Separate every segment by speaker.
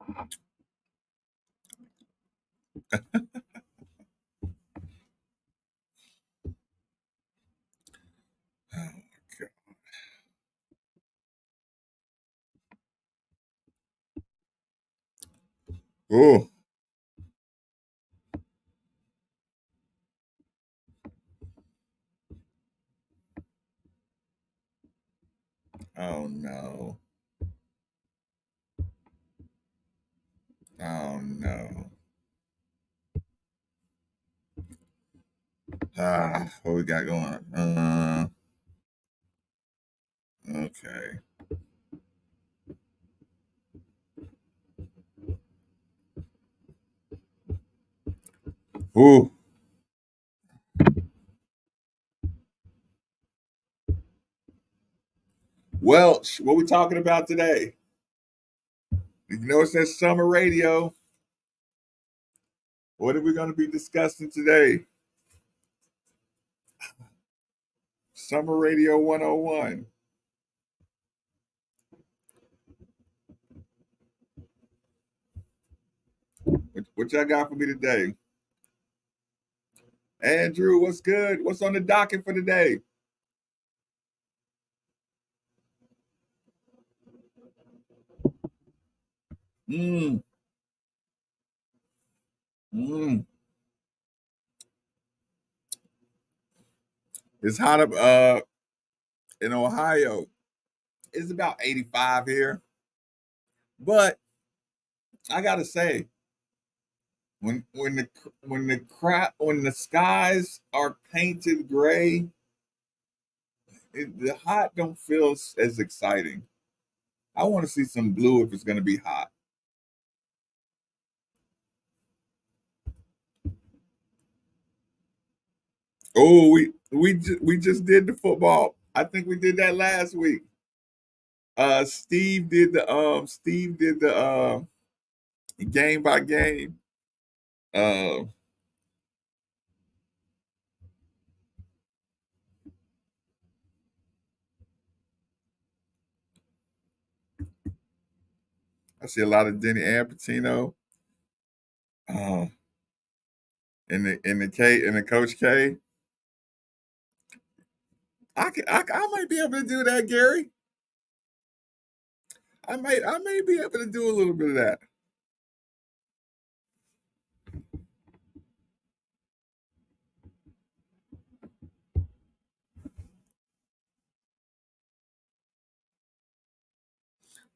Speaker 1: Okay. Oh, oh no. Oh no. What we got going? Okay. Ooh. Well, what we talking about today? You know, it's that summer radio. What are we going to be discussing today? Summer Radio 101. What y'all got for me today? Andrew, what's good? What's on the docket for today? Mm, mm. It's hot up in Ohio. It's about 85 here. But I gotta say, when the skies are painted gray, the hot don't feel as exciting. I want to see some blue if it's gonna be hot. Oh, we just did the football. I think we did that last week. Steve did the game by game. Uh, I see a lot of Denny Ampertino. Uh, in the Coach K. I might be able to do that, Gary. I may be able to do a little bit of that.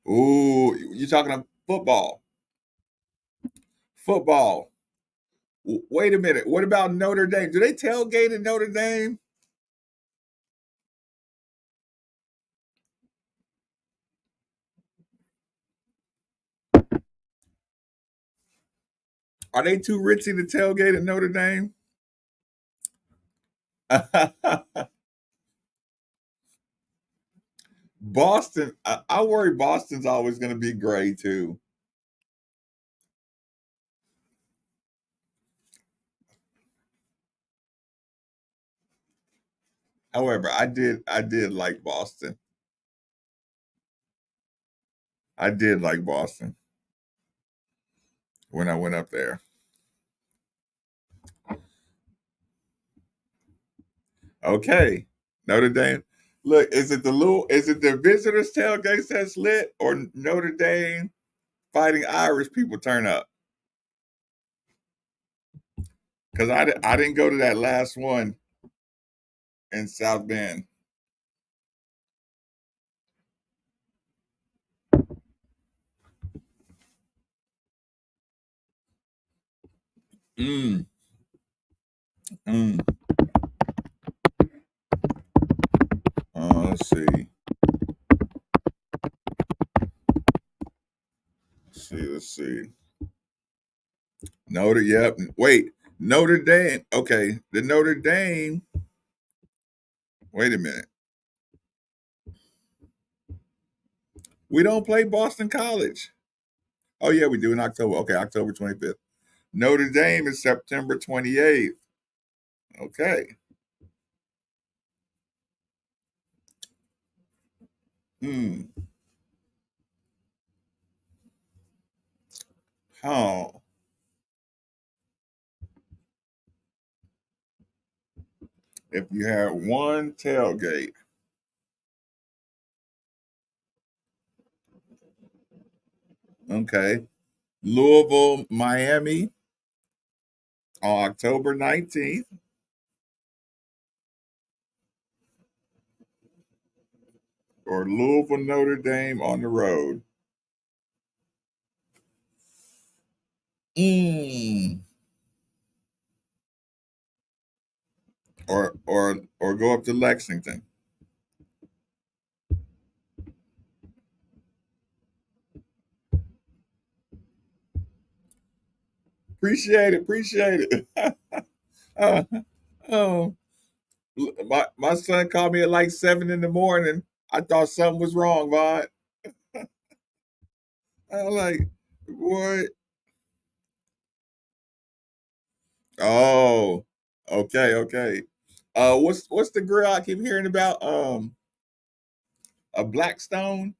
Speaker 1: Ooh, you talking about football? Football. Wait a minute. What about Notre Dame? Do they tailgate at Notre Dame? Are they too ritzy to tailgate at Notre Dame? Boston. I worry Boston's always going to be gray too. However, I did like Boston. I did like Boston when I went up there. Okay, Notre Dame. Look, is it the visitors tailgates that's lit, or Notre Dame fighting Irish people turn up? Because I didn't go to that last one in South Bend. Mm, mm. Let's see. Let's see. Yep. Wait, Notre Dame. Okay, the Notre Dame. Wait a minute. We don't play Boston College. Oh yeah, we do in October. Okay, October 25th. Notre Dame is September 28th. Okay. Hmm. Oh, if you had one tailgate, okay, Louisville, Miami on October 19th, or Louisville, Notre Dame on the road. Mm. Or go up to Lexington. Appreciate it, appreciate it. uh, oh, my son called me at like 7 in the morning. I thought something was wrong, Vaughn. I was like, what? Oh, okay, okay. What's the grill I keep hearing about? A Blackstone.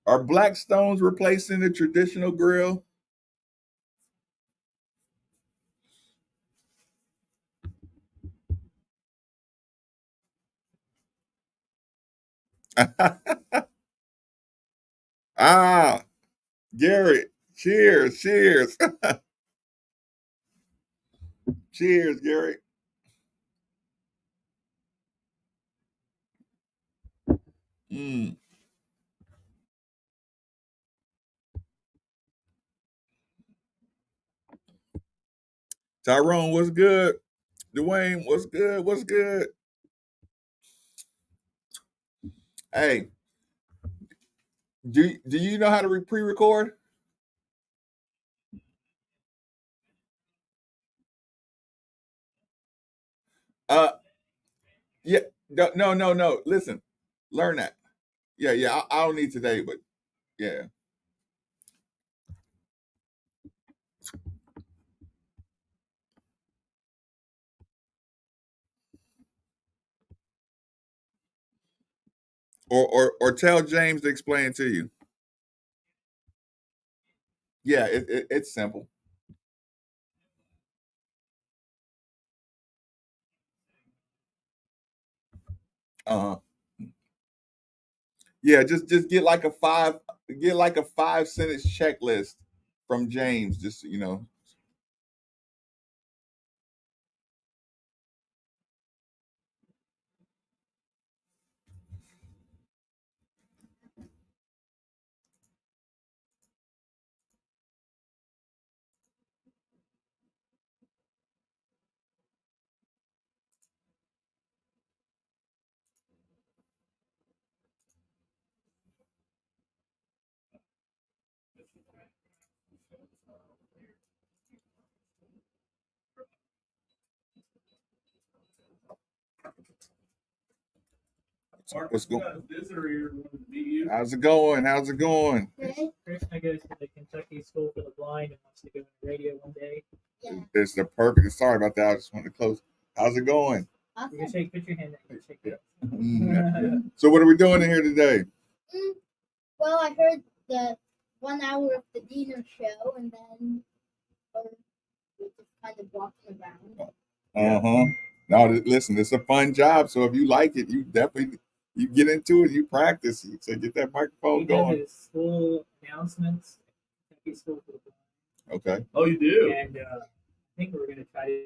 Speaker 1: Are Blackstones replacing the traditional grill? Ah, Gary, cheers, cheers, cheers, Gary. Mm. Tyrone, what's good? Dwayne, what's good? What's good? Hey, do you know how to pre-record? Uh, yeah, no, no, no. Listen, learn that. Yeah, yeah. I don't need today, but yeah. Or tell James to explain it to you. Yeah, it's simple. Uh huh. Yeah, just get like a 5 sentence checklist from James. Just what's going? How's it going? How's it going?
Speaker 2: Krishna goes to the Kentucky School for the Blind and wants to go on the radio one day.
Speaker 1: It's the perfect. Sorry about that. I just wanted to close. How's it going?
Speaker 2: You can shake, put your hand there. Shake it.
Speaker 1: So what are we doing in here today?
Speaker 3: Well, I heard the 1 hour of the dinner show, and then we're just kind of walking around.
Speaker 1: Uh-huh. No, listen, it's a fun job. So if you like it, you definitely you get into it, you practice. So get that microphone
Speaker 2: He does
Speaker 1: going.
Speaker 2: his school announcements. Kentucky School for the Blind.
Speaker 1: Okay.
Speaker 4: Oh, you do?
Speaker 2: And I think we're going to try to.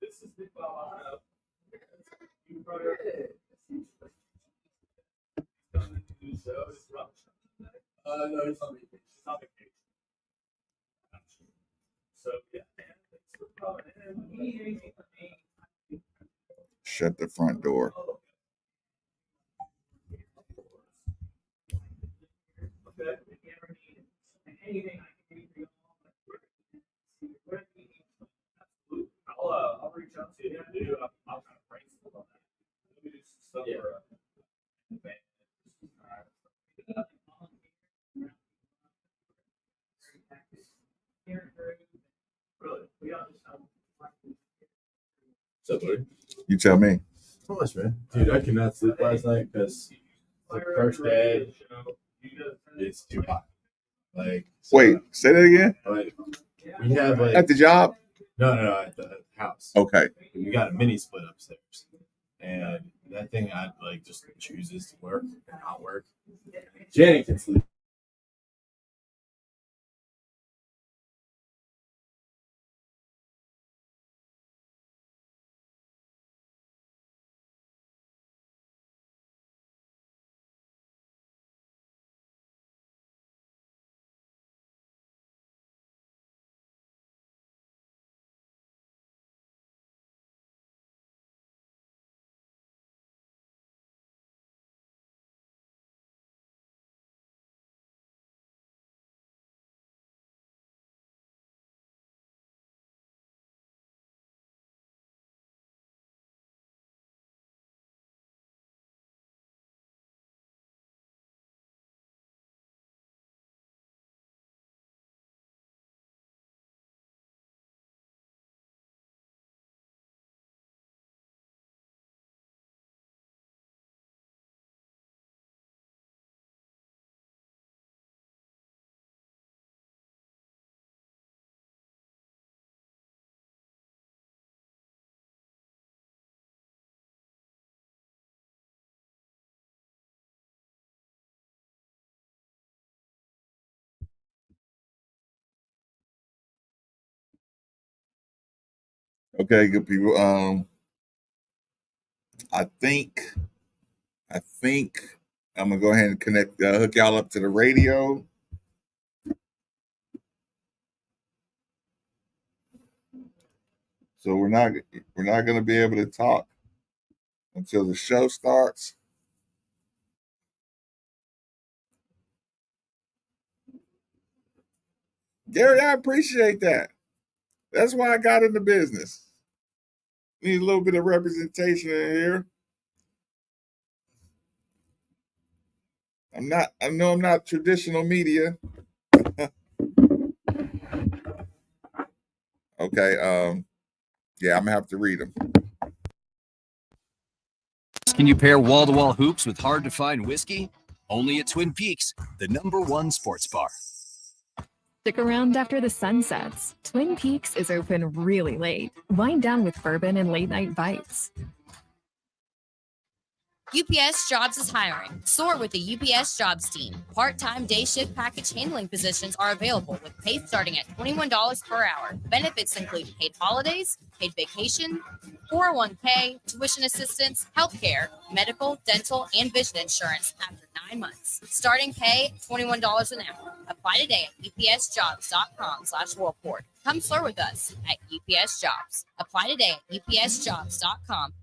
Speaker 4: This is the you brought up. Coming to do so. It's rough. No, it's on vacation. It's on vacation. So yeah, man, thanks for coming in.
Speaker 1: Shut the front door.
Speaker 2: anything I can do for you all.
Speaker 4: I'll reach out to you. Yeah, I'll kind of brainstorm on that. Let me do some stuff for Really? So, buddy?
Speaker 1: You tell me.
Speaker 4: How much, man? Dude, I could not sleep last night because the first day, it's too hot. Like, so,
Speaker 1: Wait, say that again.
Speaker 4: like, we have like
Speaker 1: At the job?
Speaker 4: no, at the house.
Speaker 1: Okay.
Speaker 4: We got a mini split upstairs, and that thing I like just chooses to work or not work. Janet can sleep.
Speaker 1: Okay, good people. I think I'm gonna go ahead and hook y'all up to the radio. So we're not gonna be able to talk until the show starts. Gary, I appreciate that. That's why I got into business. Need a little bit of representation in here. I know I'm not traditional media. Okay, yeah, I'm gonna have to read them.
Speaker 5: Can you pair wall-to-wall hoops with hard-to-find whiskey? Only at Twin Peaks, the #1 sports bar.
Speaker 6: Stick around after the sun sets. Twin Peaks is open really late. Wind down with bourbon and late-night bites.
Speaker 7: UPS Jobs is hiring. Soar with the UPS Jobs team. Part-time day shift package handling positions are available with pay starting at $21 per hour. Benefits include paid holidays, paid vacation, 401k, tuition assistance, healthcare, medical, dental, and vision insurance after 9 months. Starting pay, $21 an hour. Apply today at upsjobs.com/worldport. Come soar with us at UPS Jobs. Apply today at upsjobs.com.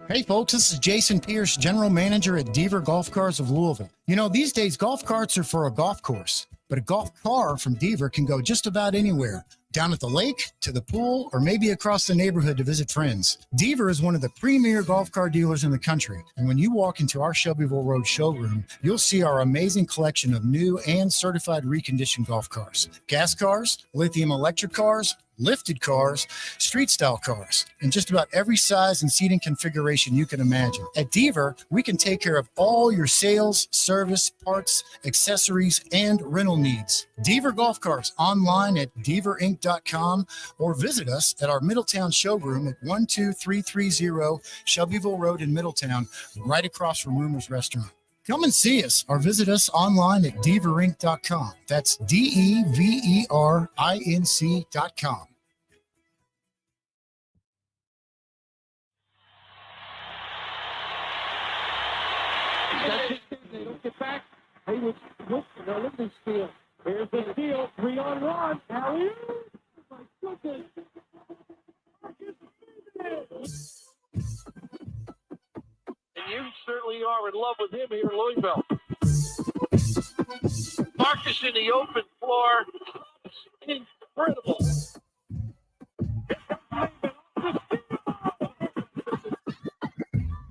Speaker 8: Hey folks, this is Jason Pierce, General Manager at Deaver Golf Cars of Louisville. You know, these days golf carts are for a golf course, but a golf car from Deaver can go just about anywhere. Down at the lake, to the pool, or maybe across the neighborhood to visit friends. Deaver is one of the premier golf car dealers in the country. And when you walk into our Shelbyville Road showroom, you'll see our amazing collection of new and certified reconditioned golf cars. Gas cars, lithium electric cars, lifted cars, street style cars, and just about every size and seating configuration you can imagine. At Deaver, we can take care of all your sales, service, parts, accessories, and rental needs. Deaver Golf Cars online at deaverinc.com or visit us at our Middletown showroom at 12330 Shelbyville Road in Middletown, right across from Rumors Restaurant. Come and see us or visit us online at deaverinc.com. That's DEVERINC.com.
Speaker 9: They don't get back. They was look at the steal. Here's the steal. 3-on-1. Now he is. My goodness. And you certainly are in love with him here in Louisville. to the open floor. Incredible.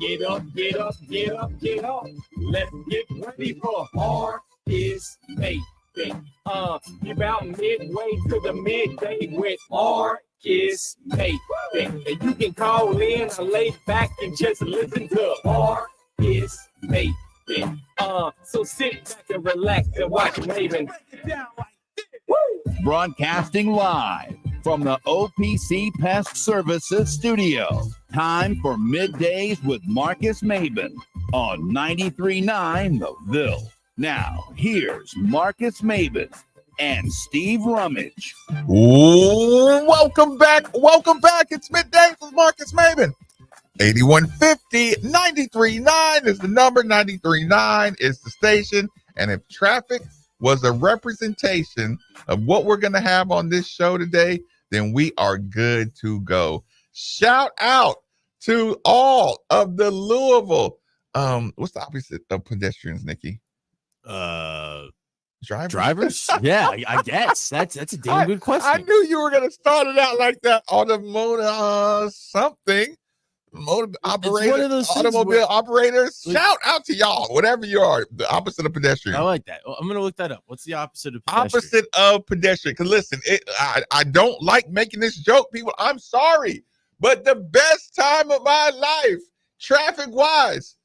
Speaker 10: Get up, get up, get up, get up. Let's get ready for Participate. You're about midway to the midday with Participate. And you can call in or lay back and just listen to Participate. So sit back and relax and watch Raven.
Speaker 11: Broadcasting live from the OPC Pest Services studio. Time for Middays with Marcus Maben on 93.9 The Ville. Now, here's Marcus Maben and Steve Rummage.
Speaker 1: Ooh, welcome back. Welcome back. It's Middays with Marcus Maben. 8150 93.9 is the number. 93.9 is the station. And if traffic was a representation of what we're going to have on this show today, then we are good to go. Shout out to all of the Louisville. What's the opposite of pedestrians, Nikki?
Speaker 4: Drivers? Yeah, I guess. That's a damn good question.
Speaker 1: I knew you were going to start it out like that. Automotive something. Automobile operators. Shout out to y'all, whatever you are, the opposite of pedestrian.
Speaker 4: I like that. I'm gonna look that up. What's the opposite of pedestrian?
Speaker 1: Opposite of pedestrian. Because listen, I don't like making this joke, people. I'm sorry, but the best time of my life, traffic wise,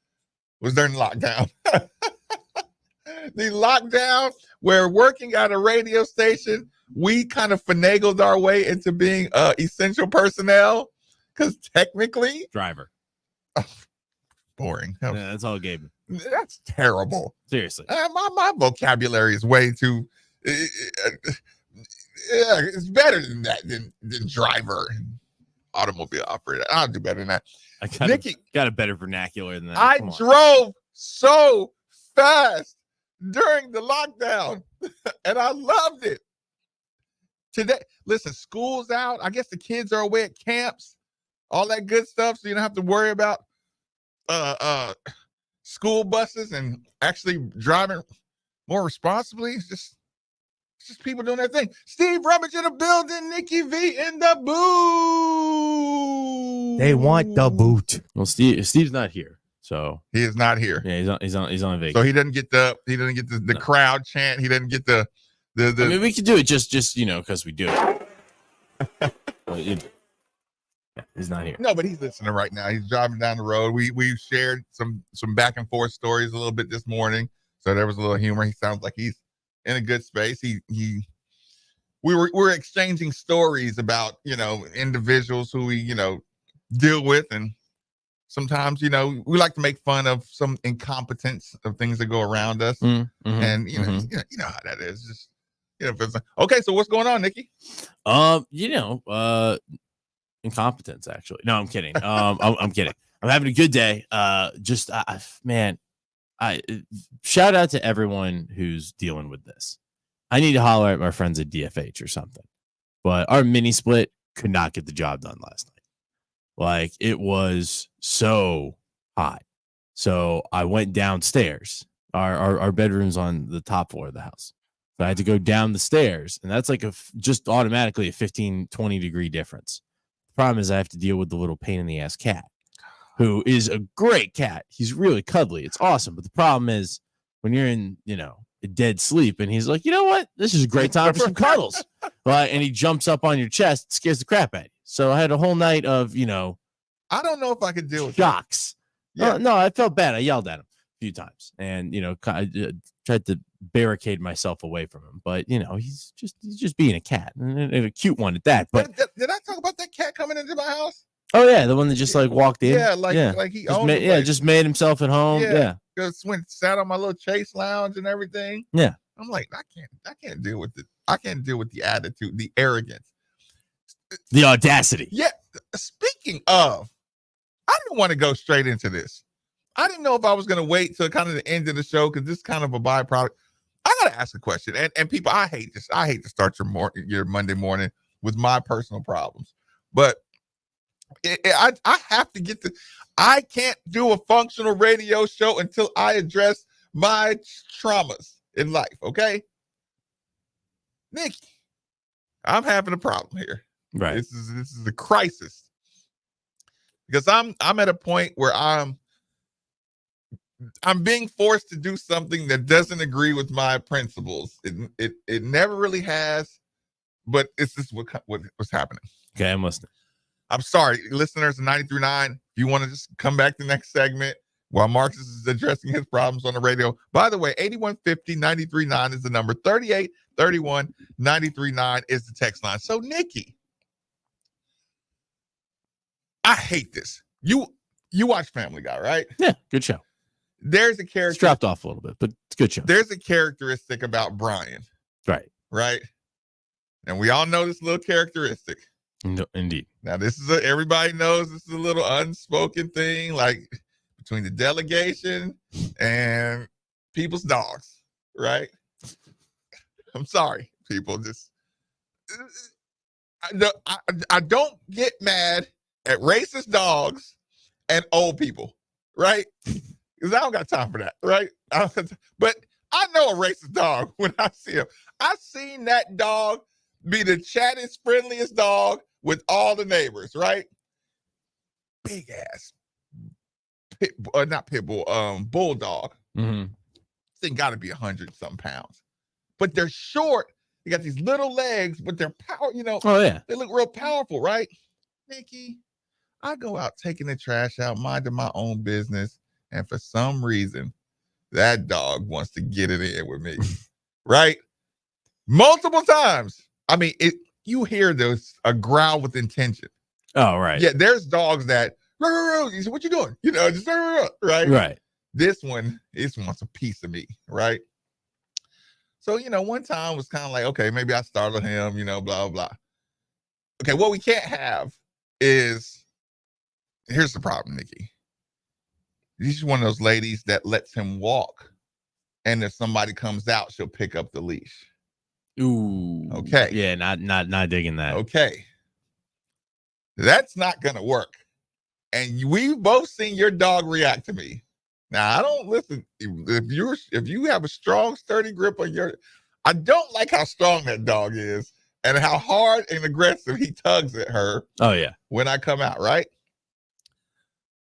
Speaker 1: was during lockdown. The lockdown, where working at a radio station, we kind of finagled our way into being essential personnel. Because technically,
Speaker 4: driver.
Speaker 1: Boring.
Speaker 4: Yeah, that's all it gave me.
Speaker 1: That's terrible.
Speaker 4: Seriously.
Speaker 1: My vocabulary is way too. Yeah, it's better than that than driver and automobile operator. I'll do better than that.
Speaker 4: I got a better vernacular than that.
Speaker 1: I drove so fast during the lockdown, and I loved it. Today, listen, school's out. I guess the kids are away at camps. All that good stuff, so you don't have to worry about school buses and actually driving more responsibly. It's just people doing their thing. Steve Rummage in the building, Nikki V in the booth.
Speaker 4: They want the boot. Well, Steve's not here, so
Speaker 1: he is not here.
Speaker 4: Yeah, he's on vacation.
Speaker 1: So he doesn't get the crowd chant. He doesn't get the. I
Speaker 4: mean, we could do it just because we do it. Yeah, he's not here.
Speaker 1: No, but he's listening right now. He's driving down the road. We've shared some back and forth stories a little bit this morning, so there was a little humor. He sounds like he's in a good space. We were exchanging stories about individuals who we deal with, and sometimes we like to make fun of some incompetence of things that go around us, and you know how that is. Just it's like, okay, so what's going on, Nikki?
Speaker 4: Incompetence, actually. No, I'm kidding. I'm kidding. I'm having a good day. Man, shout out to everyone who's dealing with this. I need to holler at my friends at DFH or something. But our mini split could not get the job done last night. Like, it was so hot. So I went downstairs. Our bedroom's on the top floor of the house. So I had to go down the stairs, and that's like just automatically a 15, 20 degree difference. Problem is I have to deal with the little pain in the ass cat, who is a great cat. He's really cuddly. It's awesome. But the problem is when you're in, a dead sleep and he's like, you know what? This is a great time for some cuddles. And he jumps up on your chest, scares the crap out of you. So I had a whole night of,
Speaker 1: I don't know if I could deal with
Speaker 4: shocks. Yeah. No, I felt bad. I yelled at him a few times and, I tried to barricade myself away from him, but he's just being a cat and a cute one at that. But
Speaker 1: did I talk about that cat coming into my house?
Speaker 4: Oh yeah, the one that just walked in.
Speaker 1: Yeah, like he
Speaker 4: just made himself at home. Yeah,
Speaker 1: just sat on my little Chase lounge and everything.
Speaker 4: Yeah,
Speaker 1: I'm like, I can't deal with it. I can't deal with the attitude, the arrogance,
Speaker 4: the audacity.
Speaker 1: Yeah. Speaking of, I didn't want to go straight into this. I didn't know if I was going to wait till kind of the end of the show because this is kind of a byproduct. I got to ask a question, and people, I hate to start your Monday morning with my personal problems, but I have to get to. I can't do a functional radio show until I address my traumas in life. Okay, Nikki, I'm having a problem here.
Speaker 4: Right.
Speaker 1: This is a crisis because I'm at a point where I'm being forced to do something that doesn't agree with my principles. It never really has, but it's just what's happening.
Speaker 4: Okay, I'm listening.
Speaker 1: I'm sorry, listeners of 93.9. If you want to just come back to the next segment while Marcus is addressing his problems on the radio. By the way, 8150-93.9 is the number. 3831-93.9 is the text line. So, Nikki, I hate this. You watch Family Guy, right?
Speaker 4: Yeah, good show.
Speaker 1: There's a character.
Speaker 4: It's dropped off a little bit, but it's a good show.
Speaker 1: There's a characteristic about Brian.
Speaker 4: Right.
Speaker 1: Right. And we all know this little characteristic.
Speaker 4: No, indeed.
Speaker 1: Now, this is everybody knows this is a little unspoken thing, like between the delegation and people's dogs, right? I'm sorry, people. Just I don't get mad at racist dogs and old people, right? Because I don't got time for that, right? But I know a racist dog when I see him. I've seen that dog be the chattest, friendliest dog with all the neighbors, right? Big ass, not pit bull, bulldog.
Speaker 4: Mm-hmm.
Speaker 1: Thing got to be 100-something pounds, but they're short. They got these little legs, but they're power.
Speaker 4: Oh yeah,
Speaker 1: they look real powerful, right? Nikki, I go out taking the trash out, minding my own business, and for some reason, that dog wants to get it in with me, right? Multiple times. I mean, you hear a growl with intention.
Speaker 4: Oh, right.
Speaker 1: Yeah, there's dogs that, you say, what you doing? Just right?
Speaker 4: Right.
Speaker 1: This one wants a piece of me, right? So, one time was kind of like, okay, maybe I startled him, blah, blah. Okay, what we can't have is, here's the problem, Nikki. She's one of those ladies that lets him walk. And if somebody comes out, she'll pick up the leash.
Speaker 4: Ooh.
Speaker 1: Okay.
Speaker 4: Yeah, not digging that.
Speaker 1: Okay. That's not gonna work. And we've both seen your dog react to me. Now I don't listen. If you have a strong, sturdy grip on I don't like how strong that dog is and how hard and aggressive he tugs at her.
Speaker 4: Oh yeah.
Speaker 1: When I come out, right?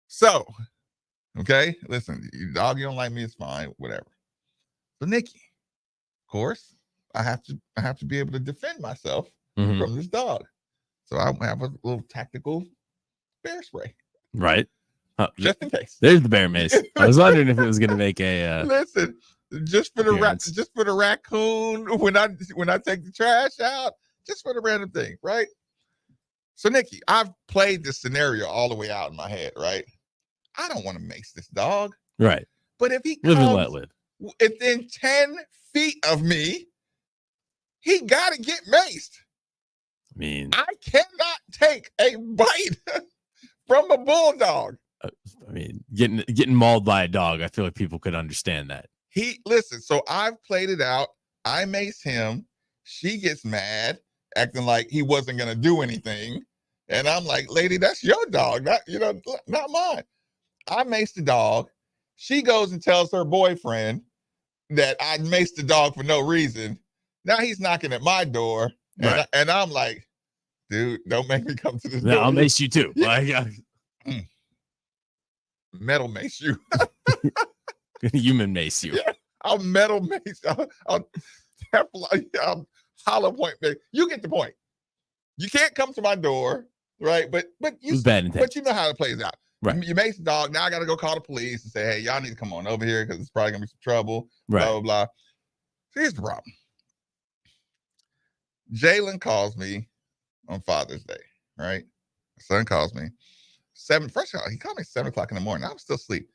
Speaker 1: So, okay, listen, you don't like me, it's fine, whatever. But Nikki, of course, I have to be able to defend myself from this dog. So I have a little tactical bear spray.
Speaker 4: Right.
Speaker 1: Just in case.
Speaker 4: There's the bear mace. I was wondering if it was going to make a
Speaker 1: listen, just for the raccoon when I take the trash out, just for the random thing, right? So Nikki, I've played this scenario all the way out in my head, right? I don't want to mace this dog.
Speaker 4: Right.
Speaker 1: But if he
Speaker 4: live and
Speaker 1: comes
Speaker 4: let live.
Speaker 1: within 10 feet of me, he got to get maced.
Speaker 4: I mean,
Speaker 1: I cannot take a bite from a bulldog.
Speaker 4: I mean, getting mauled by a dog, I feel like people could understand that.
Speaker 1: Listen, so I've played it out. I mace him. She gets mad, acting like he wasn't going to do anything. And I'm like, lady, that's your dog, not mine. I maced the dog. She goes and tells her boyfriend that I maced the dog for no reason. Now he's knocking at my door.
Speaker 4: Right.
Speaker 1: And I'm like, dude, don't make me come to this
Speaker 4: No,
Speaker 1: door.
Speaker 4: I'll mace you too.
Speaker 1: Yeah. Metal mace you.
Speaker 4: Human mace you.
Speaker 1: Yeah, I'll metal mace. I'll hollow point mace. You get the point. You can't come to my door, right? But you know how it plays out.
Speaker 4: Right.
Speaker 1: You mace the dog. Now I got to go call the police and say, hey, y'all need to come on over here because it's probably gonna be some trouble.
Speaker 4: Right.
Speaker 1: Blah blah blah. So here's the problem. Jalen calls me on Father's Day, right? My son calls me. First of all, he called me 7 o'clock in the morning. I was still asleep.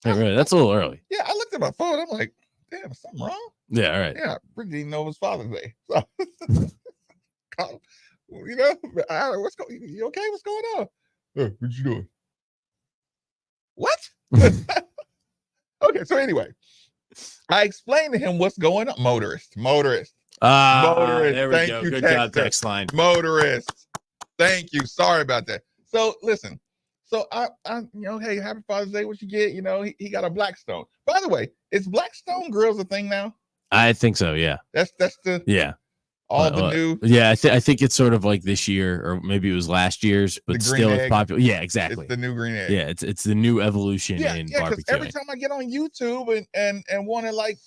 Speaker 4: Hey, really? That's a little early.
Speaker 1: Yeah, I looked at my phone. I'm like, damn, is something wrong?
Speaker 4: Yeah, all right.
Speaker 1: Yeah, Rick didn't know it was Father's Day. So, what's going? You okay? What's going on? What you doing? What? Okay, so anyway, I explained to him what's going on. Motorist.
Speaker 4: Motorist. There we
Speaker 1: Thank
Speaker 4: go.
Speaker 1: you,
Speaker 4: Good
Speaker 1: Texter.
Speaker 4: job, text line.
Speaker 1: Motorist. Thank you. Sorry about that. So listen. So I hey, happy Father's Day. What you get? He got a Blackstone. By the way, is Blackstone grills a thing now?
Speaker 4: I think so. Yeah.
Speaker 1: That's the
Speaker 4: yeah.
Speaker 1: All the new.
Speaker 4: Yeah, I think it's sort of like this year, or maybe it was last year's,
Speaker 1: The
Speaker 4: but
Speaker 1: green
Speaker 4: still it's
Speaker 1: egg.
Speaker 4: popular. Yeah, exactly.
Speaker 1: It's the new green egg.
Speaker 4: Yeah, it's the new evolution
Speaker 1: Yeah,
Speaker 4: in
Speaker 1: because
Speaker 4: barbecue.
Speaker 1: every time I get on YouTube and want to like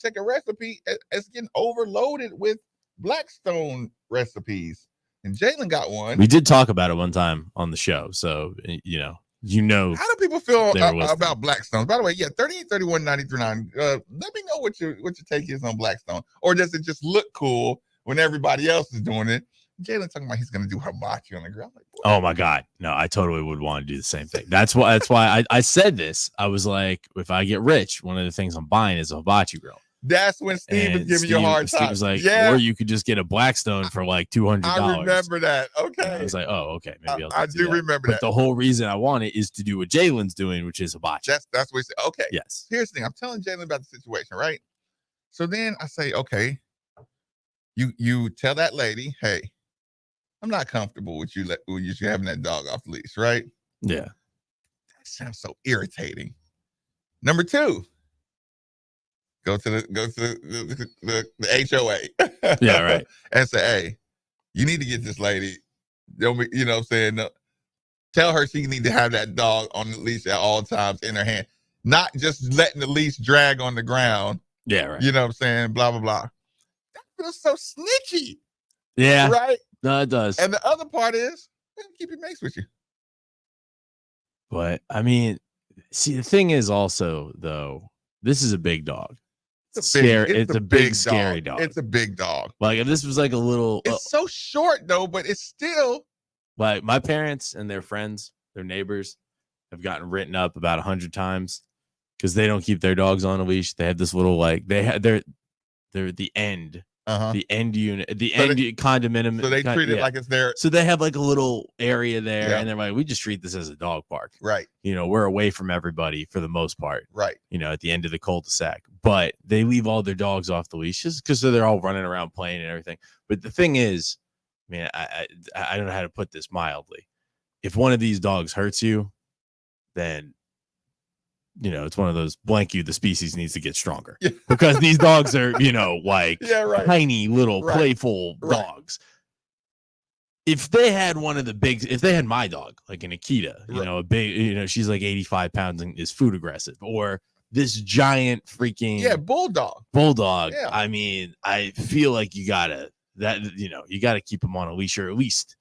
Speaker 1: check a recipe, it's getting overloaded with Blackstone recipes. And Jalen got one.
Speaker 4: We did talk about it one time on the show, so
Speaker 1: How do people feel
Speaker 4: they were listening.
Speaker 1: about Blackstone? By the way, yeah, 3831-939. Let me know what your take is on Blackstone, or does it just look cool when everybody else is doing it? Jalen talking about he's going to do hibachi on the grill. Like,
Speaker 4: oh my God, no, I totally would want to do the same thing. That's why I said this. I was like, if I get rich, one of the things I'm buying is a hibachi grill.
Speaker 1: That's when Steve was giving you a hard time.
Speaker 4: Steve was like,
Speaker 1: yeah,
Speaker 4: or you could just get a Blackstone for like $200.
Speaker 1: I remember that. Okay.
Speaker 4: And I was like, oh, okay, maybe
Speaker 1: I do remember that.
Speaker 4: But the whole reason I want it is to do what Jalen's doing, which is hibachi.
Speaker 1: That's what he said. Okay.
Speaker 4: Yes.
Speaker 1: Here's the thing. I'm telling Jalen about the situation, right? So then I say, okay, you tell that lady, hey, I'm not comfortable with you having that dog off the leash, right?
Speaker 4: Yeah.
Speaker 1: That sounds so irritating. Number 2. Go to the HOA.
Speaker 4: Yeah, right.
Speaker 1: And say, hey, you need to get this lady. Don't be, you know what I'm saying? No, tell her she need to have that dog on the leash at all times in her hand. Not just letting the leash drag on the ground.
Speaker 4: Yeah, right.
Speaker 1: You know what I'm saying? Blah, blah, blah. That feels so snitchy.
Speaker 4: Yeah.
Speaker 1: Right?
Speaker 4: No, it does.
Speaker 1: And the other part is, keep your mates with you.
Speaker 4: But, I mean, see, the thing is also, though, this is a big dog. It's a big scary dog.
Speaker 1: It's a big dog.
Speaker 4: Like, if this was like a little...
Speaker 1: It's so short, though, but it's still...
Speaker 4: Like, my parents and their friends, their neighbors, have gotten written up about 100 times because they don't keep their dogs on a leash. They have this little, like, they're the end. The end unit, condominium.
Speaker 1: So they treat it like it's their.
Speaker 4: So they have like a little area there, and they're like, we just treat this as a dog park.
Speaker 1: Right.
Speaker 4: We're away from everybody for the most part.
Speaker 1: Right.
Speaker 4: At the end of the cul-de-sac. But they leave all their dogs off the leashes because they're all running around playing and everything. But the thing is, man, I don't know how to put this mildly. If one of these dogs hurts you, then it's one of those blank you, the species needs to get stronger because these dogs are, like tiny little playful dogs. If they had if they had my dog, like an Akita, a big, she's like 85 pounds and is food aggressive, or this giant freaking bulldog.
Speaker 1: Yeah.
Speaker 4: I mean, I feel like you gotta keep them on a leash, or at least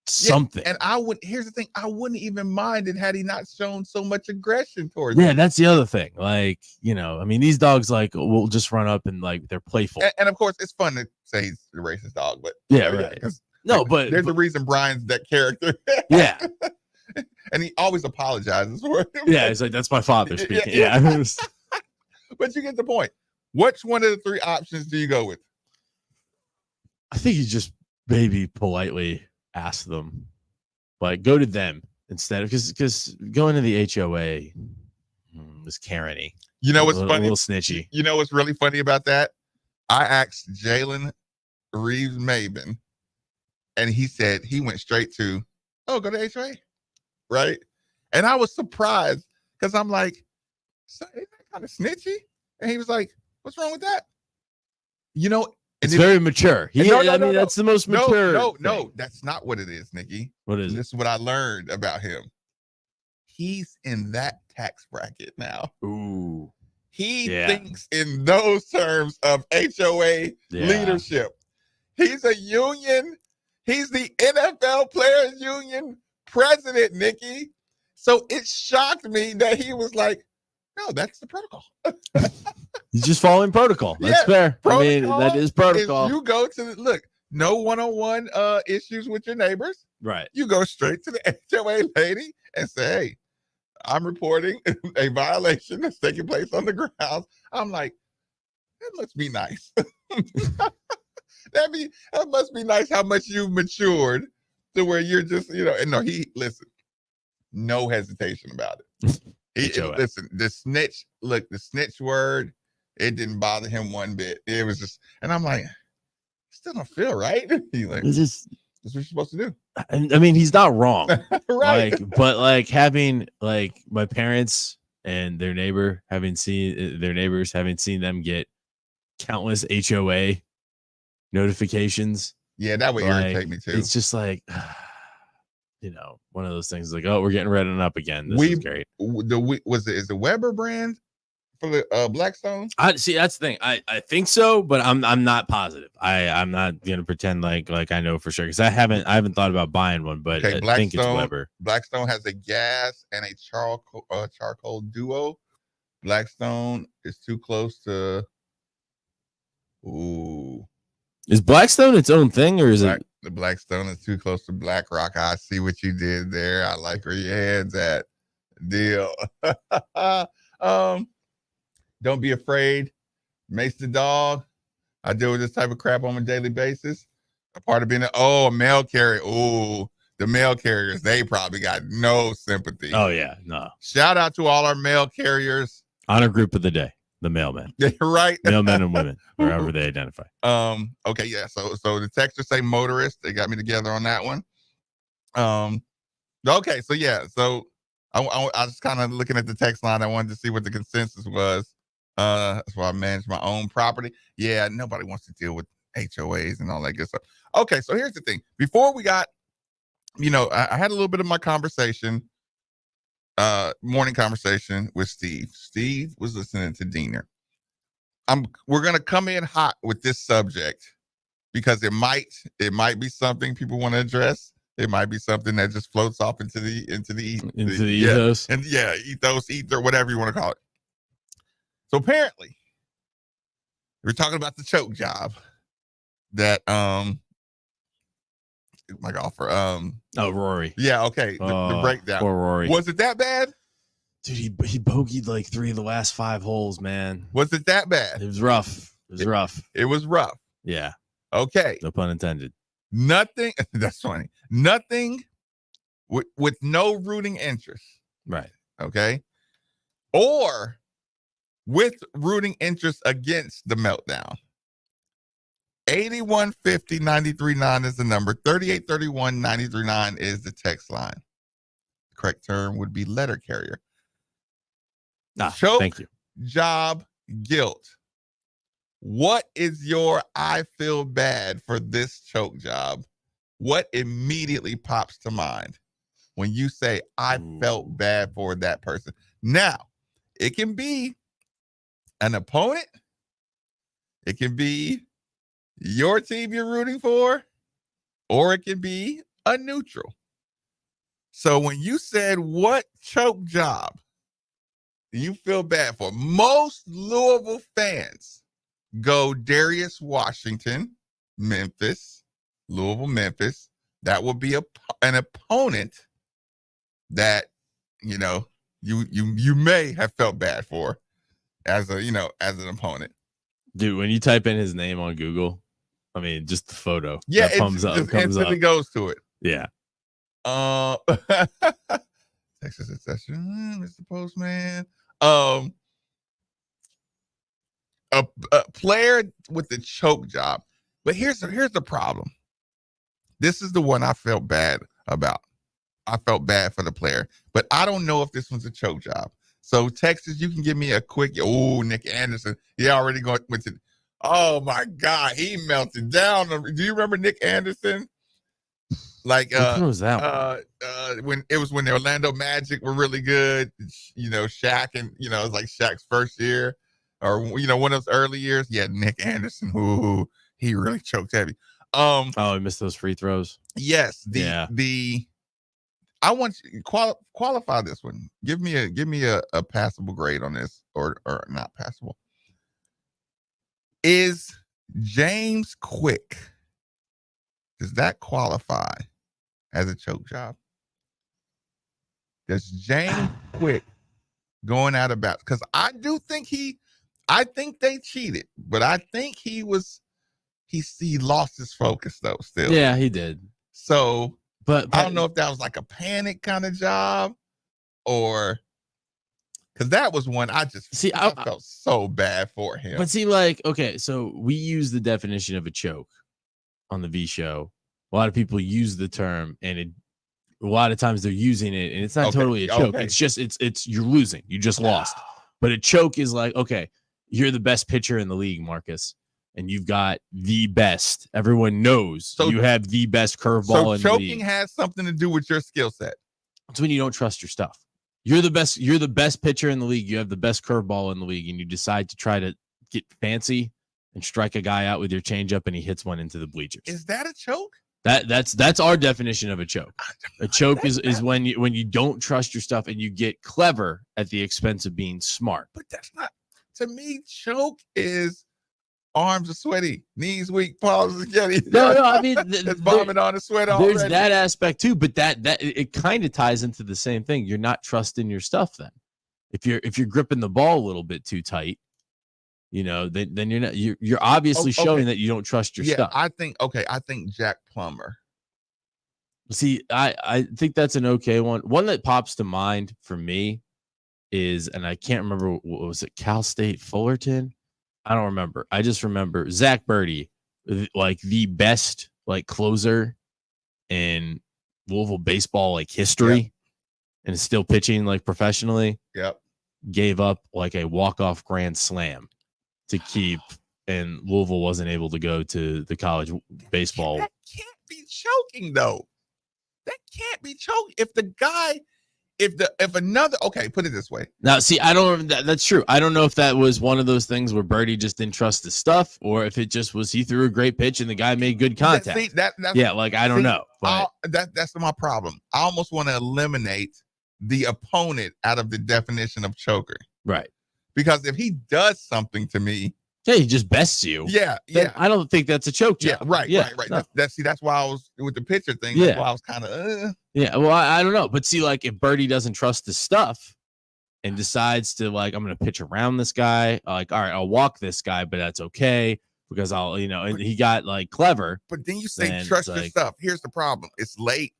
Speaker 4: something.
Speaker 1: And here's the thing, I wouldn't even mind it had he not shown so much aggression towards
Speaker 4: me. That's the other thing. Like, I mean, these dogs like will just run up and like they're playful.
Speaker 1: And of course, it's fun to say he's a racist dog, but
Speaker 4: right. But
Speaker 1: there's a reason Brian's that character.
Speaker 4: Yeah.
Speaker 1: And he always apologizes for it.
Speaker 4: Yeah, it's like, that's my father speaking. Yeah.
Speaker 1: But you get the point. Which one of the 3 options do you go with?
Speaker 4: I think you just maybe politely ask them, like, go to them instead of because going to the HOA was Karen-y.
Speaker 1: You know what's
Speaker 4: funny? A little snitchy.
Speaker 1: You know what's really funny about that? I asked Jalen Reeves Maben, and he said he went straight to, go to HOA, right? And I was surprised because I'm like, so isn't that kind of snitchy? And he was like, what's wrong with that?
Speaker 4: It's very mature. That's the most mature.
Speaker 1: No, that's not what it is, Nikki.
Speaker 4: What is it?
Speaker 1: This is what I learned about him. He's in that tax bracket now.
Speaker 4: Ooh.
Speaker 1: He thinks in those terms of HOA leadership. He's a union. He's the NFL Players Union president, Nikki. So it shocked me that he was like, no, that's the protocol.
Speaker 4: He's just following protocol. That's fair. I mean, that is protocol.
Speaker 1: You go to no one-on-one issues with your neighbors.
Speaker 4: Right.
Speaker 1: You go straight to the HOA lady and say, hey, I'm reporting a violation that's taking place on the grounds. I'm like, that must be nice. That must be nice how much you've matured to where you're just, and no, no hesitation about it. Listen, the snitch word, it didn't bother him one bit. It was just, and I'm like, still don't feel right. He's like,
Speaker 4: that's
Speaker 1: what you're supposed to do.
Speaker 4: I mean, he's not wrong.
Speaker 1: Right.
Speaker 4: But having my parents and their neighbors having seen them get countless HOA notifications.
Speaker 1: Yeah, that would
Speaker 4: Like,
Speaker 1: irritate me too.
Speaker 4: it's just like, one of those things like, oh, we're getting red and up again. This is great.
Speaker 1: Is the Weber brand for the Blackstone?
Speaker 4: I see. That's the thing. I think so, but I'm not positive. I'm not gonna pretend like I know for sure because I haven't thought about buying one, but
Speaker 1: Okay,
Speaker 4: I think it's Weber.
Speaker 1: Blackstone has a gas and a charcoal duo. Blackstone is too close to. Ooh.
Speaker 4: Is Blackstone its own thing, or is it?
Speaker 1: The Blackstone is too close to BlackRock. I see what you did there. I like where your head's at. Deal. Don't be afraid. Mace the dog. I deal with this type of crap on a daily basis. A part of being a mail carrier. Ooh, the mail carriers, they probably got no sympathy.
Speaker 4: Oh yeah, no.
Speaker 1: Shout out to all our mail carriers.
Speaker 4: Honor group of the day, the mailmen.
Speaker 1: Right.
Speaker 4: Mailmen and women, wherever they identify.
Speaker 1: Okay, yeah. So the texters say motorist. They got me together on that one. Okay, so yeah. So I was kind of looking at the text line. I wanted to see what the consensus was. That's why I manage my own property. Yeah, nobody wants to deal with HOAs and all that good stuff. Okay, so here's the thing. Before we got, I had a little bit of my conversation, morning conversation with Steve. Steve was listening to Diener. We're gonna come in hot with this subject because it might be something people want to address. It might be something that just floats off into the
Speaker 4: ethos.
Speaker 1: And ethos, ether, whatever you want to call it. So apparently, we're talking about the choke job that my golfer
Speaker 4: Rory.
Speaker 1: Yeah, okay. The breakdown.
Speaker 4: Poor Rory.
Speaker 1: Was it that bad?
Speaker 4: Dude, he bogeyed like 3 of the last 5 holes, man.
Speaker 1: Was it that bad?
Speaker 4: It was rough.
Speaker 1: It was rough.
Speaker 4: Yeah.
Speaker 1: Okay.
Speaker 4: No pun intended.
Speaker 1: Nothing. That's funny. Nothing with no rooting interest.
Speaker 4: Right.
Speaker 1: Okay. Or with rooting interest against the meltdown. 8150-939 is the number. 3831-939 is the text line. The correct term would be letter carrier. Choke,
Speaker 4: thank you.
Speaker 1: Job, guilt. What is your I feel bad for this choke job? What immediately pops to mind when you say I felt bad for that person? Now, it can be an opponent. It can be your team you're rooting for, or it can be a neutral. So when you said what choke job do you feel bad for? Most Louisville fans go Darius Washington, Memphis, Louisville, Memphis. That would be an opponent that you may have felt bad for as an opponent.
Speaker 4: Dude, when you type in his name on Google, I mean, just the photo.
Speaker 1: Yeah,
Speaker 4: it comes up.
Speaker 1: Instantly goes to it.
Speaker 4: Yeah.
Speaker 1: Texas accession, Mr. Postman. A player with the choke job. But here's the problem. This is the one I felt bad about. I felt bad for the player, but I don't know if this one's a choke job. So Texas, you can give me a quick. Oh, Nick Anderson. He already went to. Oh my God, he melted down. Do you remember Nick Anderson? Like
Speaker 4: when was that
Speaker 1: when the Orlando Magic were really good, Shaq and it was like Shaq's first year or one of those early years. Yeah, Nick Anderson. Ooh, he really choked heavy.
Speaker 4: He missed those free throws.
Speaker 1: Yes, I want you to qualify this one. Give me a passable grade on this or not passable. Is James Quick, does that qualify as a choke job? Does James Quick going out about, because I think they cheated, but I think he lost his focus though still.
Speaker 4: Yeah, he did.
Speaker 1: So
Speaker 4: but
Speaker 1: I don't know if that was like a panic kind of job or because that was one I felt so bad for him.
Speaker 4: But see, okay, so we use the definition of a choke on the V show. A lot of people use the term, and a lot of times they're using it, and it's not totally a choke.
Speaker 1: Okay.
Speaker 4: It's just it's you're losing. You just lost. But a choke is like, okay, you're the best pitcher in the league, Marcus. and you've got the best. Everyone knows
Speaker 1: So-
Speaker 4: you have the best curveball
Speaker 1: So
Speaker 4: in the
Speaker 1: choking
Speaker 4: league.
Speaker 1: has something to do with your skill set.
Speaker 4: It's when you don't trust your stuff. You're the best. You're the best pitcher in the league. You have the best curveball in the league, and you decide to try to get fancy and strike a guy out with your changeup, and he hits one into the bleachers.
Speaker 1: Is that a choke?
Speaker 4: That's our definition of a choke. A choke is when you don't trust your stuff and you get clever at the expense of being smart.
Speaker 1: But that's not, to me, choke is arms are sweaty, knees weak, palms are sweaty.
Speaker 4: No, I mean
Speaker 1: it's bombing on the sweat already.
Speaker 4: There's that aspect too, but that it kind of ties into the same thing. You're not trusting your stuff then. If you're gripping the ball a little bit too tight, then you're not. You're obviously showing that you don't trust your stuff.
Speaker 1: I think Jack Plummer.
Speaker 4: See, I think that's an okay one. One that pops to mind for me is, and I can't remember, what was it, Cal State Fullerton? I don't remember. I just remember Zach Birdie, like the best like closer in Louisville baseball like history, and is still pitching like professionally.
Speaker 1: Yep.
Speaker 4: Gave up like a walk-off grand slam to keep, and Louisville wasn't able to go to the college baseball.
Speaker 1: That can't be choking though. That can't be choking. If another, okay, put it this way.
Speaker 4: Now, see, I don't. That's true. I don't know if that was one of those things where Birdie just didn't trust his stuff, or if it just was he threw a great pitch and the guy made good contact. I don't know. But
Speaker 1: That's my problem. I almost want to eliminate the opponent out of the definition of choker.
Speaker 4: Right.
Speaker 1: Because if he does something to me,
Speaker 4: he just bests you.
Speaker 1: Yeah.
Speaker 4: I don't think that's a choke job.
Speaker 1: Right.
Speaker 4: No.
Speaker 1: That's why I was with the pitcher thing. That's why I was kind of.
Speaker 4: Yeah. Well, I don't know, but see, like if Birdie doesn't trust his stuff and decides to like, I'm going to pitch around this guy. Like, all right, I'll walk this guy, but that's okay because I'll, and he got like clever.
Speaker 1: But then you say trust your stuff. Here's the problem. It's late.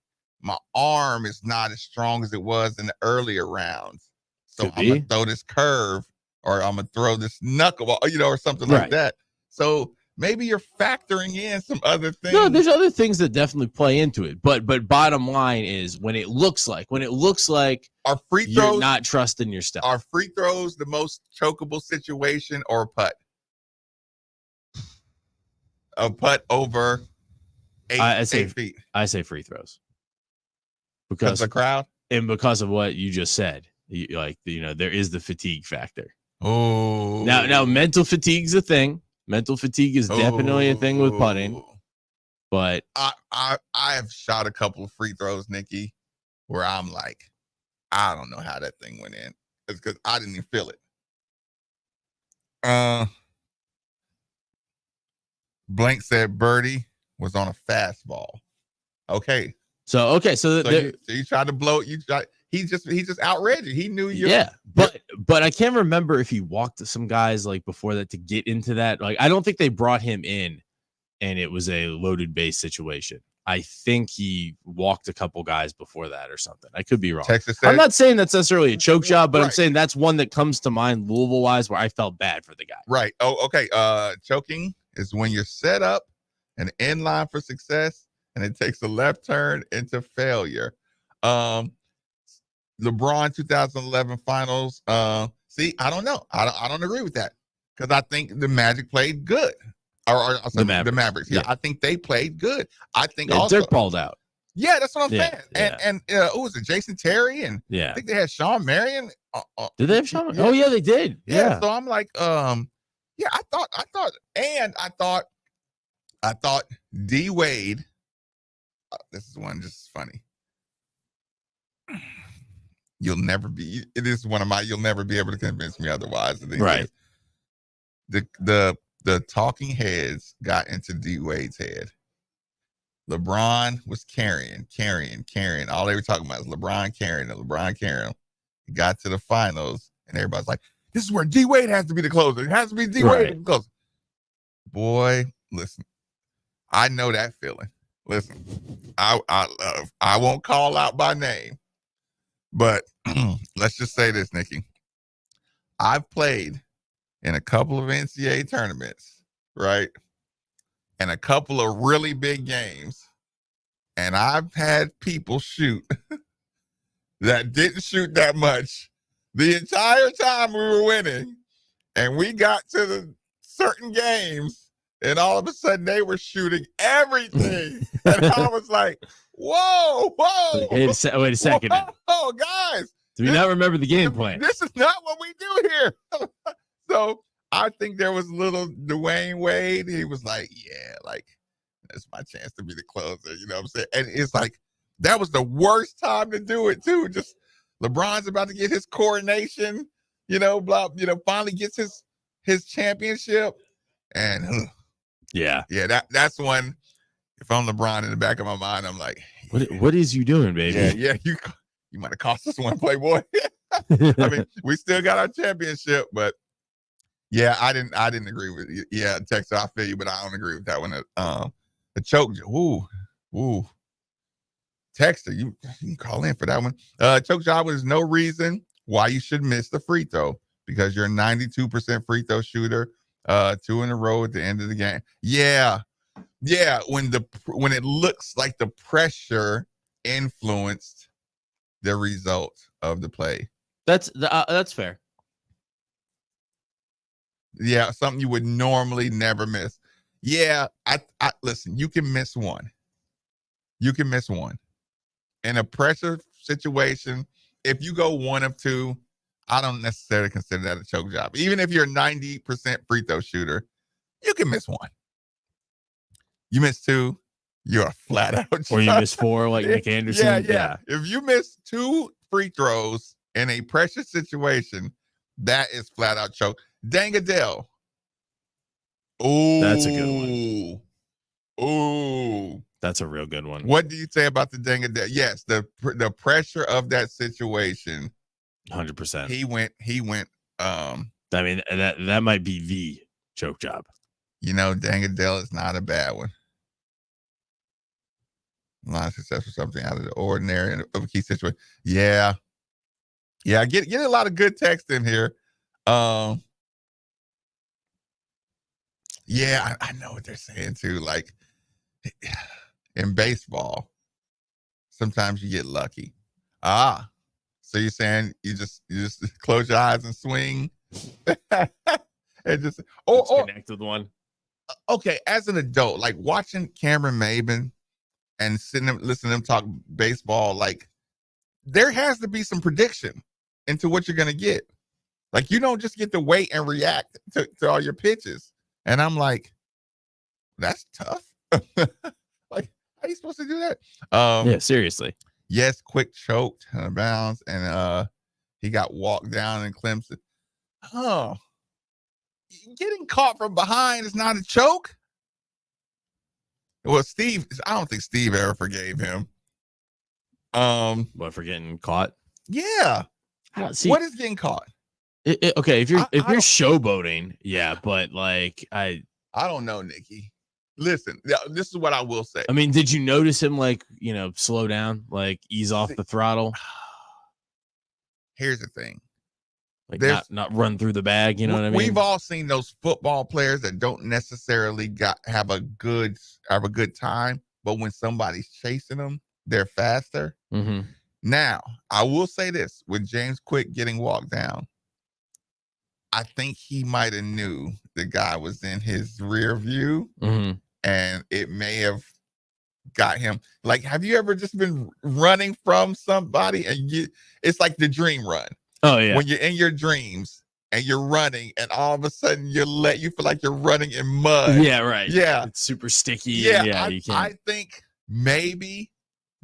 Speaker 1: My arm is not as strong as it was in the earlier rounds. So I'm going to throw this curve, or I'm going to throw this knuckleball, or something like that. So maybe you're factoring in some other things.
Speaker 4: No, there's other things that definitely play into it. But bottom line is when it looks like
Speaker 1: are free throws,
Speaker 4: you're not trusting your stuff.
Speaker 1: Are free throws the most chokeable situation, or a putt? A putt over 8 feet.
Speaker 4: I say free throws. Because
Speaker 1: the crowd?
Speaker 4: And because of what you just said. There is the fatigue factor.
Speaker 1: Oh,
Speaker 4: now mental fatigue's a thing. Mental fatigue is definitely a thing with putting. But
Speaker 1: I have shot a couple of free throws, Nikki, where I'm like, I don't know how that thing went in. It's because I didn't even feel it. Blank said Birdie was on a fastball. Okay.
Speaker 4: So
Speaker 1: you tried to blow. He's just outraged. He knew you.
Speaker 4: Yeah, but I can't remember if he walked to some guys like before that to get into that. Like, I don't think they brought him in, and it was a loaded base situation. I think he walked a couple guys before that or something. I could be wrong.
Speaker 1: Texas said,
Speaker 4: I'm not saying that's necessarily a choke job, but I'm saying that's one that comes to mind Louisville wise where I felt bad for the guy.
Speaker 1: Right. Oh, okay. Choking is when you're set up and in line for success, and it takes a left turn into failure. LeBron 2011 finals. See, I don't know. I don't agree with that because I think the Magic played good. Or the Mavericks. Yeah, I think they played good. I think also
Speaker 4: Dirk balled out.
Speaker 1: Yeah, that's what I'm saying. And who was it? Jason Terry and I think they had Sean Marion.
Speaker 4: Did they have Sean? Yeah. Oh yeah, they did. Yeah.
Speaker 1: So I'm like, I thought D Wade. This is one just funny. You'll never be able to convince me otherwise.
Speaker 4: Right.
Speaker 1: The talking heads got into D Wade's head. LeBron was carrying. All they were talking about is LeBron carrying. He got to the finals, and everybody's like, this is where D Wade has to be the closer. It has to be D Wade the closer. Boy, listen, I know that feeling. Listen, I won't call out by name, but let's just say this, Nikki. I've played in a couple of NCAA tournaments, right? And a couple of really big games. And I've had people shoot that didn't shoot that much the entire time we were winning. And we got to the certain games and all of a sudden they were shooting everything, and I was like, "Whoa, whoa!
Speaker 4: Wait a second. Now.
Speaker 1: Whoa, guys!
Speaker 4: Do we not remember the game plan?
Speaker 1: This is not what we do here." So I think there was a little Dwayne Wade. He was like, "Yeah, like that's my chance to be the closer." You know what I'm saying? And it's like that was the worst time to do it too. Just LeBron's about to get his coronation. Finally gets his championship, and
Speaker 4: yeah,
Speaker 1: that's one. If I'm LeBron, in the back of my mind, I'm like,
Speaker 4: what is you doing, baby?
Speaker 1: Yeah, you might have cost us one, Playboy. I mean, we still got our championship, but yeah, I didn't agree with you. Yeah, Texas, I feel you, but I don't agree with that one. The choke, ooh, Texter, you can call in for that one. Choke job is no reason why you should miss the free throw because you're a 92% free throw shooter, 2 in a row at the end of the game. Yeah. When it looks like the pressure influenced the result of the play.
Speaker 4: That's fair.
Speaker 1: Yeah, something you would normally never miss. Yeah, I listen. You can miss one. In a pressure situation. If you go 1 of 2, I don't necessarily consider that a choke job. Even if you're a 90% free throw shooter, you can miss 1. You miss 2, you're a flat out job.
Speaker 4: Or you miss 4 like Nick Anderson.
Speaker 1: Yeah. If you miss 2 free throws in a pressure situation, that is flat out choke. Dangadell. Oh,
Speaker 4: that's a good one.
Speaker 1: Oh,
Speaker 4: that's a real good one.
Speaker 1: What do you say about the Dangadell? Yes, the pressure of that situation.
Speaker 4: 100%.
Speaker 1: He went.
Speaker 4: I mean, that might be the choke job.
Speaker 1: Dangadell is not a bad one. A lot of success for something out of the ordinary of a key situation. Yeah. Get a lot of good text in here. Yeah, I know what they're saying too. Like in baseball, sometimes you get lucky. So you're saying you just close your eyes and swing, and just
Speaker 4: connect with one.
Speaker 1: Okay, as an adult, like watching Cameron Maben and listening to them talk baseball, like there has to be some prediction into what you're gonna get. Like you don't just get to wait and react to all your pitches. And I'm like, that's tough. Like, how are you supposed to do that?
Speaker 4: Yeah, seriously.
Speaker 1: Yes, quick choked out of bounds, and he got walked down in Clemson. Oh, getting caught from behind is not a choke. Well, Steve, I don't think Steve ever forgave him.
Speaker 4: What, for getting caught?
Speaker 1: Yeah. What is getting caught?
Speaker 4: Okay, if you're showboating, yeah, but like I
Speaker 1: don't know, Nikki. Listen, this is what I will say.
Speaker 4: I mean, did you notice him slow down, ease off the throttle?
Speaker 1: Here's the thing.
Speaker 4: Not run through the bag, you know what I mean?
Speaker 1: We've all seen those football players that don't necessarily have a good time, but when somebody's chasing them, they're faster.
Speaker 4: Mm-hmm.
Speaker 1: Now, I will say this, with James Quick getting walked down, I think he might have knew the guy was in his rear view, and it may have got him. Like, have you ever just been running from somebody and it's like the dream run?
Speaker 4: Oh yeah.
Speaker 1: When you're in your dreams and you're running, and all of a sudden you feel like you're running in mud.
Speaker 4: Yeah, right.
Speaker 1: Yeah,
Speaker 4: it's super sticky.
Speaker 1: Yeah,
Speaker 4: you can't.
Speaker 1: I think maybe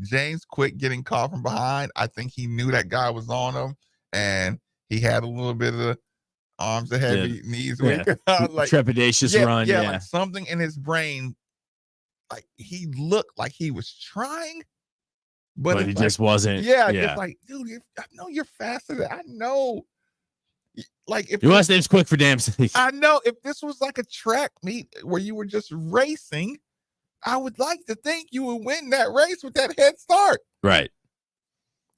Speaker 1: James Quick getting caught from behind. I think he knew that guy was on him, and he had a little bit of the arms are heavy, knees weak,
Speaker 4: like trepidatious run. Yeah,
Speaker 1: like something in his brain. Like he looked like he was trying, but
Speaker 4: he just wasn't.
Speaker 1: Yeah, just like, dude, I know you're faster. I know. Like if
Speaker 4: your last name's Quick for damn sake.
Speaker 1: I know if this was like a track meet where you were just racing, I would like to think you would win that race with that head start.
Speaker 4: Right.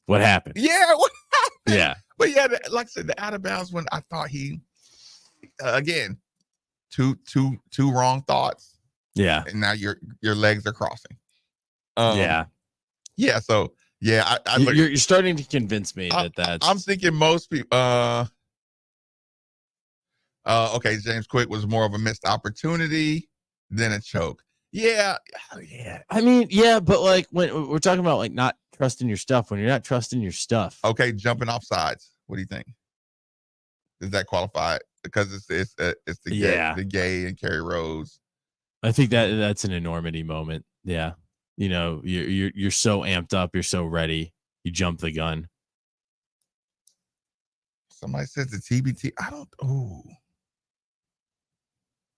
Speaker 4: What happened?
Speaker 1: Yeah. What happened?
Speaker 4: Yeah.
Speaker 1: But yeah, like I said, the out of bounds one, I thought he, again, two wrong thoughts.
Speaker 4: Yeah.
Speaker 1: And now your legs are crossing.
Speaker 4: Yeah.
Speaker 1: So yeah,
Speaker 4: you're starting to convince me that's.
Speaker 1: I'm thinking most people. Okay, James Quick was more of a missed opportunity. than a choke. Yeah.
Speaker 4: I mean, yeah, but like when we're talking about like not trusting your stuff, when you're not trusting your stuff.
Speaker 1: Okay, jumping off sides. What do you think? Does that qualify? Because it's the gay and Kerry Rose.
Speaker 4: I think that's an enormity moment. Yeah. You know, you're so amped up, you're so ready, you jump the gun.
Speaker 1: Somebody says the TBT. I don't. Oh,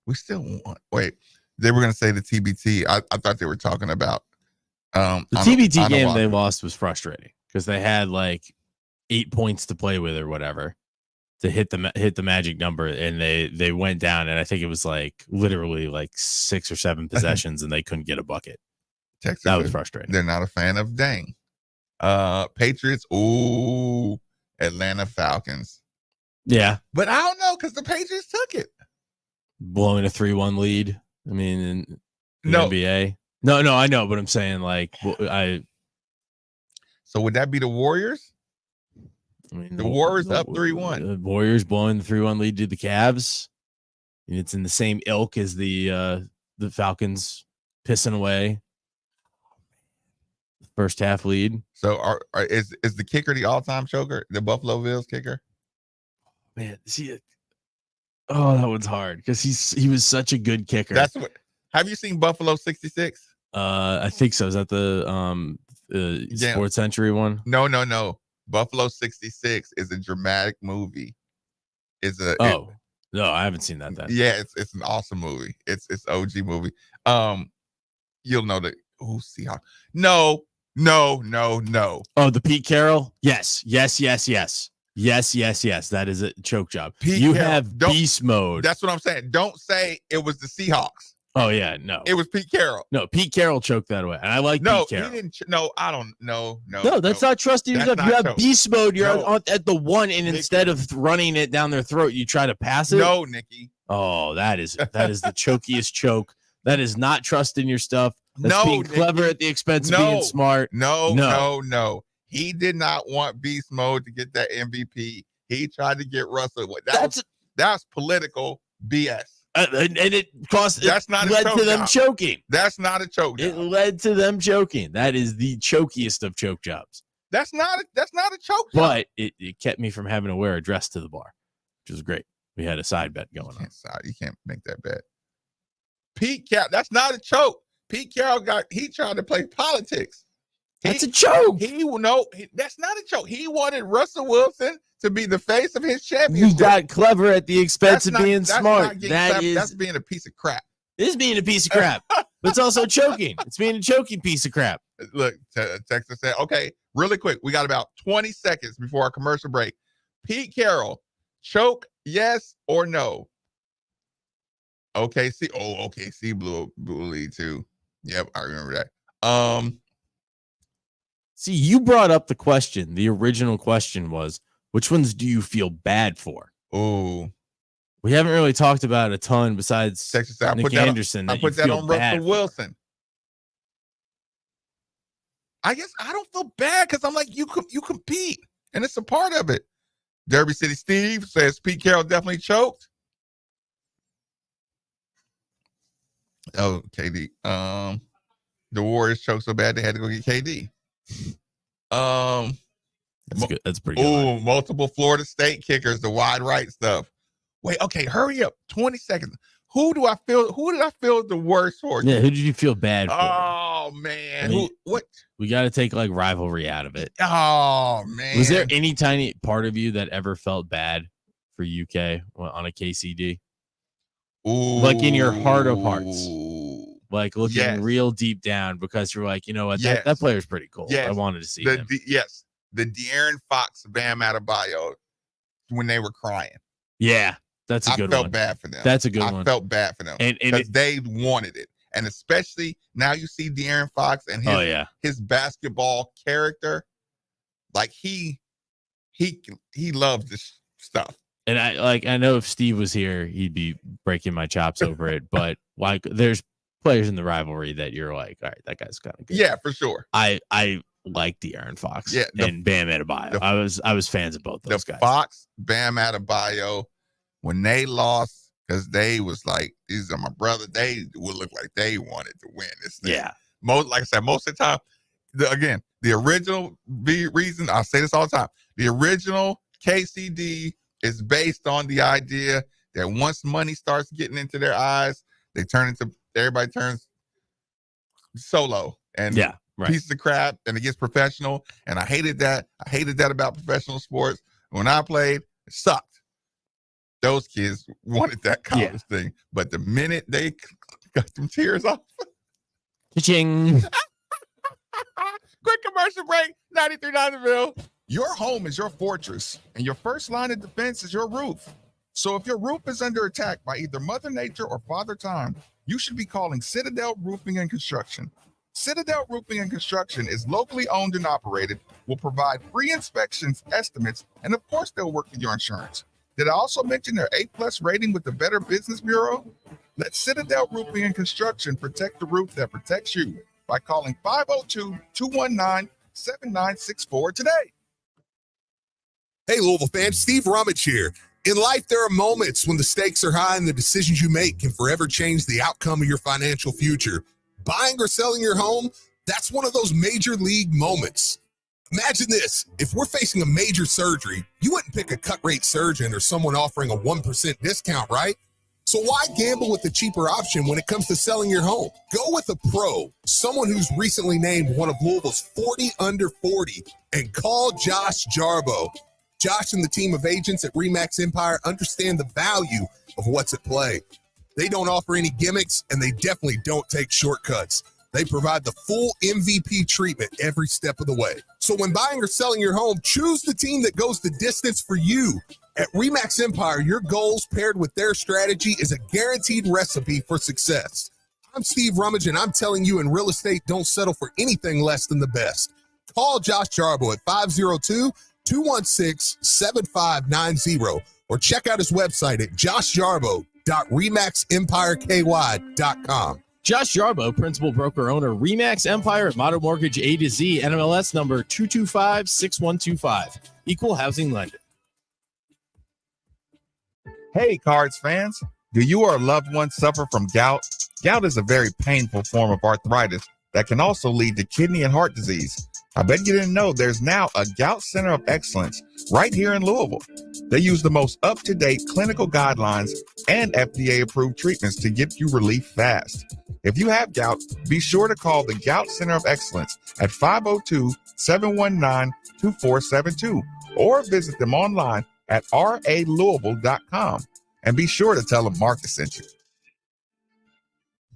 Speaker 1: we still want. Wait, they were going to say the TBT. I thought they were talking about
Speaker 4: the TBT game they lost was frustrating because they had like 8 points to play with or whatever to hit the magic number, and they went down, and I think it was like literally like 6 or 7 possessions, and they couldn't get a bucket.
Speaker 1: Texas,
Speaker 4: that was frustrating.
Speaker 1: They're not a fan of Dang. Patriots. Ooh. Atlanta Falcons.
Speaker 4: Yeah.
Speaker 1: But I don't know because the Patriots took it.
Speaker 4: Blowing a 3-1 lead. I mean, in the NBA. No, I know, but I'm saying like
Speaker 1: So would that be the Warriors?
Speaker 4: I mean,
Speaker 1: the Warriors up 3-1.
Speaker 4: The Warriors blowing the 3-1 lead to the Cavs. And it's in the same ilk as the Falcons pissing away. First half lead.
Speaker 1: So is the kicker the all-time choker? The Buffalo Bills kicker?
Speaker 4: Man, see, that one's hard because he was such a good kicker.
Speaker 1: That's what. Have you seen Buffalo 66?
Speaker 4: I think so. Is that the Sports Century one?
Speaker 1: No. Buffalo 66 is a dramatic movie.
Speaker 4: No, I haven't seen that then.
Speaker 1: Yeah, it's an awesome movie. It's OG movie. You'll know that. Oh, Seahawks. No.
Speaker 4: Oh, the Pete Carroll? Yes. That is a choke job.
Speaker 1: Pete
Speaker 4: have beast mode.
Speaker 1: That's what I'm saying. Don't say it was the Seahawks.
Speaker 4: Oh yeah, no.
Speaker 1: It was Pete Carroll.
Speaker 4: No, Pete Carroll choked that away. And I like Pete Carroll.
Speaker 1: He didn't. I don't know.
Speaker 4: No, that's not trusting yourself. You have beast mode. You're at the one, and Nikki, instead of running it down their throat, you try to pass it.
Speaker 1: No, Nikki.
Speaker 4: Oh, that is the chokiest choke. That is not trusting your stuff. That's being clever at the expense of being smart.
Speaker 1: No. He did not want beast mode to get that MVP. He tried to get Russell. That's political BS.
Speaker 4: And it cost.
Speaker 1: That's not
Speaker 4: led
Speaker 1: a choke
Speaker 4: to them
Speaker 1: job.
Speaker 4: choking.
Speaker 1: That's not a choke job.
Speaker 4: It led to them choking. That is the chokiest of choke jobs.
Speaker 1: That's not a choke job.
Speaker 4: But it kept me from having to wear a dress to the bar, which was great. We had a side bet going on.
Speaker 1: You can't make that bet. Pete Carroll. That's not a choke. Pete Carroll he tried to play politics.
Speaker 4: That's a choke.
Speaker 1: That's not a choke. He wanted Russell Wilson to be the face of his championship.
Speaker 4: He got clever at the expense of being smart.
Speaker 1: That's being a piece of crap.
Speaker 4: It is being a piece of crap, but it's also choking. It's being a choking piece of crap.
Speaker 1: Look, Texas said, okay, really quick. We got about 20 seconds before our commercial break. Pete Carroll, choke, yes or no? OKC. Oh, OKC blew lead too. Yep, I remember that.
Speaker 4: See, you brought up the question. The original question was, which ones do you feel bad for?
Speaker 1: Oh,
Speaker 4: we haven't really talked about a ton besides
Speaker 1: Texas.
Speaker 4: Nick Anderson.
Speaker 1: I put that on Russell Wilson. I guess I don't feel bad because I'm like, you compete, and it's a part of it. Derby City Steve says Pete Carroll definitely choked. Oh, KD. The Warriors choked so bad they had to go get KD.
Speaker 4: That's good. That's pretty good.
Speaker 1: Oh, multiple Florida State kickers, the wide right stuff. Wait, okay, hurry up. 20 seconds. Who did I feel the worst for?
Speaker 4: Yeah, who did you feel bad for?
Speaker 1: Oh man. What?
Speaker 4: We got to take like rivalry out of it.
Speaker 1: Oh man.
Speaker 4: Was there any tiny part of you that ever felt bad for UK on a KCD?
Speaker 1: Ooh.
Speaker 4: Like in your heart of hearts. Like looking real deep down because you're like, you know what, that player's pretty cool.
Speaker 1: Yes.
Speaker 4: I wanted to see him.
Speaker 1: The De'Aaron Fox Bam Adebayo when they were crying.
Speaker 4: Yeah, that's a good one.
Speaker 1: I felt bad for them.
Speaker 4: That's a good one.
Speaker 1: I felt bad for them because they wanted it, and especially now you see De'Aaron Fox and his basketball character. Like he loves this stuff.
Speaker 4: And I know if Steve was here, he'd be breaking my chops over it. But like, there's players in the rivalry that you're like, all right, that guy's kind of good.
Speaker 1: Yeah, for sure.
Speaker 4: I like De'Aaron Fox and Bam Adebayo. I was fans of both those guys.
Speaker 1: Fox, Bam Adebayo, when they lost because they was like, these are my brother. They would look like they wanted to win this thing.
Speaker 4: Yeah.
Speaker 1: Like I said, most of the time, the original reason, I say this all the time, the original KCD is based on the idea that once money starts getting into their eyes, everybody turns solo and pieces of crap, and it gets professional. And I hated that. I hated that about professional sports. When I played, it sucked. Those kids wanted that college thing. But the minute they got them tears off.
Speaker 4: Cha-ching.
Speaker 1: Quick commercial break. 93.9 The Ville. Your home is your fortress, and your first line of defense is your roof. So if your roof is under attack by either Mother Nature or Father Time, you should be calling Citadel Roofing and Construction. Citadel Roofing and Construction is locally owned and operated, will provide free inspections, estimates, and of course they'll work with your insurance. Did I also mention their A+ rating with the Better Business Bureau? Let Citadel Roofing and Construction protect the roof that protects you by calling 502-219-7964 today.
Speaker 12: Hey, Louisville fans, Steve Rummage here. In life, there are moments when the stakes are high and the decisions you make can forever change the outcome of your financial future. Buying or selling your home, that's one of those major league moments. Imagine this. If we're facing a major surgery, you wouldn't pick a cut-rate surgeon or someone offering a 1% discount, right? So why gamble with the cheaper option when it comes to selling your home? Go with a pro, someone who's recently named one of Louisville's 40 under 40, and call Josh Jarbo. Josh and the team of agents at RE/MAX Empire understand the value of what's at play. They don't offer any gimmicks, and they definitely don't take shortcuts. They provide the full MVP treatment every step of the way. So when buying or selling your home, choose the team that goes the distance for you. At RE/MAX Empire, your goals paired with their strategy is a guaranteed recipe for success. I'm Steve Rummage, and I'm telling you, in real estate, don't settle for anything less than the best. Call Josh Jarbo at 502-216-7590 or check out his website at joshjarbo.remaxempireky.com.
Speaker 4: Josh Jarbo, principal broker owner, RE/MAX Empire at Motto Mortgage A to Z, NMLS number 2256125. Equal housing lender.
Speaker 1: Hey, Cards fans. Do you or a loved one suffer from gout? Gout is a very painful form of arthritis that can also lead to kidney and heart disease. I bet you didn't know there's now a Gout Center of Excellence right here in Louisville. They use the most up-to-date clinical guidelines and FDA-approved treatments to get you relief fast. If you have gout, be sure to call the Gout Center of Excellence at 502-719-2472 or visit them online at ralouisville.com. And be sure to tell them Marcus sent you.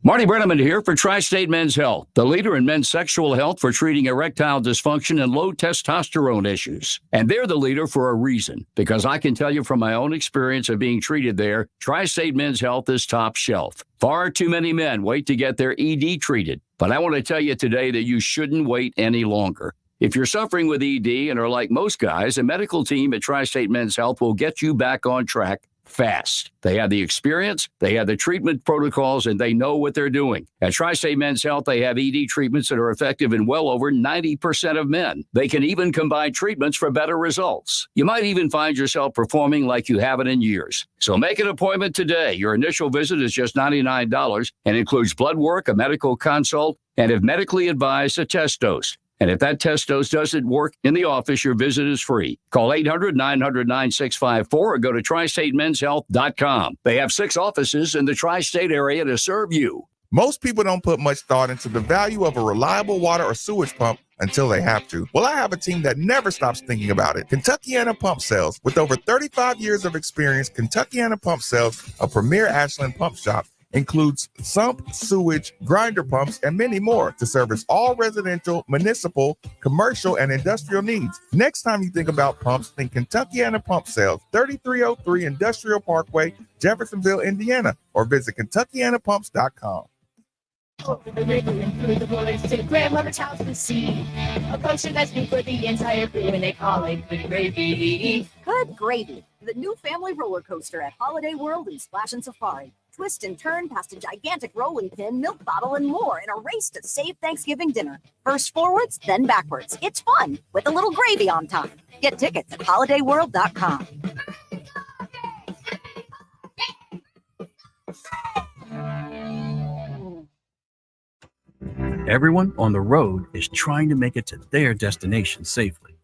Speaker 13: Marty Brenneman here for Tri-State Men's Health, the leader in men's sexual health for treating erectile dysfunction and low testosterone issues. And they're the leader for a reason, because I can tell you from my own experience of being treated there, Tri-State Men's Health is top shelf. Far too many men wait to get their ED treated. But I want to tell you today that you shouldn't wait any longer. If you're suffering with ED and are like most guys, a medical team at Tri-State Men's Health will get you back on track fast. They have the experience, they have the treatment protocols, and they know what they're doing. At Tri-State Men's Health, they have ED treatments that are effective in well over 90% of men. They can even combine treatments for better results. You might even find yourself performing like you haven't in years. So make an appointment today. Your initial visit is just $99 and includes blood work, a medical consult, and if medically advised, a test dose. And if that test dose doesn't work in the office, your visit is free. Call 800-900-9654 or go to tristatemenshealth.com. They have 6 offices in the tri-state area to serve you.
Speaker 1: Most people don't put much thought into the value of a reliable water or sewage pump until they have to. Well, I have a team that never stops thinking about it. Kentuckiana Pump Sales. With over 35 years of experience, Kentuckiana Pump Sales, a premier Ashland pump shop, includes sump, sewage, grinder pumps, and many more to service all residential, municipal, commercial, and industrial needs. Next time you think about pumps, think Kentuckiana Pump Sales, 3303 Industrial Parkway, Jeffersonville, Indiana, or visit KentuckianaPumps.com.
Speaker 14: Grandmother's house to see a kosher that's new for the entire crew, and they call it Good Gravy.
Speaker 15: Good Gravy, the new family roller coaster at Holiday World and Splash and Safari. Twist and turn past a gigantic rolling pin, milk bottle, and more in a race to save Thanksgiving dinner. First forwards, then backwards. It's fun with a little gravy on top. Get tickets at holidayworld.com.
Speaker 16: Everyone on the road is trying to make it to their destination safely.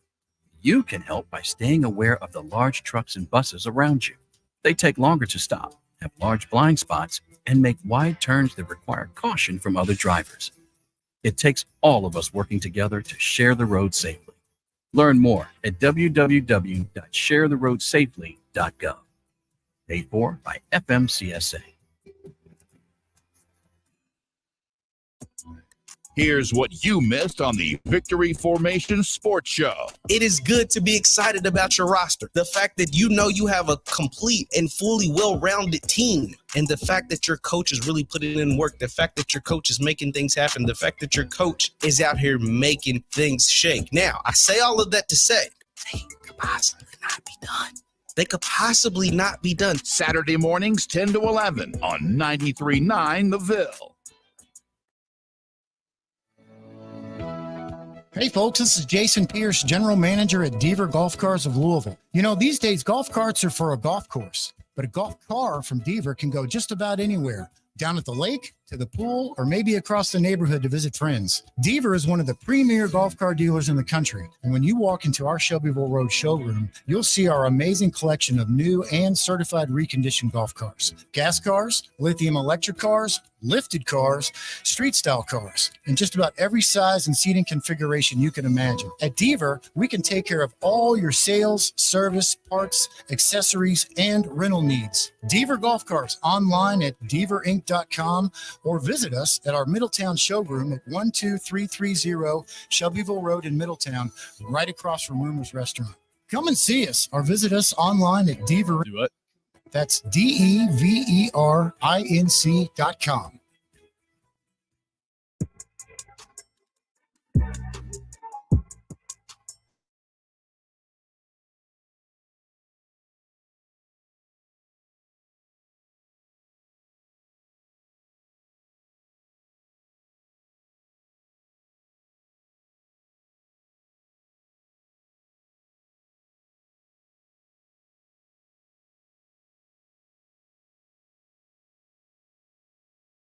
Speaker 16: You can help by staying aware of the large trucks and buses around you. They take longer to stop, have large blind spots, and make wide turns that require caution from other drivers. It takes all of us working together to share the road safely. Learn more at www.sharetheroadsafely.gov. Paid for by FMCSA.
Speaker 11: Here's what you missed on the Victory Formation Sports Show.
Speaker 17: It is good to be excited about your roster. The fact that you know you have a complete and fully well-rounded team, and the fact that your coach is really putting in work, the fact that your coach is making things happen, the fact that your coach is out here making things shake. Now, I say all of that to say, they could possibly not be done. They could possibly not be done.
Speaker 11: Saturday mornings, 10 to 11 on 93.9 The Ville.
Speaker 8: Hey folks, this is Jason Pierce, General Manager at Deaver Golf Cars of Louisville. You know, these days golf carts are for a golf course, but a golf car from Deaver can go just about anywhere. Down at the lake, to the pool, or maybe across the neighborhood to visit friends. Deaver is one of the premier golf car dealers in the country. And when you walk into our Shelbyville Road showroom, you'll see our amazing collection of new and certified reconditioned golf cars. Gas cars, lithium electric cars, lifted cars, street style cars, and just about every size and seating configuration you can imagine. At Deaver, we can take care of all your sales, service, parts, accessories, and rental needs. Deaver Golf Cars online at deaverinc.com or visit us at our Middletown showroom at 12330 Shelbyville Road in Middletown, right across from Rumors Restaurant. Come and see us or visit us online at Deaver.
Speaker 4: Do what?
Speaker 8: That's DEVERINC.com.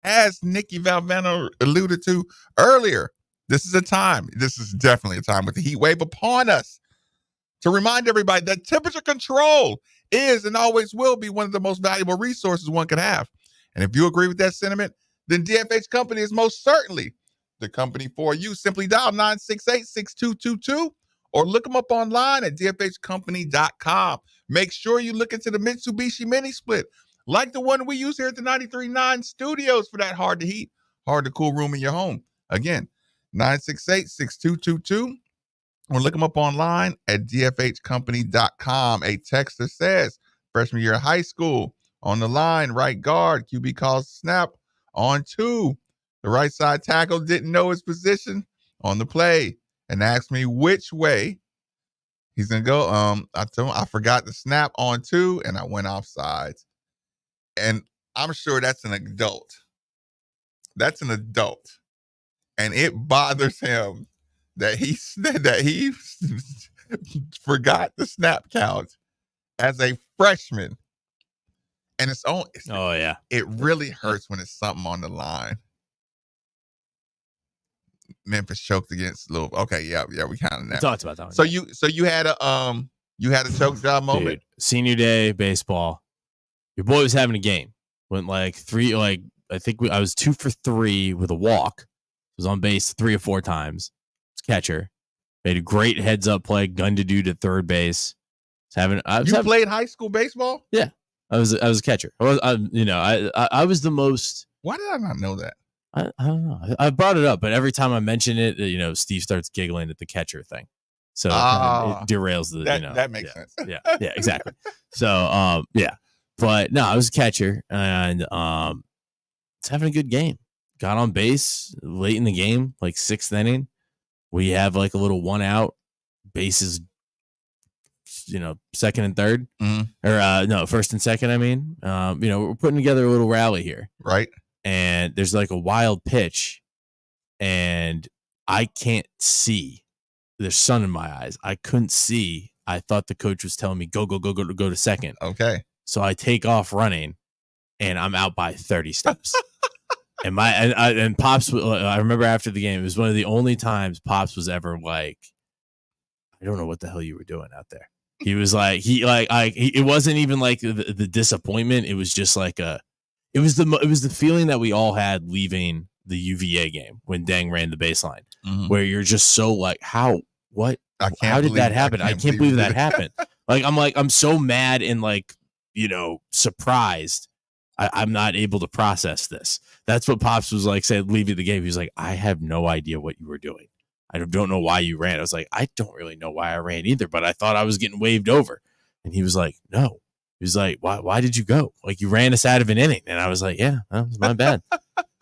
Speaker 1: As Nikki Valvano alluded to earlier, this is definitely a time with the heat wave upon us to remind everybody that temperature control is and always will be one of the most valuable resources one can have. And if you agree with that sentiment, then DFH Company is most certainly the company for you. Simply dial 968-6222 or look them up online at dfhcompany.com. Make sure you look into the Mitsubishi Mini Split, like the one we use here at the 93.9 studios for that hard to heat, hard to cool room in your home. Again, 968-6222, or look them up online at dfhcompany.com. A texter says, freshman year of high school, on the line, right guard, QB calls snap, on 2. The right side tackle didn't know his position on the play and asked me which way he's going to go. I told him I forgot the snap on 2, and I went offsides. And I'm sure that's an adult. That's an adult. And it bothers him that he forgot the snap count as a freshman. And it really hurts when it's something on the line. Memphis choked against Louisville. Okay, yeah, we kind of
Speaker 4: We talked about that one.
Speaker 1: So you had a choke job moment.
Speaker 4: Dude, senior day baseball. Your boy was having a game. Went I think I was 2 for 3 with a walk. Was on base 3 or 4 times. Was catcher. Made a great heads up play. Gunned a dude at third base.
Speaker 1: You played high school baseball?
Speaker 4: Yeah, I was a catcher. I was the most.
Speaker 1: Why did I not know that?
Speaker 4: I don't know. I brought it up, but every time I mention it, Steve starts giggling at the catcher thing. So it derails the.
Speaker 1: That makes sense.
Speaker 4: Yeah, exactly. So yeah. But no, I was a catcher and it's having a good game. Got on base late in the game, like 6th inning. We have like a little 1 out, bases, second and third.
Speaker 1: Mm-hmm.
Speaker 4: Or no, first and second, I mean. We're putting together a little rally here.
Speaker 1: Right.
Speaker 4: And there's like a wild pitch and I can't see. There's sun in my eyes. I couldn't see. I thought the coach was telling me go to second.
Speaker 1: Okay.
Speaker 4: So I take off running, and I'm out by 30 steps. And Pops, I remember after the game, it was one of the only times Pops was ever like, I don't know what the hell you were doing out there. He was like, it wasn't even like the disappointment. It was just like it was the feeling that we all had leaving the UVA game when Dang ran the baseline, where you're just so like, how did that happen? I can't believe that happened. I'm so mad and like, surprised. I'm not able to process this. That's what Pops was like, said, leaving the game. He was like, I have no idea what you were doing. I don't know why you ran. I was like, I don't really know why I ran either, but I thought I was getting waved over. And he was like, no. He was like, why did you go? Like, you ran us out of an inning. And I was like, yeah, that was my bad.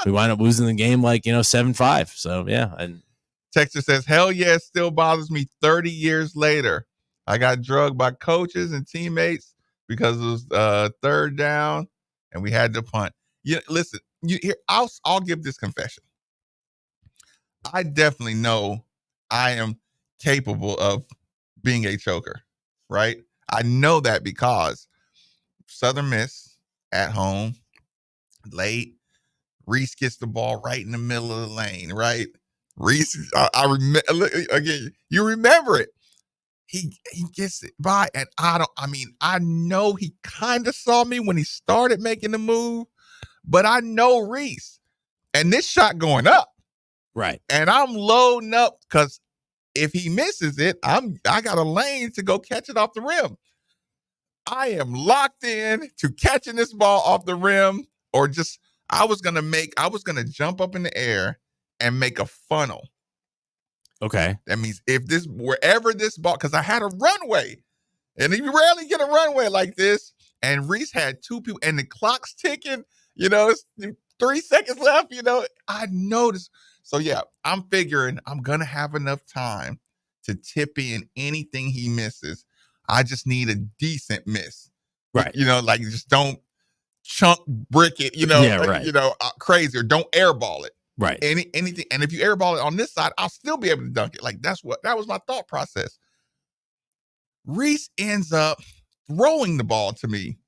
Speaker 4: We wound up losing the game 7-5. So, yeah. And
Speaker 1: Texter says, hell yeah, it still bothers me 30 years later. I got drugged by coaches and teammates because it was third down and we had to punt. Listen, I'll give this confession. I definitely know I am capable of being a choker, right? I know that because Southern Miss at home, late, Reese gets the ball right in the middle of the lane, right? Reese, I remember again. You remember it. He gets it by, and I know he kind of saw me when he started making the move, but I know Reese, and this shot going up,
Speaker 4: right?
Speaker 1: And I'm loading up because if he misses it, I got a lane to go catch it off the rim. I am locked in to catching this ball off the rim, or just I was gonna jump up in the air and make a funnel.
Speaker 4: Okay.
Speaker 1: That means wherever this ball, because I had a runway, and you rarely get a runway like this. And Reese had two people, and the clock's ticking. It's 3 seconds left. I noticed. So yeah, I'm figuring I'm gonna have enough time to tip in anything he misses. I just need a decent miss,
Speaker 4: right?
Speaker 1: Just don't chunk brick it, crazy, or don't airball it.
Speaker 4: Right.
Speaker 1: Anything. And if you airball it on this side, I'll still be able to dunk it. That was my thought process. Reese ends up throwing the ball to me.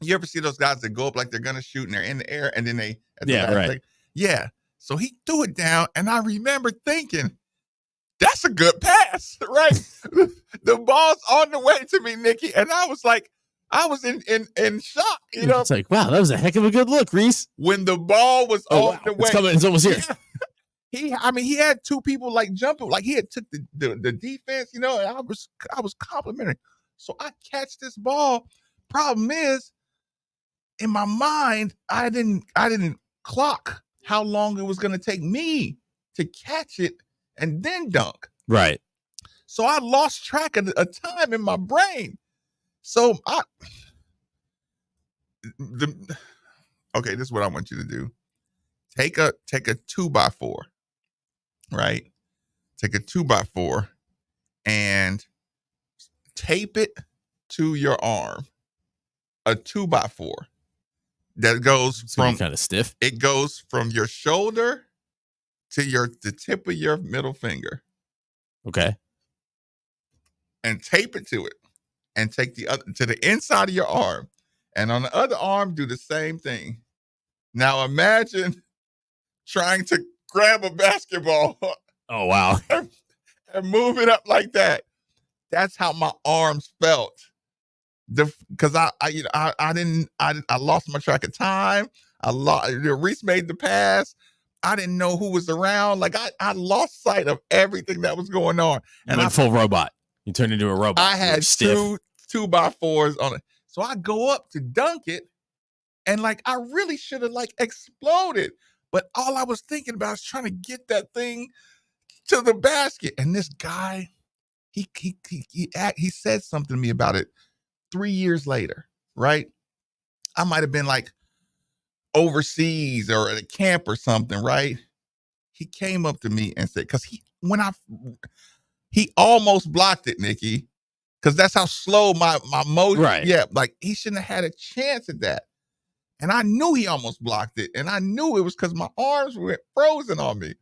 Speaker 1: You ever see those guys that go up like they're going to shoot and they're in the air and then they,
Speaker 4: right.
Speaker 1: Yeah. So he threw it down and I remember thinking, that's a good pass, right? The ball's on the way to me, Nikki. And I was like, I was in shock,
Speaker 4: It's like, wow, that was a heck of a good look, Reese.
Speaker 1: When the ball was on the way.
Speaker 4: It's almost here.
Speaker 1: Yeah. He had two people like jumping, like he had took the defense, and I was complimenting. So I catch this ball. Problem is, in my mind, I didn't clock how long it was going to take me to catch it and then dunk.
Speaker 4: Right.
Speaker 1: So I lost track of time in my brain. So okay, this is what I want you to do. Take a 2x4, right? Take a 2x4 and tape it to your arm. A 2x4 that goes from
Speaker 4: kind of stiff.
Speaker 1: It goes from your shoulder to the tip of your middle finger.
Speaker 4: Okay.
Speaker 1: And tape it to it. And take the other to the inside of your arm. And on the other arm, do the same thing. Now imagine trying to grab a basketball.
Speaker 4: Oh, wow.
Speaker 1: And move it up like that. That's how my arms felt. Because I lost my track of time. Reese made the pass. I didn't know who was around. Like I lost sight of everything that was going on.
Speaker 4: And I full robot. You turned into a robot.
Speaker 1: I had 2x4s on it. So I go up to dunk it, and I really should have exploded. But all I was thinking about is trying to get that thing to the basket. And this guy, he said something to me about it 3 years later, right? I might have been overseas or at a camp or something, right? He came up to me and said, because he almost blocked it, Nikki, because that's how slow my motion.
Speaker 4: Right.
Speaker 1: Yeah, he shouldn't have had a chance at that. And I knew he almost blocked it. And I knew it was because my arms were frozen on me.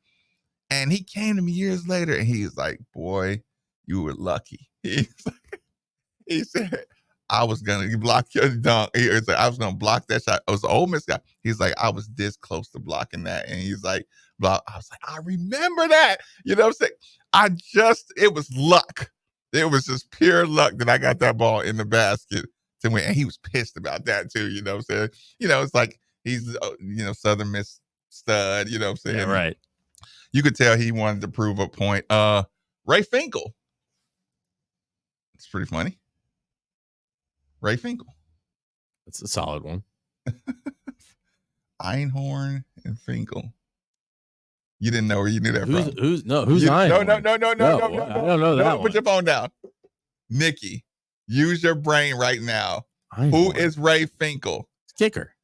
Speaker 1: And he came to me years later and he was like, boy, you were lucky. He said, I was gonna block your dunk. He was like, I was gonna block that shot. It was the Ole Miss guy. He's like, I was this close to blocking that, and he's like, block. I was like, I remember that. You know what I'm saying? It was luck. It was just pure luck that I got that ball in the basket to win. And he was pissed about that too. You know what I'm saying? You know, it's like he's Southern Miss stud. You know what I'm saying?
Speaker 4: Yeah, right.
Speaker 1: You could tell he wanted to prove a point. Ray Finkel. It's pretty funny. Ray Finkel.
Speaker 4: That's a solid one.
Speaker 1: Einhorn and Finkel. You didn't know where you knew that from.
Speaker 4: Who's Einhorn?
Speaker 1: No.
Speaker 4: I don't know that one.
Speaker 1: Put your phone down. Nikki, use your brain right now.
Speaker 4: Einhorn.
Speaker 1: Who is Ray Finkel?
Speaker 4: Kicker.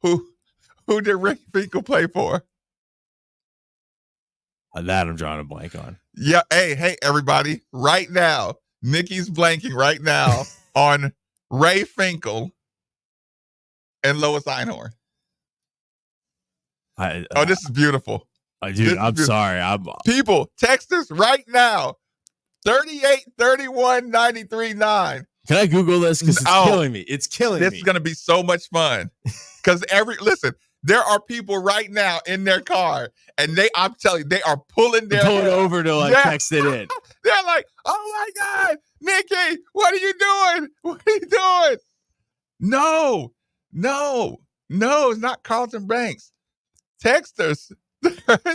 Speaker 1: Who did Ray Finkel play for?
Speaker 4: That I'm drawing a blank on.
Speaker 1: Yeah. Hey, everybody. Right now, Nikki's blanking right now on Ray Finkel and Lois Einhorn. This is beautiful.
Speaker 4: Dude, I'm sorry.
Speaker 1: People, text us right now. 38 31 93 9.
Speaker 4: Can I Google this? Because it's killing me. It's killing me.
Speaker 1: This is going to be so much fun. Because listen, there are people right now in their car, and I'm telling you, they are pulling
Speaker 4: over to text it in.
Speaker 1: They're like, oh my God, Nikki, what are you doing? What are you doing? No, it's not Carlton Banks. Text us.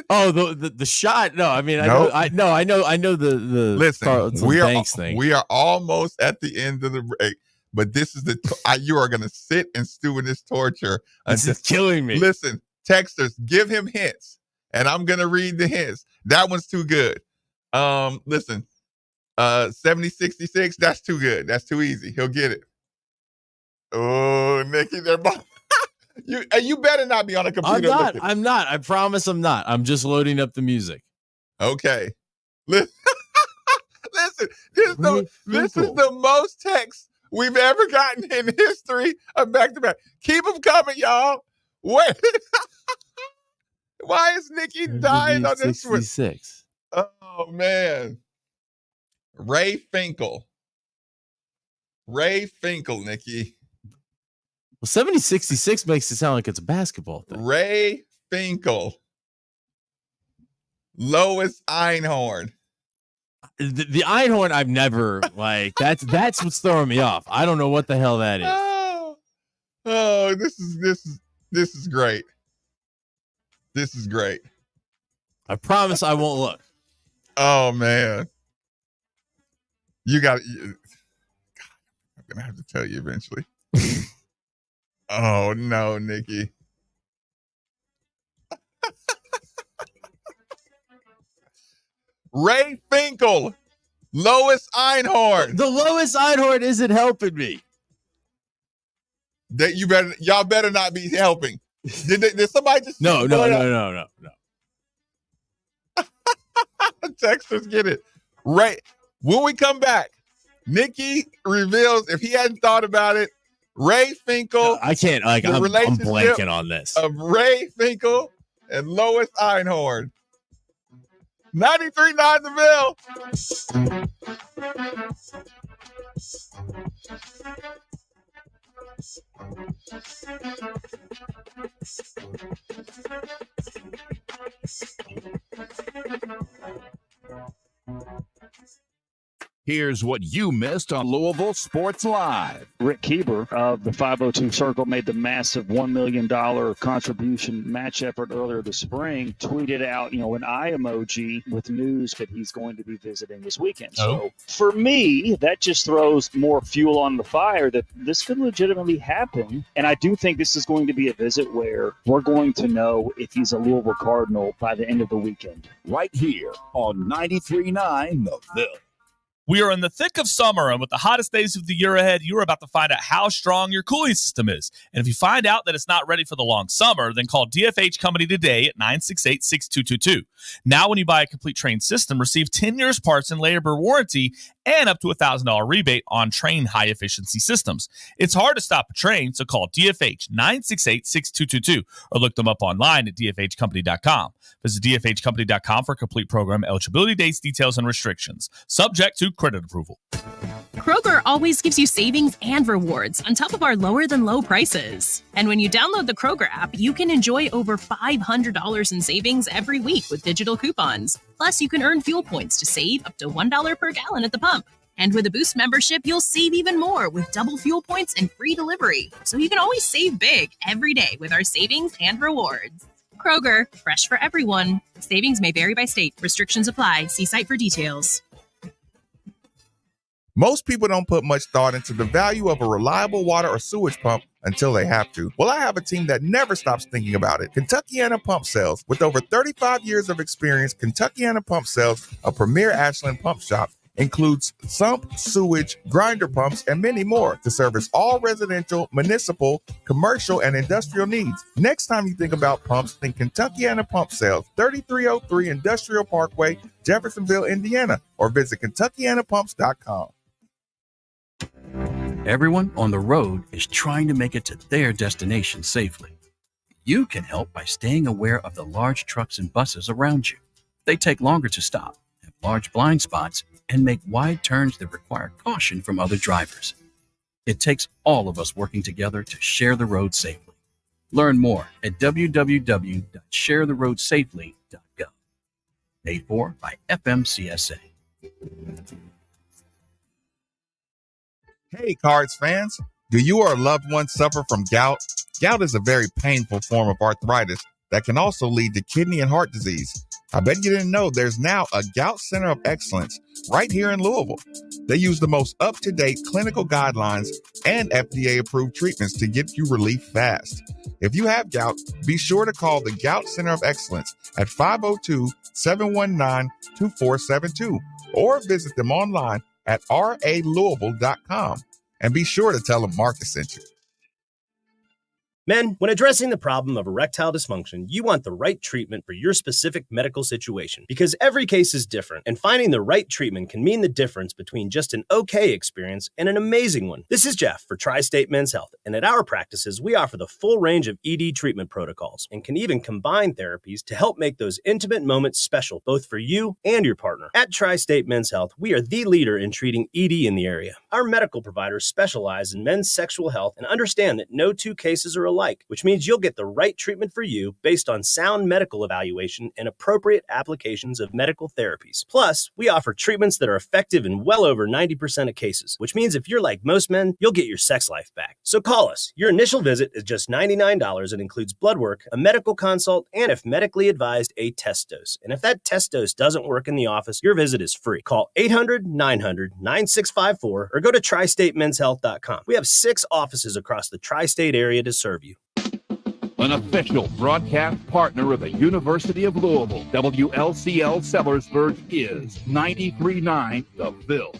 Speaker 4: Oh, the shot. No, I mean, I know the
Speaker 1: listen,
Speaker 4: Carlton Banks thing.
Speaker 1: We are almost at the end of the break, but this is you are going to sit and stew in this torture.
Speaker 4: This is killing me.
Speaker 1: Listen, texters, give him hints, and I'm going to read the hints. That one's too good. Listen, 7066, that's too good. That's too easy. He'll get it. Oh, Nikki, they're both. You better not be on a computer.
Speaker 4: I'm not. I promise I'm not. I'm just loading up the music.
Speaker 1: Okay. Listen, this is the most text we've ever gotten in history of back-to-back. Keep them coming, y'all. Wait. Why is Nikki dying on this one?
Speaker 4: 66.
Speaker 1: Oh, man. Ray Finkel, Nikki.
Speaker 4: Well, 7066 makes it sound like it's a basketball thing.
Speaker 1: Ray Finkel. Lois Einhorn.
Speaker 4: The Einhorn, I've never that's what's throwing me off. I don't know what the hell that is.
Speaker 1: Oh, this is great. This is great.
Speaker 4: I promise I won't look.
Speaker 1: Oh man. God, I'm gonna have to tell you eventually. Oh no, Nikki. Ray Finkel, Lois Einhorn.
Speaker 4: The Lois Einhorn isn't helping me.
Speaker 1: Y'all better not be helping. Did somebody just
Speaker 4: No.
Speaker 1: Texters get it. Right. When we come back, Nikki reveals, if he hadn't thought about it, Ray Finkel.
Speaker 4: No, I can't. I'm blanking on this.
Speaker 1: Of Ray Finkel and Lois Einhorn. 93.9 The
Speaker 11: Here's what you missed on Louisville Sports Live.
Speaker 18: Rick Keeber of the 502 Circle made the massive $1 million contribution match effort earlier this spring, tweeted out, an eye emoji with news that he's going to be visiting this weekend. So for me, that just throws more fuel on the fire that this could legitimately happen. And I do think this is going to be a visit where we're going to know if he's a Louisville Cardinal by the end of the weekend.
Speaker 11: Right here on 93.9 The Ville.
Speaker 19: We are in the thick of summer, and with the hottest days of the year ahead, you're about to find out how strong your cooling system is. And if you find out that it's not ready for the long summer, then call DFH Company today at 968-6222. Now, when you buy a complete Trane system, receive 10 years parts and labor warranty and up to $1,000 rebate on Trane high-efficiency systems. It's hard to stop a Trane, so call DFH 968-6222 or look them up online at dfhcompany.com. Visit dfhcompany.com for complete program eligibility dates, details, and restrictions. Subject to credit approval.
Speaker 20: Kroger always gives you savings and rewards on top of our lower than low prices. And when you download the Kroger app, you can enjoy over $500 in savings every week with digital coupons. Plus, you can earn fuel points to save up to $1 per gallon at the pump. And with a Boost membership, you'll save even more with double fuel points and free delivery. So you can always save big every day with our savings and rewards. Kroger, fresh for everyone. Savings may vary by state. Restrictions apply. See site for details.
Speaker 1: Most people don't put much thought into the value of a reliable water or sewage pump until they have to. Well, I have a team that never stops thinking about it. Kentuckiana Pump Sales. With over 35 years of experience, Kentuckiana Pump Sales, a premier Ashland pump shop, includes sump, sewage, grinder pumps, and many more to service all residential, municipal, commercial, and industrial needs. Next time you think about pumps, think Kentuckiana Pump Sales, 3303 Industrial Parkway, Jeffersonville, Indiana, or visit KentuckianaPumps.com.
Speaker 16: Everyone on the road is trying to make it to their destination safely. You can help by staying aware of the large trucks and buses around you. They take longer to stop, have large blind spots, and make wide turns that require caution from other drivers. It takes all of us working together to share the road safely. Learn more at www.sharetheroadsafely.gov. Paid for by FMCSA.
Speaker 1: Hey, Cards fans, do you or a loved one suffer from gout? Gout is a very painful form of arthritis that can also lead to kidney and heart disease. I bet you didn't know there's now a Gout Center of Excellence right here in Louisville. They use the most up-to-date clinical guidelines and FDA-approved treatments to get you relief fast. If you have gout, be sure to call the Gout Center of Excellence at 502-719-2472 or visit them online at ralouisville.com. And be sure to tell them Marcus sent you.
Speaker 21: Men, when addressing the problem of erectile dysfunction, you want the right treatment for your specific medical situation because every case is different, and finding the right treatment can mean the difference between just an okay experience and an amazing one. This is Jeff for Tri-State Men's Health, and at our practices, we offer the full range of ED treatment protocols and can even combine therapies to help make those intimate moments special, both for you and your partner. At Tri-State Men's Health, we are the leader in treating ED in the area. Our medical providers specialize in men's sexual health and understand that no two cases are alike, which means you'll get the right treatment for you based on sound medical evaluation and appropriate applications of medical therapies. Plus, we offer treatments that are effective in well over 90% of cases, which means if you're like most men, you'll get your sex life back. So call us. Your initial visit is just $99 and includes blood work, a medical consult, and if medically advised, a test dose. And if that test dose doesn't work in the office, your visit is free. Call 800-900-9654 or go to tristatemenshealth.com. We have 6 offices across the tri-state area to serve you.
Speaker 11: An official broadcast partner of the University of Louisville, WLCL Sellersburg is 93.9 The Ville.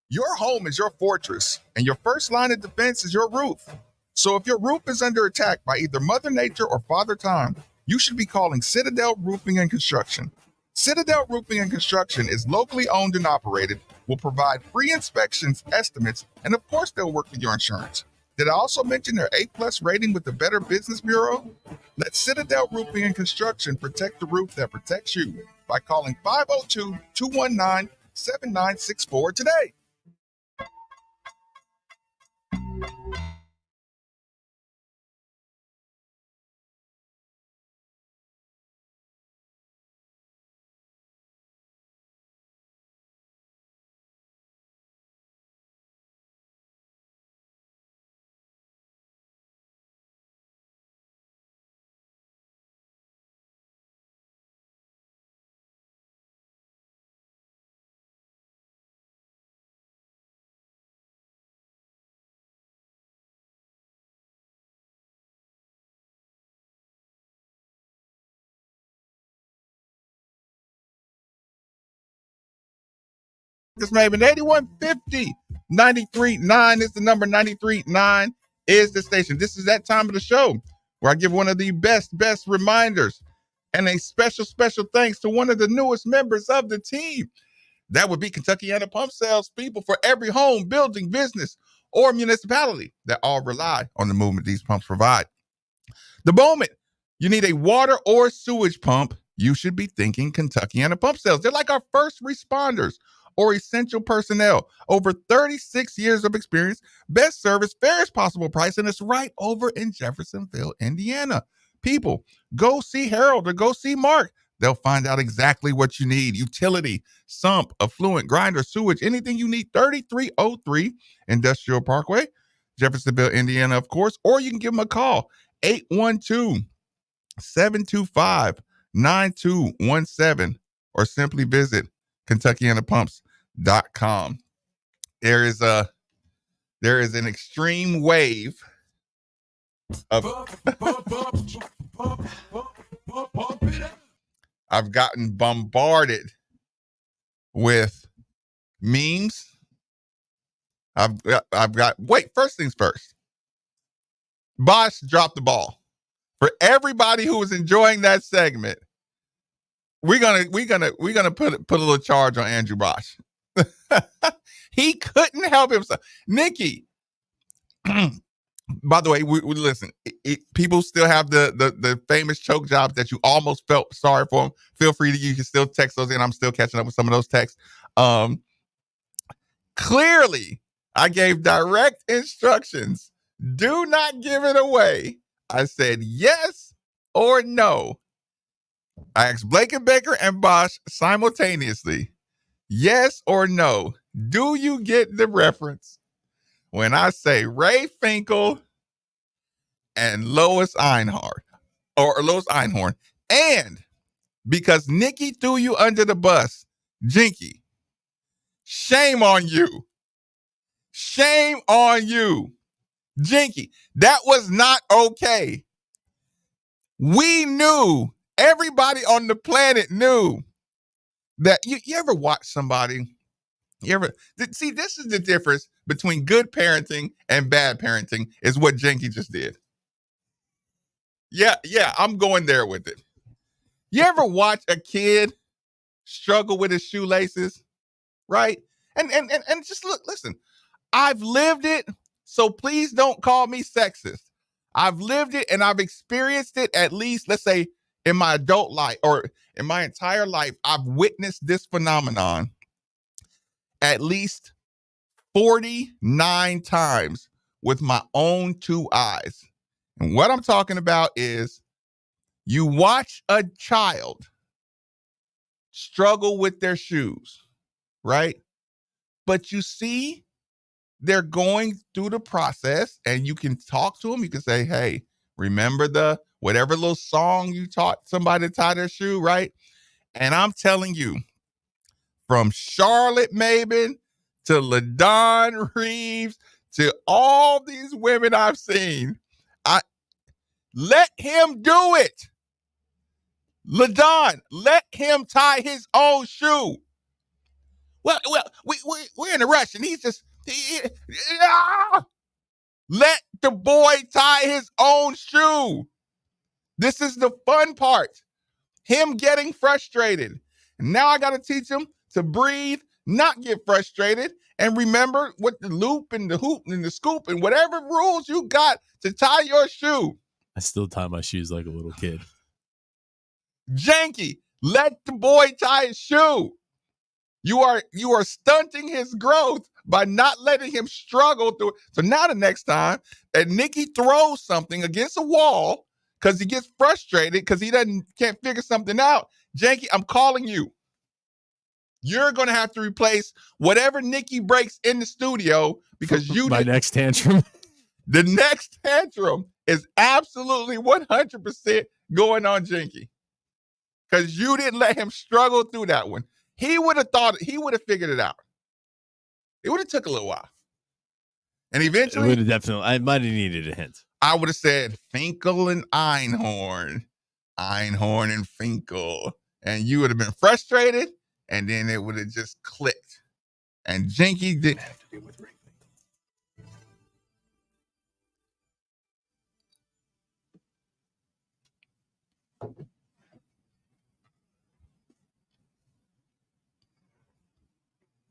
Speaker 1: Your home is your fortress, and your first line of defense is your roof. So if your roof is under attack by either Mother Nature or Father Time, you should be calling Citadel Roofing and Construction. Citadel Roofing and Construction is locally owned and operated, will provide free inspections, estimates, and of course they'll work with your insurance. Did I also mention their A+ rating with the Better Business Bureau? Let Citadel Roofing and Construction protect the roof that protects you by calling 502-219-7964 today. This Maven 8150 93.9 is the number. 93.9 is the station. This is that time of the show where I give one of the best reminders and a special thanks to one of the newest members of the team. That would be Kentuckiana Pump Sales people for every home, building, business, or municipality that all rely on the movement these pumps provide. The moment you need a water or sewage pump, you should be thinking Kentuckiana Pump Sales. They're like our first responders or essential personnel. Over 36 years of experience, best service, fairest possible price, and it's right over in Jeffersonville, Indiana. People, go see Harold or go see Mark. They'll find out exactly what you need. Utility, sump, affluent, grinder, sewage, anything you need. 3303 Industrial Parkway, Jeffersonville, Indiana, of course. Or you can give them a call, 812-725-9217, or simply visit KentuckianaPumps.com. There is an extreme wave of I've gotten bombarded with memes. I've got first things first. Bosch dropped the ball. For everybody who was enjoying that segment, we're gonna put a little charge on Andrew Bosch. He couldn't help himself. Nikki, by the way, we listen. People still have the famous choke jobs that you almost felt sorry for them. Feel free you can still text those in. I'm still catching up with some of those texts. Clearly, I gave direct instructions. Do not give it away. I said yes or no. I asked Blake and Baker and Bosch simultaneously, yes or no. Do you get the reference? When I say Ray Finkel and Lois Einhorn, and because Nikki threw you under the bus, Jinky, shame on you. Shame on you. Jinky, that was not okay. We knew, everybody on the planet knew that you ever watch somebody, see, this is the difference between good parenting and bad parenting is what Jinky just did. Yeah, I'm going there with it. You ever watch a kid struggle with his shoelaces, right? And just listen, I've lived it, so please don't call me sexist. I've lived it and I've experienced it at least, let's say, in my adult life or in my entire life. I've witnessed this phenomenon at least 49 times with my own two eyes. And what I'm talking about is you watch a child struggle with their shoes, right? But you see they're going through the process and you can talk to them. You can say, hey, remember whatever little song you taught somebody to tie their shoe, right? And I'm telling you, from Charlotte Maben to LaDon Reeves to all these women I've seen, let him do it. LaDon, let him tie his own shoe. Well, we're in a rush, and he's just let the boy tie his own shoe. This is the fun part. Him getting frustrated. And now I got to teach him to breathe, not get frustrated, and remember what the loop and the hoop and the scoop and whatever rules you got to tie your shoe.
Speaker 4: I still tie my shoes like a little kid.
Speaker 1: Janky, let the boy tie his shoe. You are stunting his growth by not letting him struggle through it. So now the next time that Nikki throws something against a wall because he gets frustrated because he can't figure something out, Janky, I'm calling you. You're going to have to replace whatever Nikki breaks in the studio because you
Speaker 4: my next tantrum.
Speaker 1: The next tantrum is absolutely 100% going on Jinky because you didn't let him struggle through that one. He would have figured it out. It would have took a little while. And eventually,
Speaker 4: it would have definitely, I might have needed a hint.
Speaker 1: I would have said Finkel and Einhorn and Finkel. And you would have been frustrated, and then it would have just clicked. And Jinky didn't have to deal with Ray.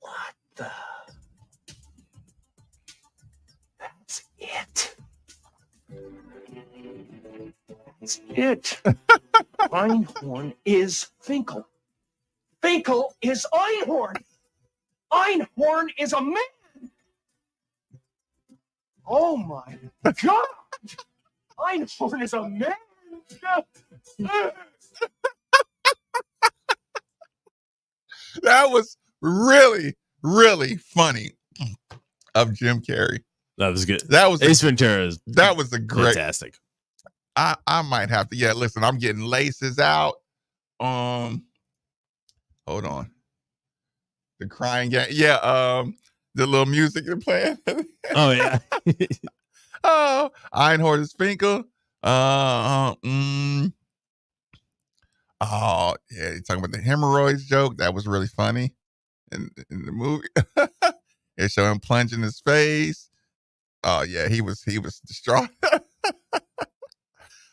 Speaker 10: What the? That's it. That's it. Einhorn is Finkel. Finkel is Einhorn. Einhorn is a man. Oh my God. Einhorn is a man.
Speaker 1: That was really, really funny of Jim Carrey.
Speaker 4: That was good.
Speaker 1: That was
Speaker 4: Ace Ventura.
Speaker 1: That was a great.
Speaker 4: Fantastic.
Speaker 1: I might have to. Yeah, listen, I'm getting laces out. Hold on. The crying game. Yeah, the little music you're playing.
Speaker 4: Oh yeah.
Speaker 1: Oh, Einhorn is Finkel. Oh yeah, you're talking about the hemorrhoids joke. That was really funny in the movie. They show him plunging his face. Oh yeah, he was distraught.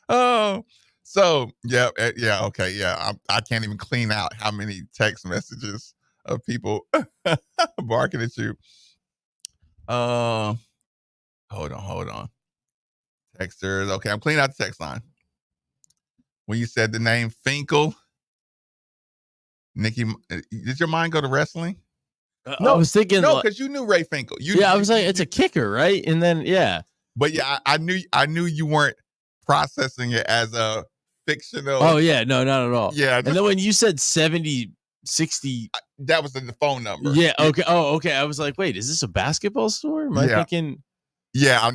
Speaker 1: Oh, so yeah, okay, yeah. I can't even clean out how many text messages of people barking at you. Hold on. Texters. Okay, I'm cleaning out the text line. When you said the name Finkel, Nikki, did your mind go to wrestling?
Speaker 4: I was thinking,
Speaker 1: no, because you knew Ray Finkel.
Speaker 4: I was like, it's a kicker, right? And then, yeah.
Speaker 1: But yeah, I knew you weren't processing it as a fictional.
Speaker 4: Oh, yeah. No, not at all.
Speaker 1: Yeah.
Speaker 4: And then when you said 70, 60.
Speaker 1: That was in the phone number.
Speaker 4: Yeah. Okay. Oh, okay. I was like, wait, is this a basketball store? Am I thinking?
Speaker 1: Yeah.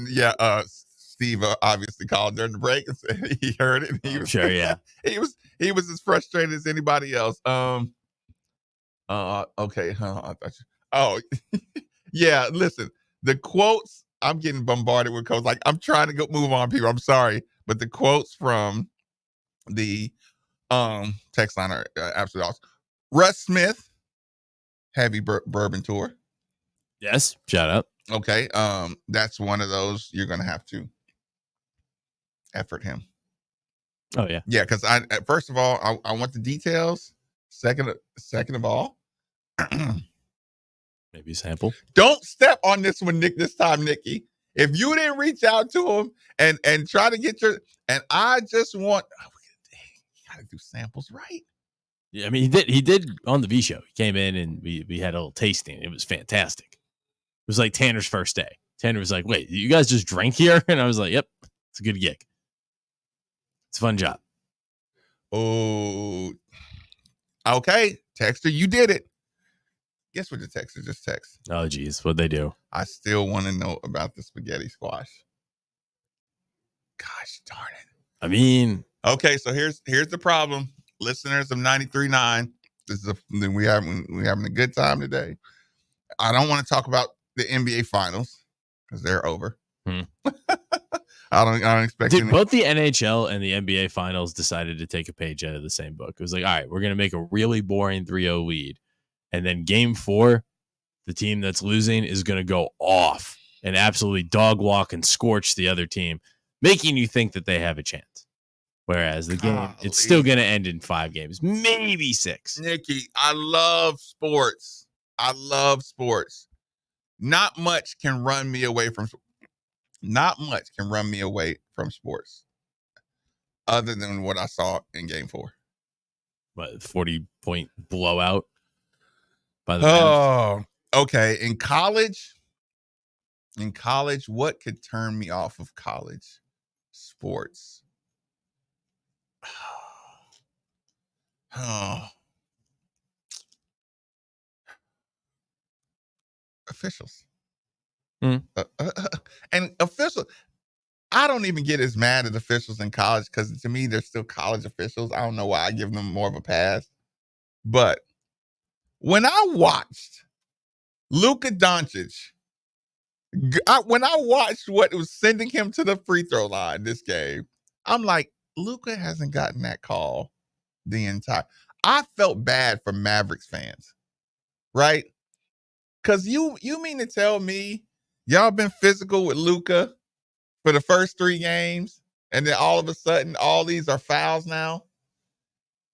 Speaker 1: Steve obviously called during the break and said he heard it. He was,
Speaker 4: sure. Yeah.
Speaker 1: he was as frustrated as anybody else. Okay. Yeah. Listen, the quotes, I'm getting bombarded with quotes. Like, I'm trying to move on, people. I'm sorry, but the quotes from the text line are absolutely awesome. Russ Smith, Heavy Bourbon Tour.
Speaker 4: Yes. Shout out.
Speaker 1: Okay. That's one of those you're gonna have to effort him.
Speaker 4: Oh yeah.
Speaker 1: Yeah, because first of all, I want the details. Second of all,
Speaker 4: maybe sample.
Speaker 1: Don't step on this one, Nick. This time, Nikki. If you didn't reach out to him and try to get I just want, you gotta do samples, right?
Speaker 4: Yeah, I mean, he did on the V show. He came in and we had a little tasting. It was fantastic. It was like Tanner's first day. Tanner was like, "Wait, you guys just drank here?" And I was like, "Yep, it's a good gig. It's a fun job."
Speaker 1: Oh, okay, Texter, you did it. Guess what the Texter just text?
Speaker 4: Oh, geez, what'd they do?
Speaker 1: I still want to know about the spaghetti squash. Gosh darn it.
Speaker 4: I mean,
Speaker 1: okay, so here's the problem. Listeners of 93.9, we having a good time today. I don't want to talk about the NBA finals because they're over. I don't expect
Speaker 4: both the NHL and the NBA finals decided to take a page out of the same book. It was like, all right, we're going to make a really boring 3-0 lead. And then game 4, the team that's losing is going to go off and absolutely dog walk and scorch the other team, making you think that they have a chance. Whereas the game, it's still going to end in 5 games, maybe 6.
Speaker 1: Nikki, I love sports. Not much can run me away from sports other than what I saw in game 4.
Speaker 4: What, 40-point blowout by the
Speaker 1: Mavs? Okay. In college, what could turn me off of college sports? Officials. And officials, I don't even get as mad at officials in college because to me, they're still college officials. I don't know why I give them more of a pass. But when I watched Luka Doncic, when I watched what was sending him to the free throw line this game, I'm like, Luka hasn't gotten that call the entire. I felt bad for Mavericks fans, right? Because you mean to tell me y'all been physical with Luka for the first 3 games, and then all of a sudden, all these are fouls now?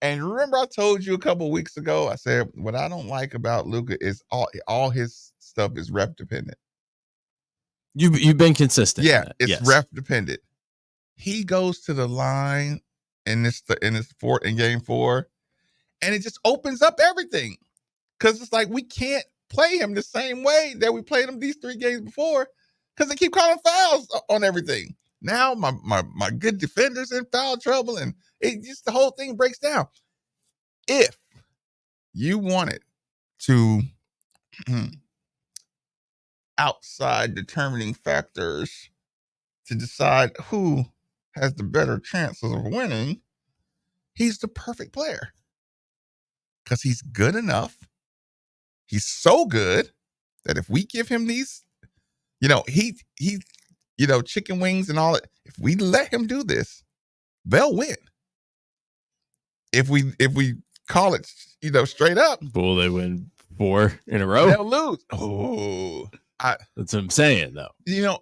Speaker 1: And remember I told you a couple weeks ago, I said, what I don't like about Luka is all his stuff is rep dependent.
Speaker 4: You've been consistent.
Speaker 1: Yeah, it's ref dependent. He goes to the line in game 4, and it just opens up everything. Because it's like we can't play him the same way that we played him these 3 games before, because they keep calling fouls on everything. Now my good defenders in foul trouble, and it just the whole thing breaks down. If you wanted to outside determining factors to decide who has the better chances of winning, he's the perfect player. Because he's good enough. He's so good that if we give him these, he chicken wings and all that, if we let him do this, they'll win. If we call it, straight up,
Speaker 4: will they win 4 in a row?
Speaker 1: They'll lose. Oh,
Speaker 4: that's what I'm saying, though.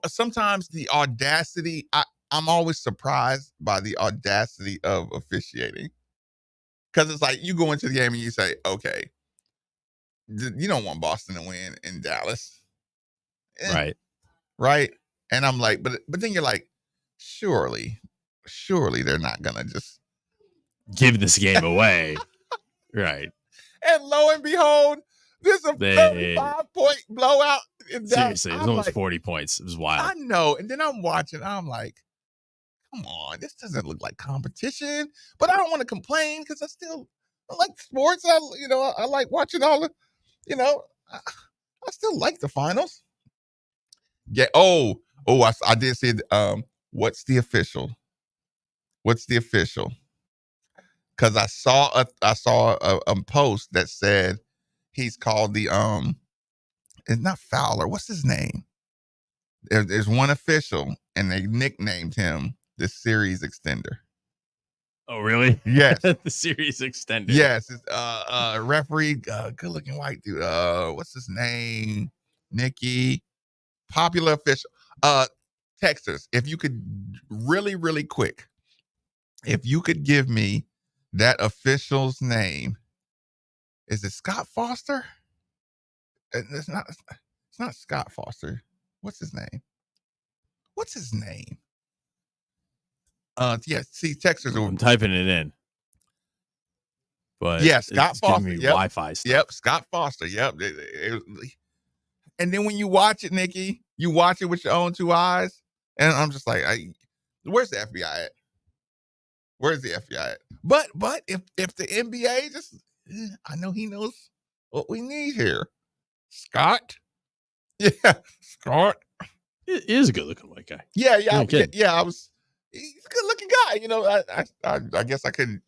Speaker 1: Sometimes the audacity, I'm always surprised by the audacity of officiating. Because it's like you go into the game and you say, okay, you don't want Boston to win in Dallas.
Speaker 4: Right.
Speaker 1: Right. And I'm like, but then you're like, surely they're not going to just
Speaker 4: give this game away. Right.
Speaker 1: And lo and behold, there's a 35-point blowout in Dallas.
Speaker 4: Seriously, it was almost 40 points. It was wild.
Speaker 1: I know. And then I'm watching, I'm like, come on, this doesn't look like competition. But I don't want to complain because I like sports. I like watching all the, I still like the finals. Yeah. I did see what's the official? Because I saw a post that said he's called the it's not Fowler. What's his name? There's one official, and they nicknamed him the series extender.
Speaker 4: Oh, really?
Speaker 1: Yes.
Speaker 4: The series extender.
Speaker 1: Yes. It's referee, good looking white dude. What's his name? Nikki. Popular official. Texters, if you could really, really quick, if you could give me that official's name. Is it Scott Foster? It's not Scott Foster. What's his name? Yeah, see, Texas.
Speaker 4: I'm typing it in. But
Speaker 1: yeah, Scott Foster.
Speaker 4: Yep. Wi-Fi stuff.
Speaker 1: Yep, Scott Foster. Yep. And then when you watch it, Nikki, you watch it with your own 2 eyes, and I'm just like, where's the FBI at? Where's the FBI at? But if the NBA just, I know he knows what we need here. Scott. Yeah, Scott.
Speaker 4: He is a good looking white guy.
Speaker 1: Yeah.
Speaker 4: He's a
Speaker 1: good looking guy. I guess I couldn't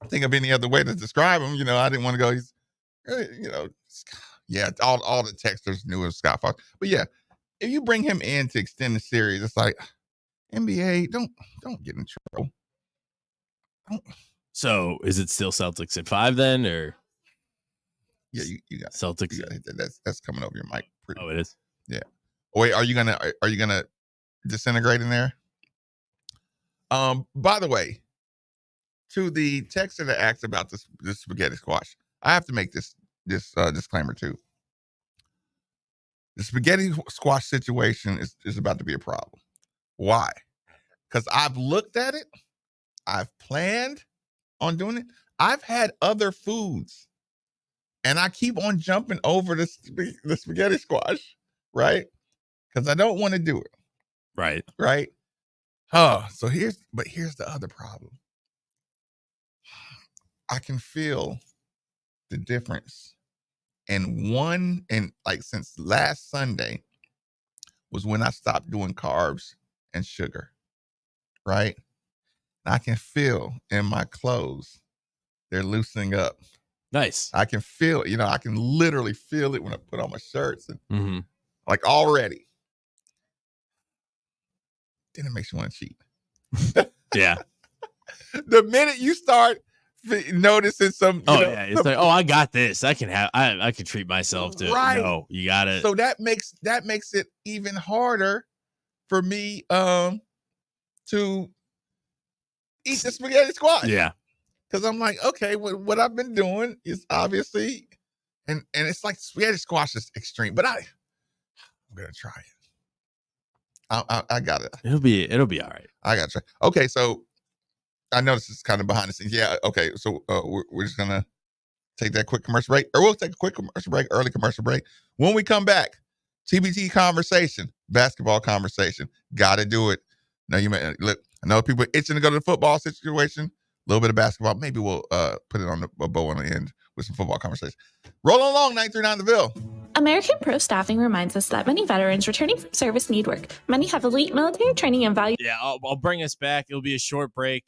Speaker 1: think of any other way to describe him. I didn't want to go, he's, yeah, all the texters knew it was Scott Fox. But yeah, if you bring him in to extend the series, it's like, NBA, don't get in trouble.
Speaker 4: So is it still Celtics at 5 then, or?
Speaker 1: Yeah, you got
Speaker 4: Celtics.
Speaker 1: You got that's coming over your mic.
Speaker 4: Oh, it is.
Speaker 1: Yeah. Wait, are you gonna disintegrate in there? By the way, to the texter that asked about this spaghetti squash, I have to make this disclaimer too. The spaghetti squash situation is about to be a problem. Why? Because I've looked at it. I've planned on doing it. I've had other foods, and I keep on jumping over the spaghetti squash, right? Because I don't want to do it.
Speaker 4: Right.
Speaker 1: Right. Oh, so here's the other problem. I can feel the difference. And since last Sunday was when I stopped doing carbs and sugar. Right. I can feel in my clothes, they're loosening up.
Speaker 4: Nice.
Speaker 1: I can feel, I can literally feel it when I put on my shirts and like already. Then it makes you want to cheat.
Speaker 4: Yeah.
Speaker 1: The minute you start noticing some,
Speaker 4: it's like, I got this. I can treat myself to.
Speaker 1: Right.
Speaker 4: No, you got it.
Speaker 1: So that makes it even harder for me to eat the spaghetti squash.
Speaker 4: Yeah.
Speaker 1: Because I'm like, okay, what I've been doing is obviously, and it's like spaghetti squash is extreme, but I'm gonna try it. I got it.
Speaker 4: It'll be all right.
Speaker 1: I got to try. Okay, so I know this is kind of behind the scenes. Yeah. Okay, so we're just gonna take that quick commercial break, or we'll take a quick commercial break, early commercial break. When we come back, TBT conversation, basketball conversation. Got to do it. Now you may look. I know people itching to go to the football situation. A little bit of basketball. Maybe we'll put it on a bow on the end with some football conversation. Rolling along, 939 The Ville.
Speaker 3: American Pro Staffing reminds us that many veterans returning from service need work. Many have elite military training and value.
Speaker 4: Yeah, I'll bring us back. It'll be a short break,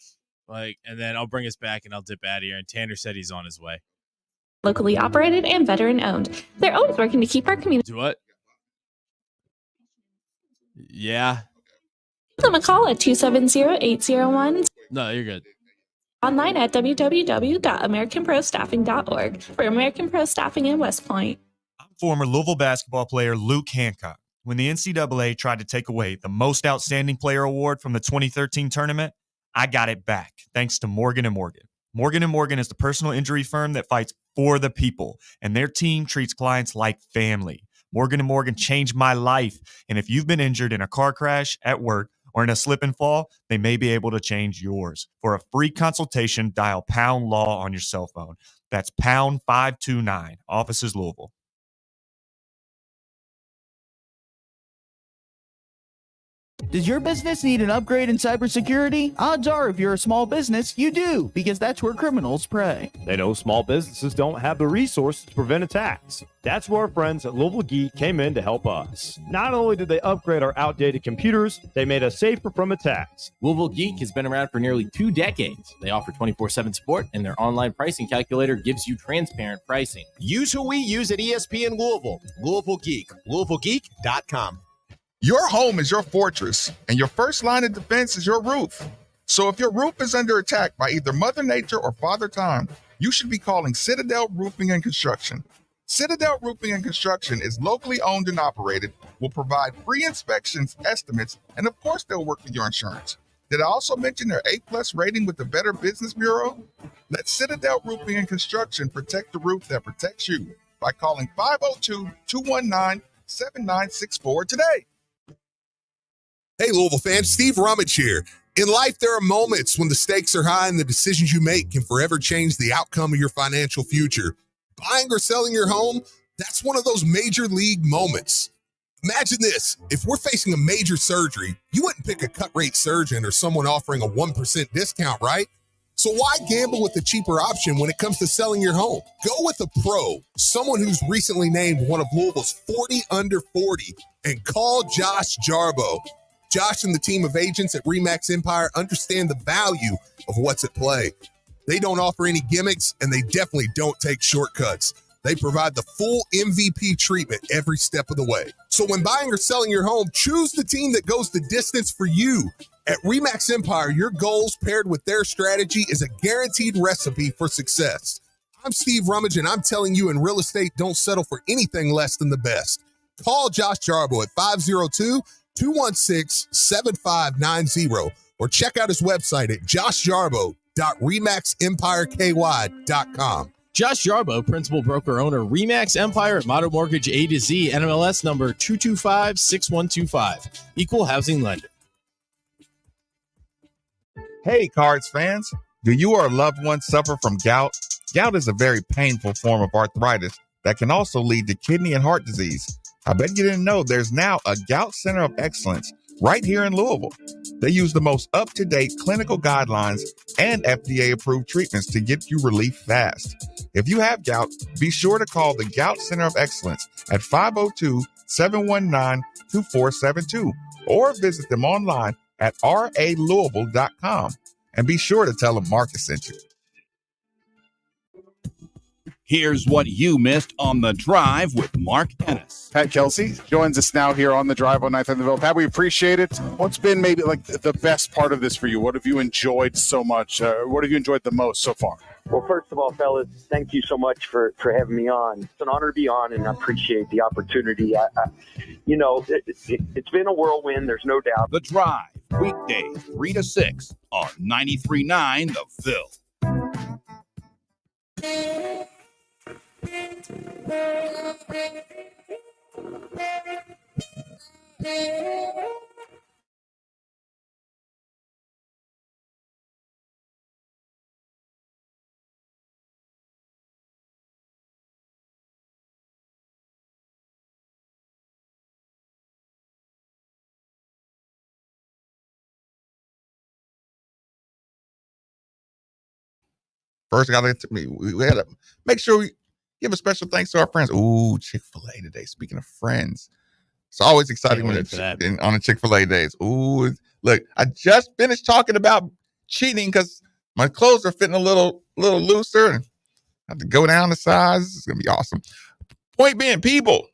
Speaker 4: and then I'll bring us back and I'll dip out of here. And Tanner said he's on his way.
Speaker 3: Locally operated and veteran owned. They're always working to keep our community.
Speaker 4: Do what? Yeah.
Speaker 3: Give them a call at 270-801.
Speaker 4: No, you're good.
Speaker 3: Online at www.americanprostaffing.org for American Pro Staffing in West Point.
Speaker 22: Former Louisville basketball player Luke Hancock. When the NCAA tried to take away the Most Outstanding Player Award from the 2013 tournament, I got it back thanks to Morgan & Morgan. Morgan & Morgan is the personal injury firm that fights for the people, and their team treats clients like family. Morgan & Morgan changed my life, and if you've been injured in a car crash, at work, or in a slip and fall, they may be able to change yours. For a free consultation, dial pound law on your cell phone. That's pound 529, offices Louisville.
Speaker 23: Does your business need an upgrade in cybersecurity? Odds are, if you're a small business, you do, because that's where criminals prey.
Speaker 24: They know small businesses don't have the resources to prevent attacks. That's where our friends at Louisville Geek came in to help us. Not only did they upgrade our outdated computers, they made us safer from attacks.
Speaker 4: Louisville Geek has been around for nearly 2 decades. They offer 24/7 support, and their online pricing calculator gives you transparent pricing.
Speaker 25: Use who we use at ESPN Louisville. Louisville Geek. LouisvilleGeek.com.
Speaker 1: Your home is your fortress, and your first line of defense is your roof. So if your roof is under attack by either Mother Nature or Father Time, you should be calling Citadel Roofing and Construction. Citadel Roofing and Construction is locally owned and operated, will provide free inspections, estimates, and of course they'll work with your insurance. Did I also mention their A+ rating with the Better Business Bureau? Let Citadel Roofing and Construction protect the roof that protects you by calling 502-219-7964 today.
Speaker 12: Hey, Louisville fans, Steve Rummage here. In life, there are moments when the stakes are high and the decisions you make can forever change the outcome of your financial future. Buying or selling your home, that's one of those major league moments. Imagine this. If we're facing a major surgery, you wouldn't pick a cut-rate surgeon or someone offering a 1% discount, right? So why gamble with a cheaper option when it comes to selling your home? Go with a pro, someone who's recently named one of Louisville's 40 under 40, and call Josh Jarbo. Josh and the team of agents at RE/MAX Empire understand the value of what's at play. They don't offer any gimmicks, and they definitely don't take shortcuts. They provide the full MVP treatment every step of the way. So when buying or selling your home, choose the team that goes the distance for you. At RE/MAX Empire, your goals paired with their strategy is a guaranteed recipe for success. I'm Steve Rummage, and I'm telling you, in real estate, don't settle for anything less than the best. Call Josh Jarbo at 502-216-7590 or check out his website at joshjarbo.remaxempireky.com.
Speaker 4: Josh Jarbo, principal broker owner, RE/MAX Empire at Motto Mortgage A to Z, NMLS number 2256125. Equal housing lender.
Speaker 1: Hey, Cards fans. Do you or a loved one suffer from gout? Gout is a very painful form of arthritis that can also lead to kidney and heart disease. I bet you didn't know there's now a Gout Center of Excellence right here in Louisville. They use the most up-to-date clinical guidelines and FDA-approved treatments to get you relief fast. If you have gout, be sure to call the Gout Center of Excellence at 502-719-2472 or visit them online at ralouisville.com. And be sure to tell them Marcus sent you.
Speaker 11: Here's what you missed on The Drive with Mark Ennis.
Speaker 26: Pat Kelsey joins us now here on The Drive on 9th and the Ville. Pat, we appreciate it. What's been maybe like the best part of this for you? What have you enjoyed so much? What have you enjoyed the most so far?
Speaker 27: Well, first of all, fellas, thank you so much for having me on. It's an honor to be on, and I appreciate the opportunity. It's been a whirlwind, there's no doubt.
Speaker 11: The Drive, weekdays 3 to 6 on 93.9 The Ville.
Speaker 1: First, I got to we had to make sure we give a special thanks to our friends. Ooh, Chick-fil-A today. Speaking of friends, it's always exciting when it's on the Chick-fil-A days. Ooh, look, I just finished talking about cheating because my clothes are fitting a little looser and I have to go down the size. It's gonna be awesome. Point being, people,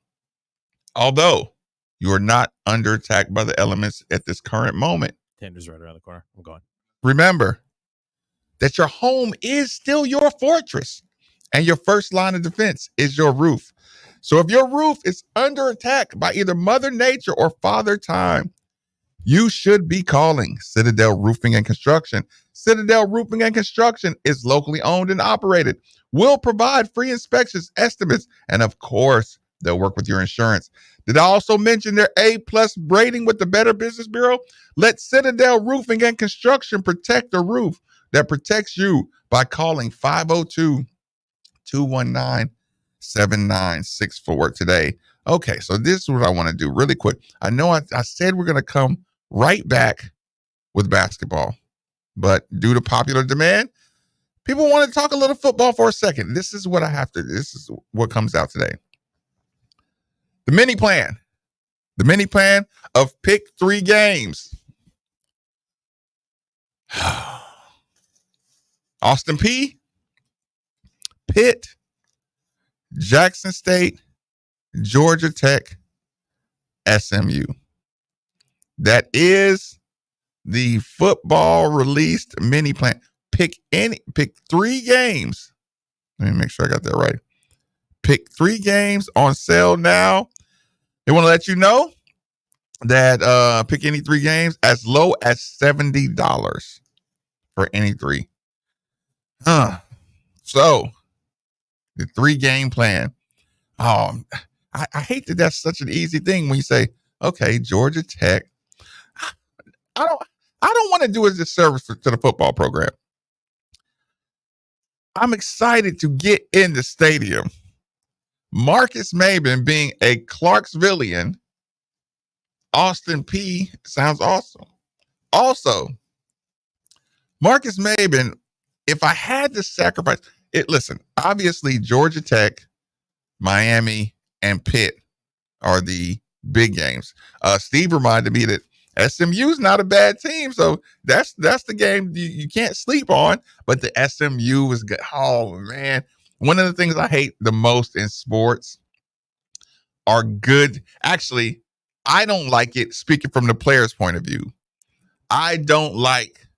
Speaker 1: although you are not under attack by the elements at this current moment,
Speaker 4: Tinder's right around the corner. I'm going.
Speaker 1: remember that your home is still your fortress and your first line of defense is your roof. So if your roof is under attack by either Mother Nature or Father Time, you should be calling Citadel Roofing and Construction. Citadel Roofing and Construction is locally owned and operated. Will provide free inspections, estimates, and of course, they'll work with your insurance. Did I also mention their A+ rating with the Better Business Bureau? Let Citadel Roofing and Construction protect the roof that protects you by calling 502-219-7964 today. Okay, so this is what I want to do really quick. I know I said we're going to come right back with basketball, but due to popular demand, people want to talk a little football for a second. This is what this is what comes out today. The mini plan of pick 3 games. Austin P, Pitt, Jackson State, Georgia Tech, SMU. That is the football released mini plan. Pick 3 games. Let me make sure I got that right. Pick 3 games on sale now. They want to let you know that pick any 3 games as low as $70 for any 3. So the 3-game plan. I hate that that's such an easy thing when you say, okay, Georgia Tech. I don't want to do a disservice to the football program. I'm excited to get in the stadium. Marcus Maben being a Clarksvillian, Austin P sounds awesome. Also, Marcus Maben, if I had to sacrifice it, listen, obviously Georgia Tech, Miami, and Pitt are the big games. Steve reminded me that SMU is not a bad team, so that's the game you can't sleep on. But the SMU is good. Oh man, one of the things I hate the most in sports are good. Actually, I don't like it. Speaking from the player's point of view, I don't like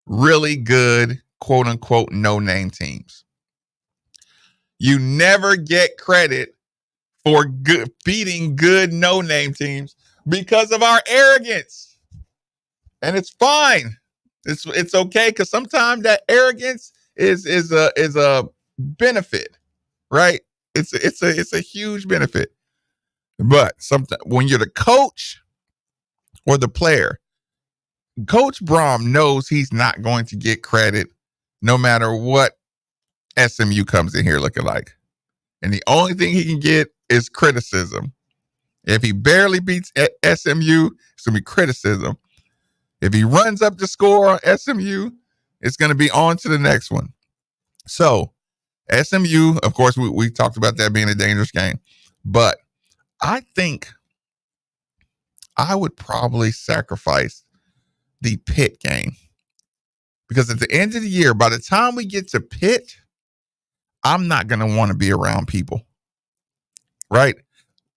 Speaker 1: really good, quote unquote, no-name teams. You never get credit for beating good no-name teams because of our arrogance. And it's fine. It's okay, because sometimes that arrogance is a benefit, right? It's a huge benefit. But sometimes when you're the coach or the player, Coach Brom knows he's not going to get credit no matter what SMU comes in here looking like. And the only thing he can get is criticism. If he barely beats SMU, it's going to be criticism. If he runs up the score on SMU, it's going to be on to the next one. So SMU, of course, we talked about that being a dangerous game. But I think I would probably sacrifice the Pitt game. Because at the end of the year, by the time we get to Pitt, I'm not going to want to be around people. Right?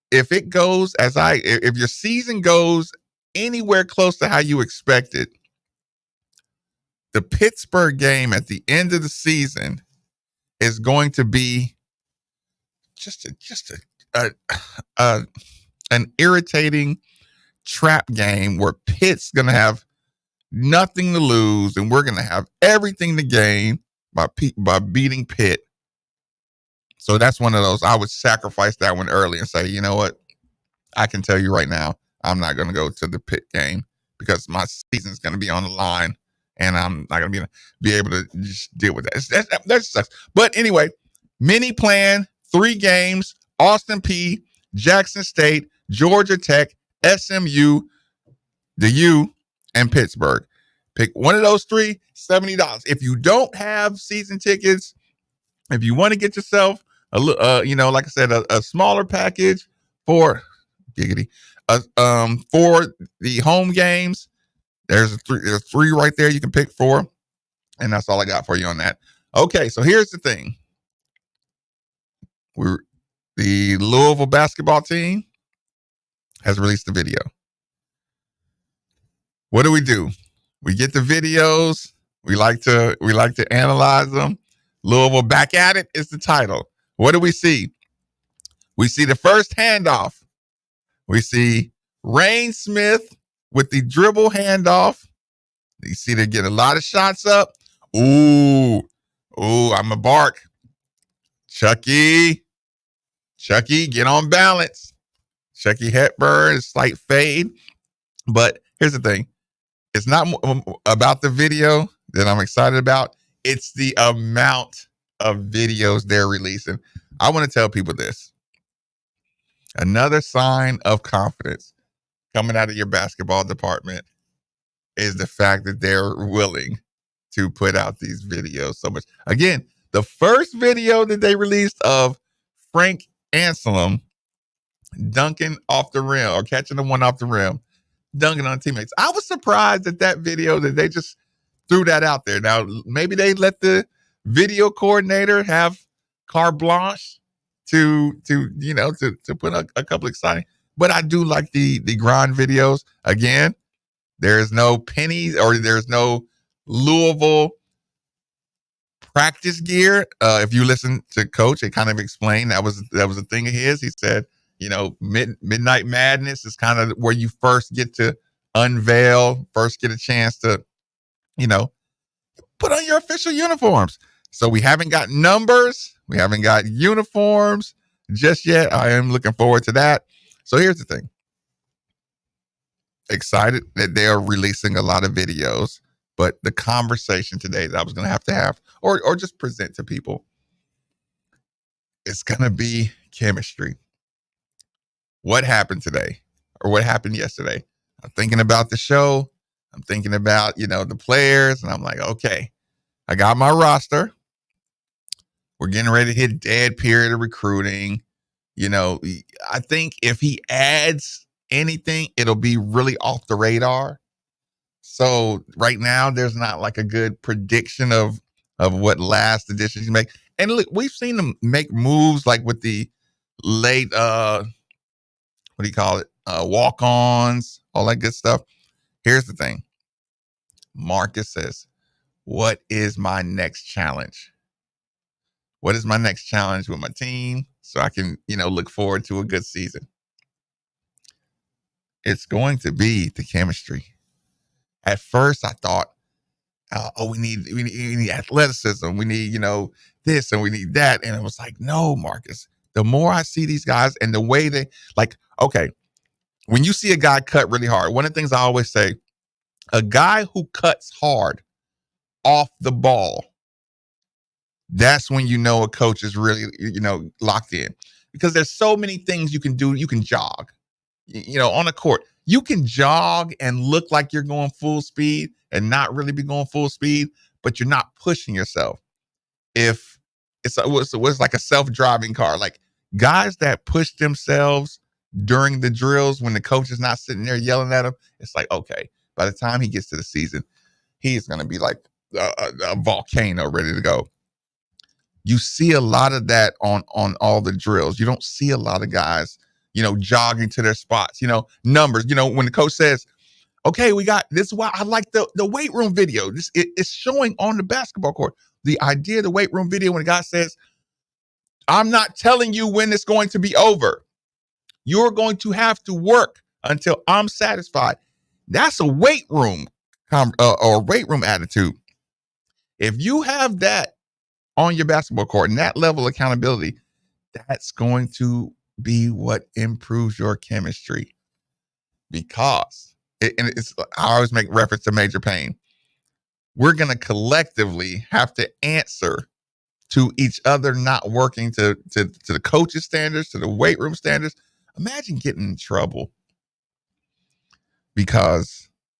Speaker 1: If it goes if your season goes anywhere close to how you expected, the Pittsburgh game at the end of the season is going to be just an irritating trap game where Pitt's going to have nothing to lose and we're going to have everything to gain by beating Pitt. So that's one of those. I would sacrifice that one early and say, you know what? I can tell you right now, I'm not going to go to the Pitt game because my season's going to be on the line and I'm not going to be able to just deal with that. That sucks. But anyway, mini plan, 3 games, Austin P, Jackson State, Georgia Tech, SMU, the U, and Pittsburgh. Pick one of those 3. $70. If you don't have season tickets, if you want to get yourself a like I said, a smaller package for for the home games, there's three right there you can pick for, and that's all I got for you on that. Okay, so here's the thing. The Louisville basketball team has released a video. What do? We get the videos. We like to analyze them. Louisville back at it is the title. What do we see? We see the first handoff. We see Rain Smith with the dribble handoff. You see they get a lot of shots up. Ooh, I'm a bark. Chucky, get on balance. Chucky Hepburn, slight fade. But here's the thing. It's not about the video that I'm excited about. It's the amount of videos they're releasing. I want to tell people this. Another sign of confidence coming out of your basketball department is the fact that they're willing to put out these videos so much. Again, the first video that they released of Frank Anselm dunking off the rim or catching the one off the rim, dunking on teammates. I was surprised at that video that they just threw that out there. Now, maybe they let the video coordinator have carte blanche to put a couple exciting. But I do like the grind videos. Again, there's no pennies or there's no Louisville practice gear. If you listen to Coach, it kind of explained that was a thing of his. He said, Midnight Madness is kind of where you first get to unveil, first get a chance to, put on your official uniforms. So we haven't got numbers. We haven't got uniforms just yet. I am looking forward to that. So here's the thing. Excited that they are releasing a lot of videos, but the conversation today that I was going to have or just present to people, it's going to be chemistry. What happened today or what happened yesterday? I'm thinking about the show. I'm thinking about, the players, and I'm like, okay, I got my roster. We're getting ready to hit dead period of recruiting. I think if he adds anything, it'll be really off the radar. So right now, there's not like a good prediction of what last additions you make. And look, we've seen them make moves like with the late, walk-ons, all that good stuff. Here's the thing. Marcus says, what is my next challenge? What is my next challenge with my team so I can, look forward to a good season? It's going to be the chemistry. At first, I thought, we need athleticism. We need, this and we need that. And it was like, no, Marcus. The more I see these guys and the way they okay, when you see a guy cut really hard, one of the things I always say, a guy who cuts hard off the ball, that's when a coach is really, locked in. Because there's so many things you can do. You can jog, on the court. You can jog and look like you're going full speed and not really be going full speed, but you're not pushing yourself. If it's like a self-driving car, like guys that push themselves during the drills when the coach is not sitting there yelling at him, it's like, okay, by the time he gets to the season, he's going to be like a volcano ready to go. You see a lot of that on all the drills. You don't see a lot of guys, jogging to their spots, numbers, when the coach says, okay, we got this. Is why I like the weight room video. It's showing on the basketball court. The idea of the weight room video when the guy says, I'm not telling you when it's going to be over. You're going to have to work until I'm satisfied. That's a weight room or weight room attitude. If you have that on your basketball court and that level of accountability, that's going to be what improves your chemistry. Because I always make reference to Major Payne. We're going to collectively have to answer to each other not working to the coach's standards, to the weight room standards. Imagine getting in trouble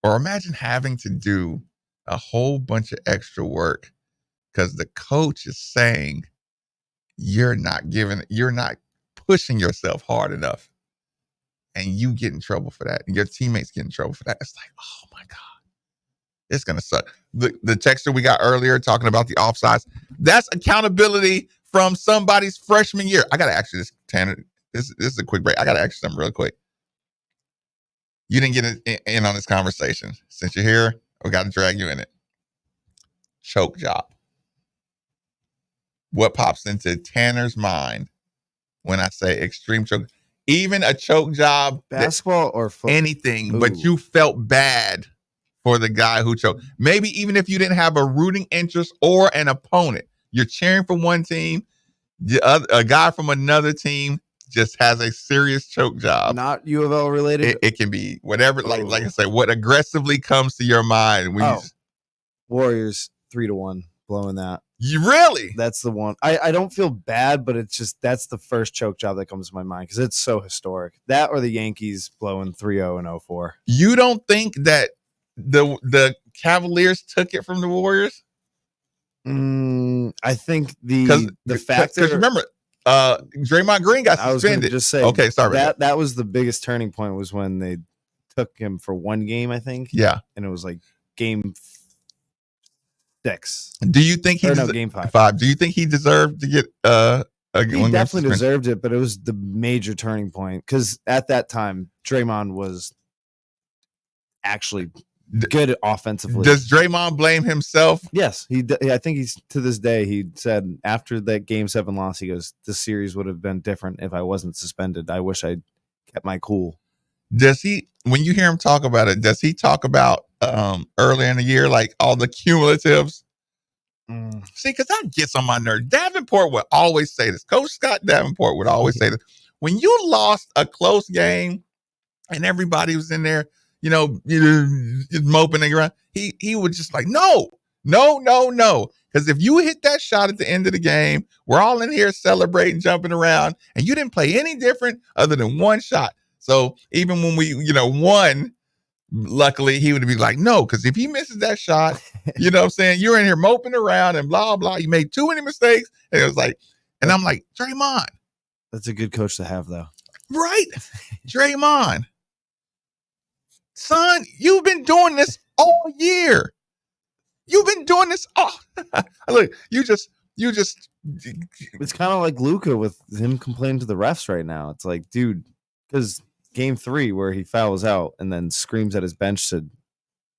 Speaker 1: imagine having to do a whole bunch of extra work because the coach is saying you're not pushing yourself hard enough, and you get in trouble for that, and your teammates get in trouble for that. It's like, oh my God, it's gonna suck. The texter we got earlier talking about the offsides, that's accountability from somebody's freshman year. I gotta ask you this, Tanner. This is a quick break. I gotta ask you something real quick. You didn't get in on this conversation. Since you're here, we got to drag you in it. Choke job. What pops into Tanner's mind when I say extreme choke? Even a choke job,
Speaker 2: basketball or football,
Speaker 1: anything, but you felt bad for the guy who choked. Maybe even if you didn't have a rooting interest or an opponent, you're cheering for one team, a guy from another team just has a serious choke job.
Speaker 2: Not U of L related.
Speaker 1: It can be whatever. Like I say, what aggressively comes to your mind when
Speaker 2: Warriors 3-1 blowing that.
Speaker 1: You really?
Speaker 2: That's the one. I don't feel bad, but it's just that's the first choke job that comes to my mind because it's so historic. That or the Yankees blowing 3-0 and 0-4.
Speaker 1: You don't think that the Cavaliers took it from the Warriors?
Speaker 2: I think the fact
Speaker 1: because remember. Draymond Green got suspended.
Speaker 2: I was gonna just say,
Speaker 1: okay, sorry.
Speaker 2: That was the biggest turning point was when they took him for one game, I think.
Speaker 1: Yeah,
Speaker 2: and it was like game 6.
Speaker 1: Do you think
Speaker 2: game 5?
Speaker 1: 5? Do you think he deserved to get
Speaker 2: he definitely deserved it, but it was the major turning point because at that time Draymond was actually good offensively.
Speaker 1: Does Draymond blame himself?
Speaker 2: Yes, I think he's to this day. He said after that Game 7 loss, he goes, "This series would have been different if I wasn't suspended. I wish I kept my cool."
Speaker 1: Does he? When you hear him talk about it, does he talk about earlier in the year, like all the cumulatives? See, because that gets on my nerves. Davenport would always say this. Coach Scott Davenport would always say this. When you lost a close game and everybody was in there, just moping around. He would just like, no. Because if you hit that shot at the end of the game, we're all in here celebrating, jumping around, and you didn't play any different other than one shot. So even when we, won, luckily he would be like, no, because if he misses that shot, you know what I'm saying, you're in here moping around and blah, blah. You made too many mistakes. And it was like, and I'm like, Draymond.
Speaker 2: That's a good coach to have, though.
Speaker 1: Right. Draymond. Son, you've been doing this all year. You've been doing this all. Look, you just.
Speaker 2: It's kind of like Luka with him complaining to the refs right now. It's like, dude, because Game 3 where he fouls out and then screams at his bench to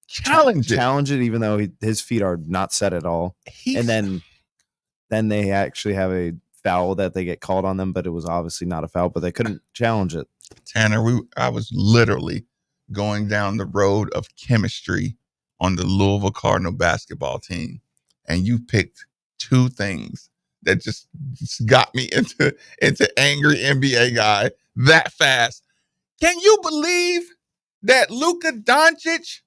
Speaker 1: challenge
Speaker 2: it, even though his feet are not set at all. And then they actually have a foul that they get called on them, but it was obviously not a foul, but they couldn't challenge it.
Speaker 1: Tanner, I was literally going down the road of chemistry on the Louisville Cardinal basketball team, and you picked two things that just got me into angry NBA guy that fast. Can you believe that Luka Doncic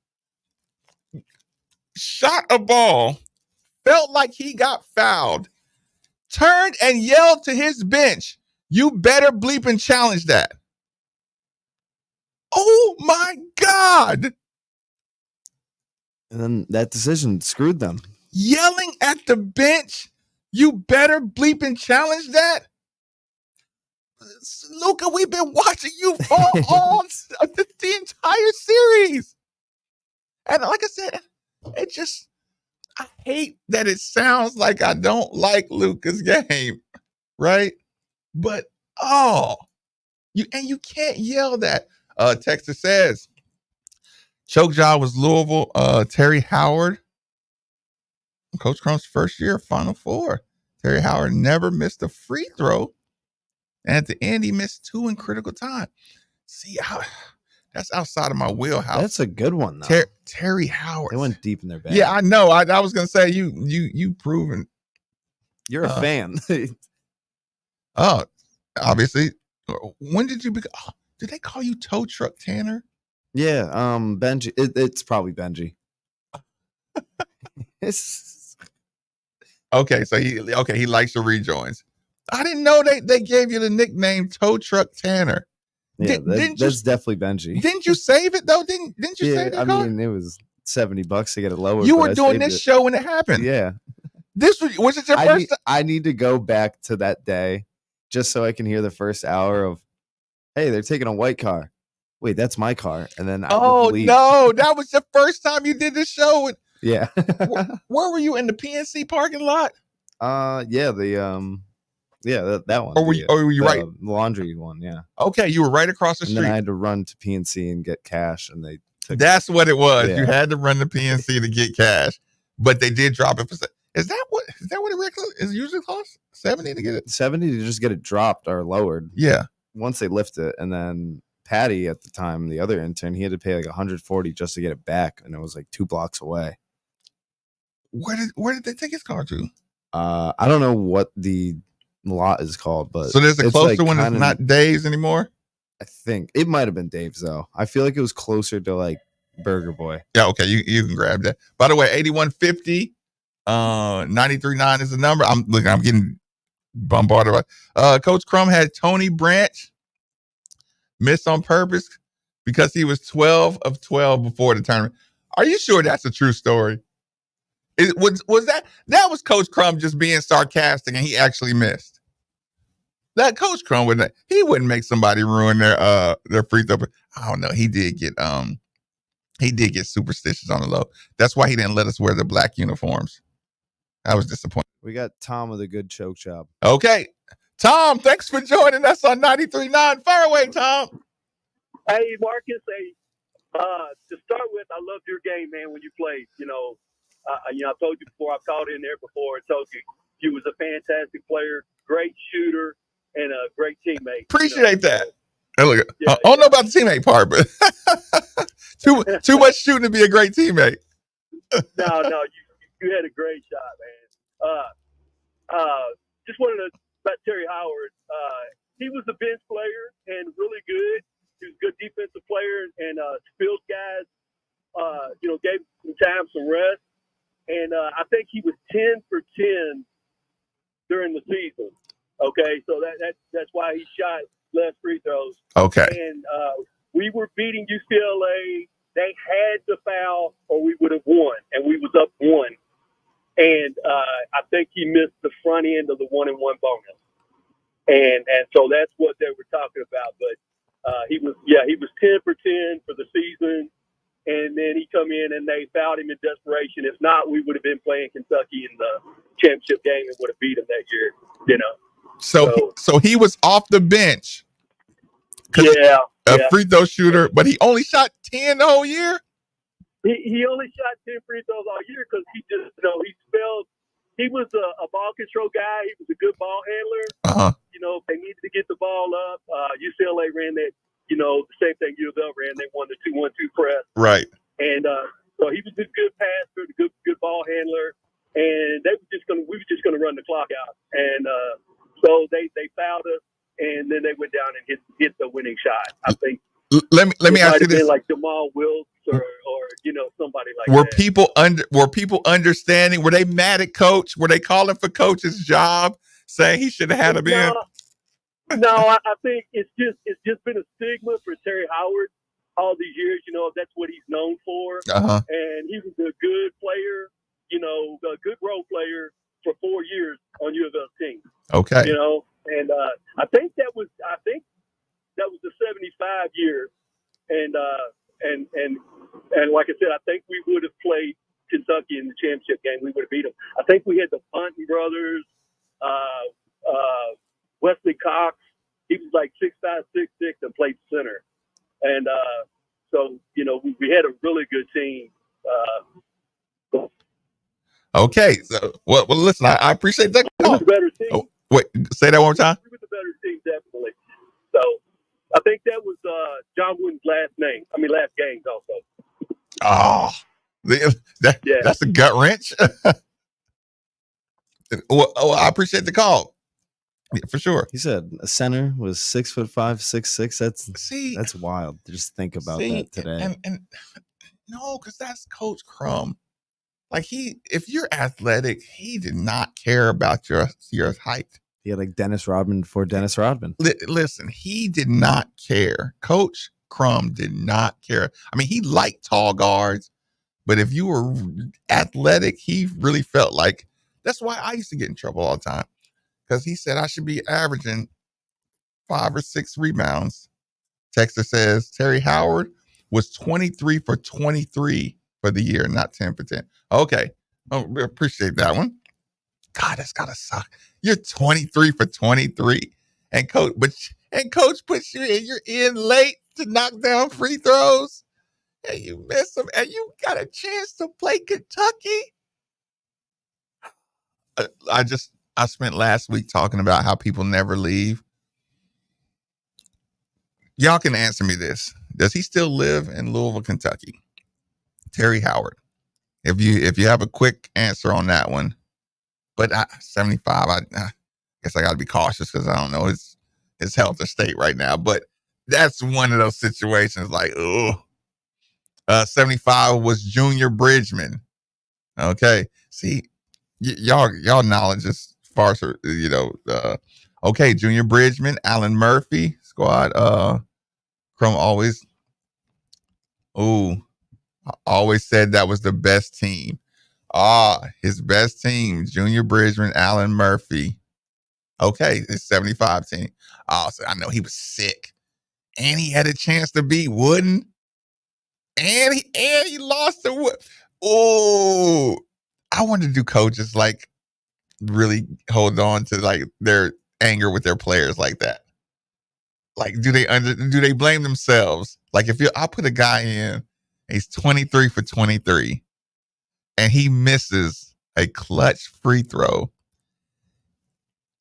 Speaker 1: shot a ball, felt like he got fouled, turned and yelled to his bench, "You better bleep and challenge that"? Oh my God.
Speaker 2: And then that decision screwed them.
Speaker 1: Yelling at the bench, "You better bleep and challenge that"? Luka, we've been watching you all the entire series. And like I said, I hate that it sounds like I don't like Luka's game, right? But, you can't yell that. Texas says, choke job was Louisville, Terry Howard. Coach Crump's first year, Final Four. Terry Howard never missed a free throw. And at the end, he missed 2 in critical time. See, that's outside of my wheelhouse.
Speaker 2: That's a good one, though.
Speaker 1: Terry Howard.
Speaker 2: They went deep in their bag.
Speaker 1: Yeah, I know. I was going to say, you proven.
Speaker 2: You're a fan.
Speaker 1: Obviously. When did you become? Did they call you Tow Truck Tanner?
Speaker 2: Yeah, Benji. It's probably Benji.
Speaker 1: Okay, so he likes your rejoins. I didn't know they gave you the nickname Tow Truck Tanner.
Speaker 2: Yeah, that's definitely Benji.
Speaker 1: Didn't you save it though? Didn't you save it?
Speaker 2: I mean, it was $70 to get it lowered.
Speaker 1: You
Speaker 2: but
Speaker 1: were
Speaker 2: I
Speaker 1: doing
Speaker 2: saved
Speaker 1: this
Speaker 2: it.
Speaker 1: show when it happened.
Speaker 2: Yeah.
Speaker 1: Was it your first?
Speaker 2: I need to go back to that day just so I can hear the first hour of, hey, they're taking a white car. Wait, that's my car. And then I would leave.
Speaker 1: No, that was the first time you did this show.
Speaker 2: Yeah.
Speaker 1: Where were you, in the PNC parking lot?
Speaker 2: Yeah, that one.
Speaker 1: Or were you right?
Speaker 2: Laundry one, yeah.
Speaker 1: Okay, you were right across the
Speaker 2: And
Speaker 1: street.
Speaker 2: then I had to run to PNC and get cash, and they took
Speaker 1: That's what it was.
Speaker 2: Yeah.
Speaker 1: You had to run the PNC to get cash, but they did drop it for. Is that what it usually costs? 70 to get it?
Speaker 2: 70 to just get it dropped or lowered.
Speaker 1: Yeah.
Speaker 2: Once they lift it, and then Patty at the time, the other intern, he had to pay like $140 just to get it back, and it was like 2 blocks away.
Speaker 1: Where did they take his car to?
Speaker 2: I don't know what the lot is called, but
Speaker 1: So there's a closer
Speaker 2: like
Speaker 1: one that's not Dave's anymore?
Speaker 2: I think it might have been Dave's though. I feel like it was closer to like Burger Boy.
Speaker 1: Yeah, okay, you can grab that. By the way, 8150 939 is the number. I'm getting bombarded by Coach Crum had Tony Branch miss on purpose because he was 12 of 12 before the tournament. Are you sure that's a true story? Was that was Coach Crum just being sarcastic and he actually missed? That Coach Crum wouldn't make somebody ruin their free throw. I don't know. He did get superstitious on the low. That's why he didn't let us wear the black uniforms. I was disappointed.
Speaker 2: We got Tom with a good choke job.
Speaker 1: Okay. Tom, thanks for joining us on 93.9. Fire away, Tom.
Speaker 5: Hey, Marcus. Hey, to start with, I loved your game, man, when you played. I told you before, I've called in there before and told you was a fantastic player, great shooter, and a great teammate.
Speaker 1: Appreciate that. Hey, look, I don't know about the teammate part, but too much shooting to be a great teammate.
Speaker 5: No, you had a great shot, man. Just wanted to about Terry Howard. He was a bench player and really good. He was a good defensive player and skilled guys. Gave some time, some rest. And I think he was 10 for 10 during the season. Okay, so that's why he shot less free throws.
Speaker 1: Okay.
Speaker 5: And we were beating UCLA. They had to foul or we would have won, and we was up 1. And I think he missed the front end of the 1-and-1 bonus. And so that's what they were talking about. But he was 10 for 10 for the season. And then he come in and they fouled him in desperation. If not, we would have been playing Kentucky in the championship game and would have beat him that year,
Speaker 1: So he was off the bench. A free throw shooter, but he only shot 10 the whole year?
Speaker 5: He only shot 10 free throws all year because he was a ball control guy. He was a good ball handler.
Speaker 1: Uh-huh.
Speaker 5: They needed to get the ball up. UCLA ran that, the same thing U of L ran. They won the 2-1-2 press.
Speaker 1: Right.
Speaker 5: And so he was a good passer, a good ball handler. And we were just gonna run the clock out. And so they fouled us, and then they went down and hit the winning shot. I think.
Speaker 1: Let me ask you this:
Speaker 5: like Jamal Wilkes or somebody like
Speaker 1: were
Speaker 5: that.
Speaker 1: Were people understanding? Were they mad at Coach? Were they calling for Coach's job, saying he should have had him in?
Speaker 5: No, I think it's just been a stigma for Terry Howard all these years. That's what he's known for.
Speaker 1: Uh-huh.
Speaker 5: And he was a good player, a good role player for 4 years on U of L's team.
Speaker 1: Okay.
Speaker 5: And I think that was the 75 year. And like I said, I think we would have played Kentucky in the championship game. We would have beat them. I think we had the Bunton brothers, Wesley Cox. He was like 6'5", 6'6", and played center. And so we had a really good team.
Speaker 1: Okay. So, well, listen, I appreciate that.
Speaker 5: We were the better team.
Speaker 1: Oh, wait, say that one more time.
Speaker 5: We were the better team, definitely. So I think that was John Wooden's last game also.
Speaker 1: Oh, that's a gut wrench. Well, I appreciate the call. Yeah, for sure.
Speaker 2: He said a center was 6'5", 6'6". That's wild. Just think about that today.
Speaker 1: And no, because that's Coach Crum. Like if you're athletic, he did not care about your height.
Speaker 2: He had like Dennis Rodman before Dennis Rodman.
Speaker 1: Listen, he did not care. Coach Crum did not care. I mean, he liked tall guards, But if you were athletic, he really felt like that's why I used to get in trouble all the time. Because he said I should be averaging 5 or 6 rebounds. Texter says Terry Howard was 23 for 23 for the year, not 10 for 10. Okay. Oh, we appreciate that one. God, that's gotta suck. You're 23 for 23. And coach puts you in, you're in late to knock down free throws. And you miss them, and you got a chance to play Kentucky. I spent last week talking about how people never leave. Y'all can answer me this. Does he still live in Louisville, Kentucky? Terry Howard. If you have a quick answer on that one. But 75, I guess I got to be cautious because I don't know his health or state right now. But that's one of those situations like, oh. 75 was Junior Bridgman. Okay. See, y'all knowledge is far, okay, Junior Bridgman, Allen Murphy squad. Crum always said that was the best team. His best team, Junior Bridgman, Allen Murphy. Okay, his 75 team. So I know he was sick. And he had a chance to beat Wooden. And he lost to Wood. Oh, I wonder, do coaches like really hold on to like their anger with their players like that? Like, do they blame themselves? Like, I'll put a guy in, he's 23 for 23, and he misses a clutch free throw.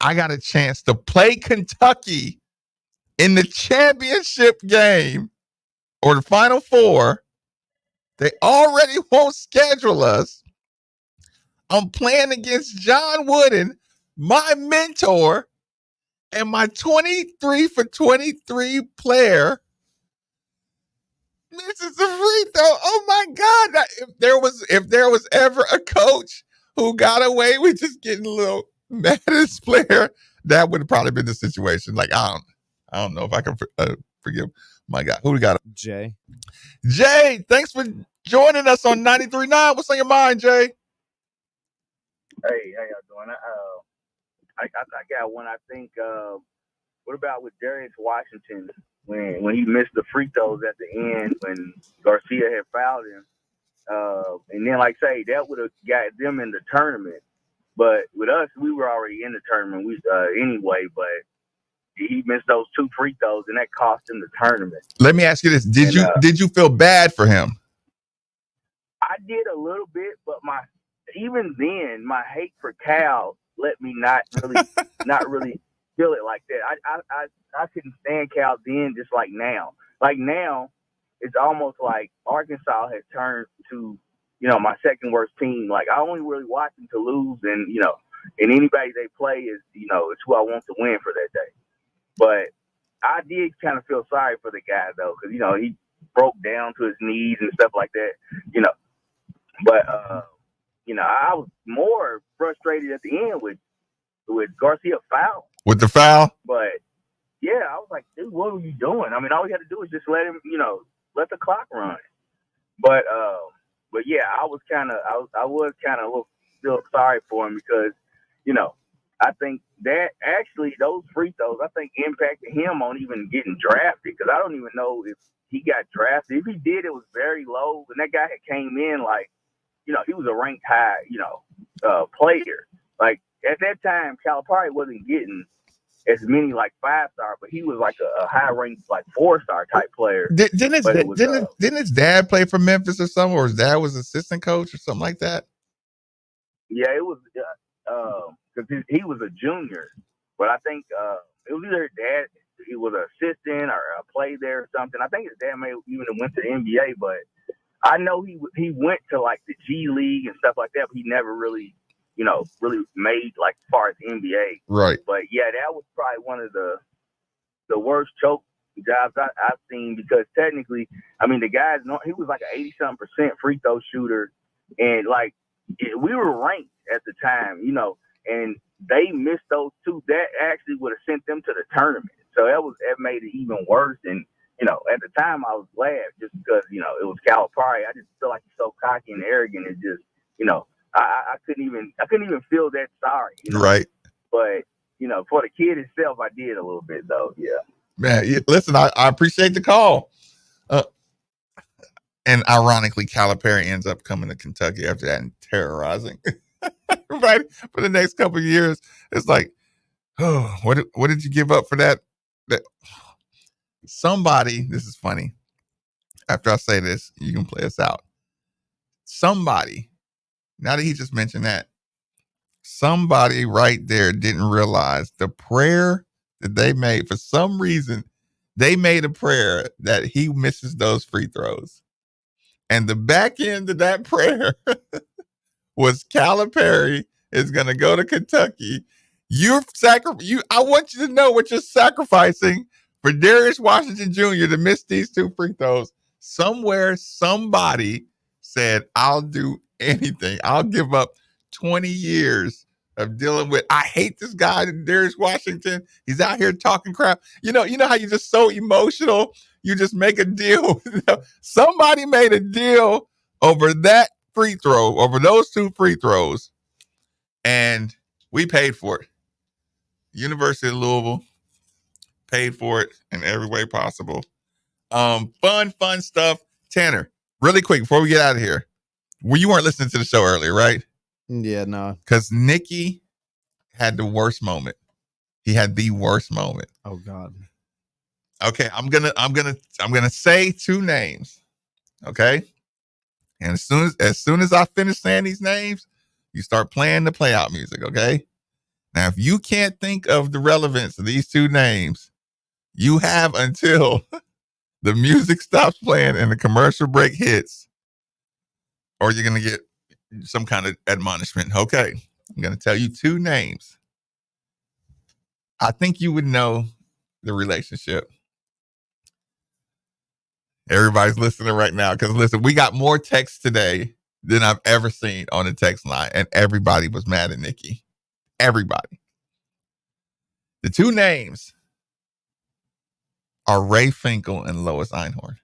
Speaker 1: I got a chance to play Kentucky in the championship game or the Final Four. They already won't schedule us. I'm playing against John Wooden, my mentor, and my 23 for 23 player misses a free throw. Oh my God. If there was ever a coach who got away with just getting a little mad at his player, that would have probably been the situation. Like, I don't know if I can forgive my guy. Who we got?
Speaker 2: Jay,
Speaker 1: thanks for joining us on 93.9. What's on your mind, Jay?
Speaker 6: Hey, how y'all doing? I got one. I think. What about with Darius Washington when he missed the free throws at the end when Garcia had fouled him, and then like say that would have got them in the tournament. But with us, we were already in the tournament. Anyway, but he missed those 2 free throws, and that cost him the tournament.
Speaker 1: Let me ask you this: Did you feel bad for him?
Speaker 6: I did a little bit, but even then, my hate for Cal let me not really feel it like that. I couldn't stand Cal then, just like now. Like now, it's almost like Arkansas has turned to, my second worst team. Like I only really watch them to lose, and and anybody they play is, it's who I want to win for that day. But I did kind of feel sorry for the guy though, because he broke down to his knees and stuff like that. But I was more frustrated at the end with Garcia foul.
Speaker 1: With the foul?
Speaker 6: But yeah, I was like, dude, what were you doing? I mean, all you had to do is just let him, let the clock run. But yeah, I was kind of a little still sorry for him because, I think that actually those free throws, I think impacted him on even getting drafted, because I don't even know if he got drafted. If he did, it was very low, and that guy had came in like, he was a ranked high, player. Like at that time, Calipari wasn't getting as many like 5-star, but he was like a high ranked like 4-star type player.
Speaker 1: Didn't his dad play for Memphis or something, or his dad was assistant coach or something like that?
Speaker 6: Yeah, it was because he was a junior, but I think it was either his dad, he was an assistant or played there or something. I think his dad may even have went to the NBA, but I know he went to like the G League and stuff like that, but he never really, really made like as far as NBA.
Speaker 1: Right.
Speaker 6: But yeah, that was probably one of the worst choke jobs I've seen, because technically, I mean, the guy's he was like an 80-something% free throw shooter, and like we were ranked at the time, and they missed those 2. That actually would have sent them to the tournament. So that made it even worse. And at the time I was glad just because, it was Calipari. I just feel like he's so cocky and arrogant. It's just, I couldn't even feel that sorry.
Speaker 1: Right.
Speaker 6: But, for the kid itself, I did a little bit though. Yeah.
Speaker 1: Man, listen, I appreciate the call. And ironically, Calipari ends up coming to Kentucky after that and terrorizing everybody for the next couple of years. It's like, oh, what did you give up for that? Somebody, this is funny. After I say this, you can play us out. Somebody, now that he just mentioned that, somebody right there didn't realize the prayer that they made. For some reason, they made a prayer that he misses those free throws. And the back end of that prayer was Calipari is going to go to Kentucky. I want you to know what you're sacrificing for Darius Washington Jr. to miss these 2 free throws. Somewhere, somebody said, I'll do anything. I'll give up 20 years of dealing with, I hate this guy, Darius Washington. He's out here talking crap. You know how you're just so emotional. You just make a deal. Somebody made a deal over that free throw, over those 2 free throws. And we paid for it. University of Louisville paid for it in every way possible. Fun stuff. Tanner, really quick before we get out of here. You weren't listening to the show earlier, right?
Speaker 2: Yeah, no.
Speaker 1: Because Nikki had the worst moment. He had the worst moment.
Speaker 2: Oh God.
Speaker 1: Okay, I'm gonna say 2 names. Okay. And as soon as I finish saying these names, you start playing the play out music. Okay. Now, if you can't think of the relevance of these 2 names, you have until the music stops playing and the commercial break hits, or you're going to get some kind of admonishment. Okay. I'm going to tell you 2 names. I think you would know the relationship. Everybody's listening right now because, listen, we got more texts today than I've ever seen on the text line, and everybody was mad at Nikki. Everybody. The 2 names are Ray Finkel and Lois Einhorn.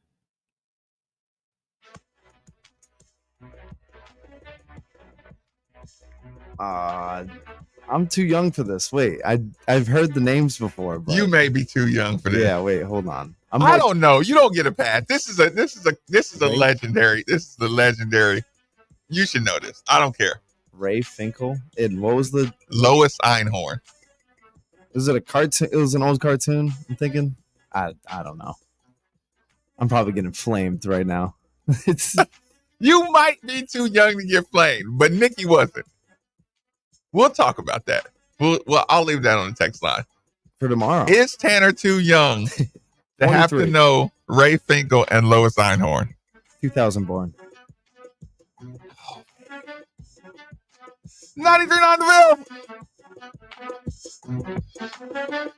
Speaker 2: I'm too young for this. Wait, I've heard the names before. But...
Speaker 1: You may be too young for this.
Speaker 2: Yeah, wait, hold on.
Speaker 1: I don't know. You don't get a pass. This is a legendary. This is the legendary. You should know this. I don't care.
Speaker 2: Ray Finkel. And what was the
Speaker 1: Lois Einhorn?
Speaker 2: Was it a cartoon? It was an old cartoon. I'm thinking. I don't know. I'm probably getting flamed right now.
Speaker 1: You might be too young to get flamed, but Nikki wasn't. We'll talk about that. I'll leave that on the text line
Speaker 2: for tomorrow.
Speaker 1: Is Tanner too young to have to know Ray Finkel and Lois Einhorn?
Speaker 2: 2000 born.
Speaker 1: 93.9 The Ville.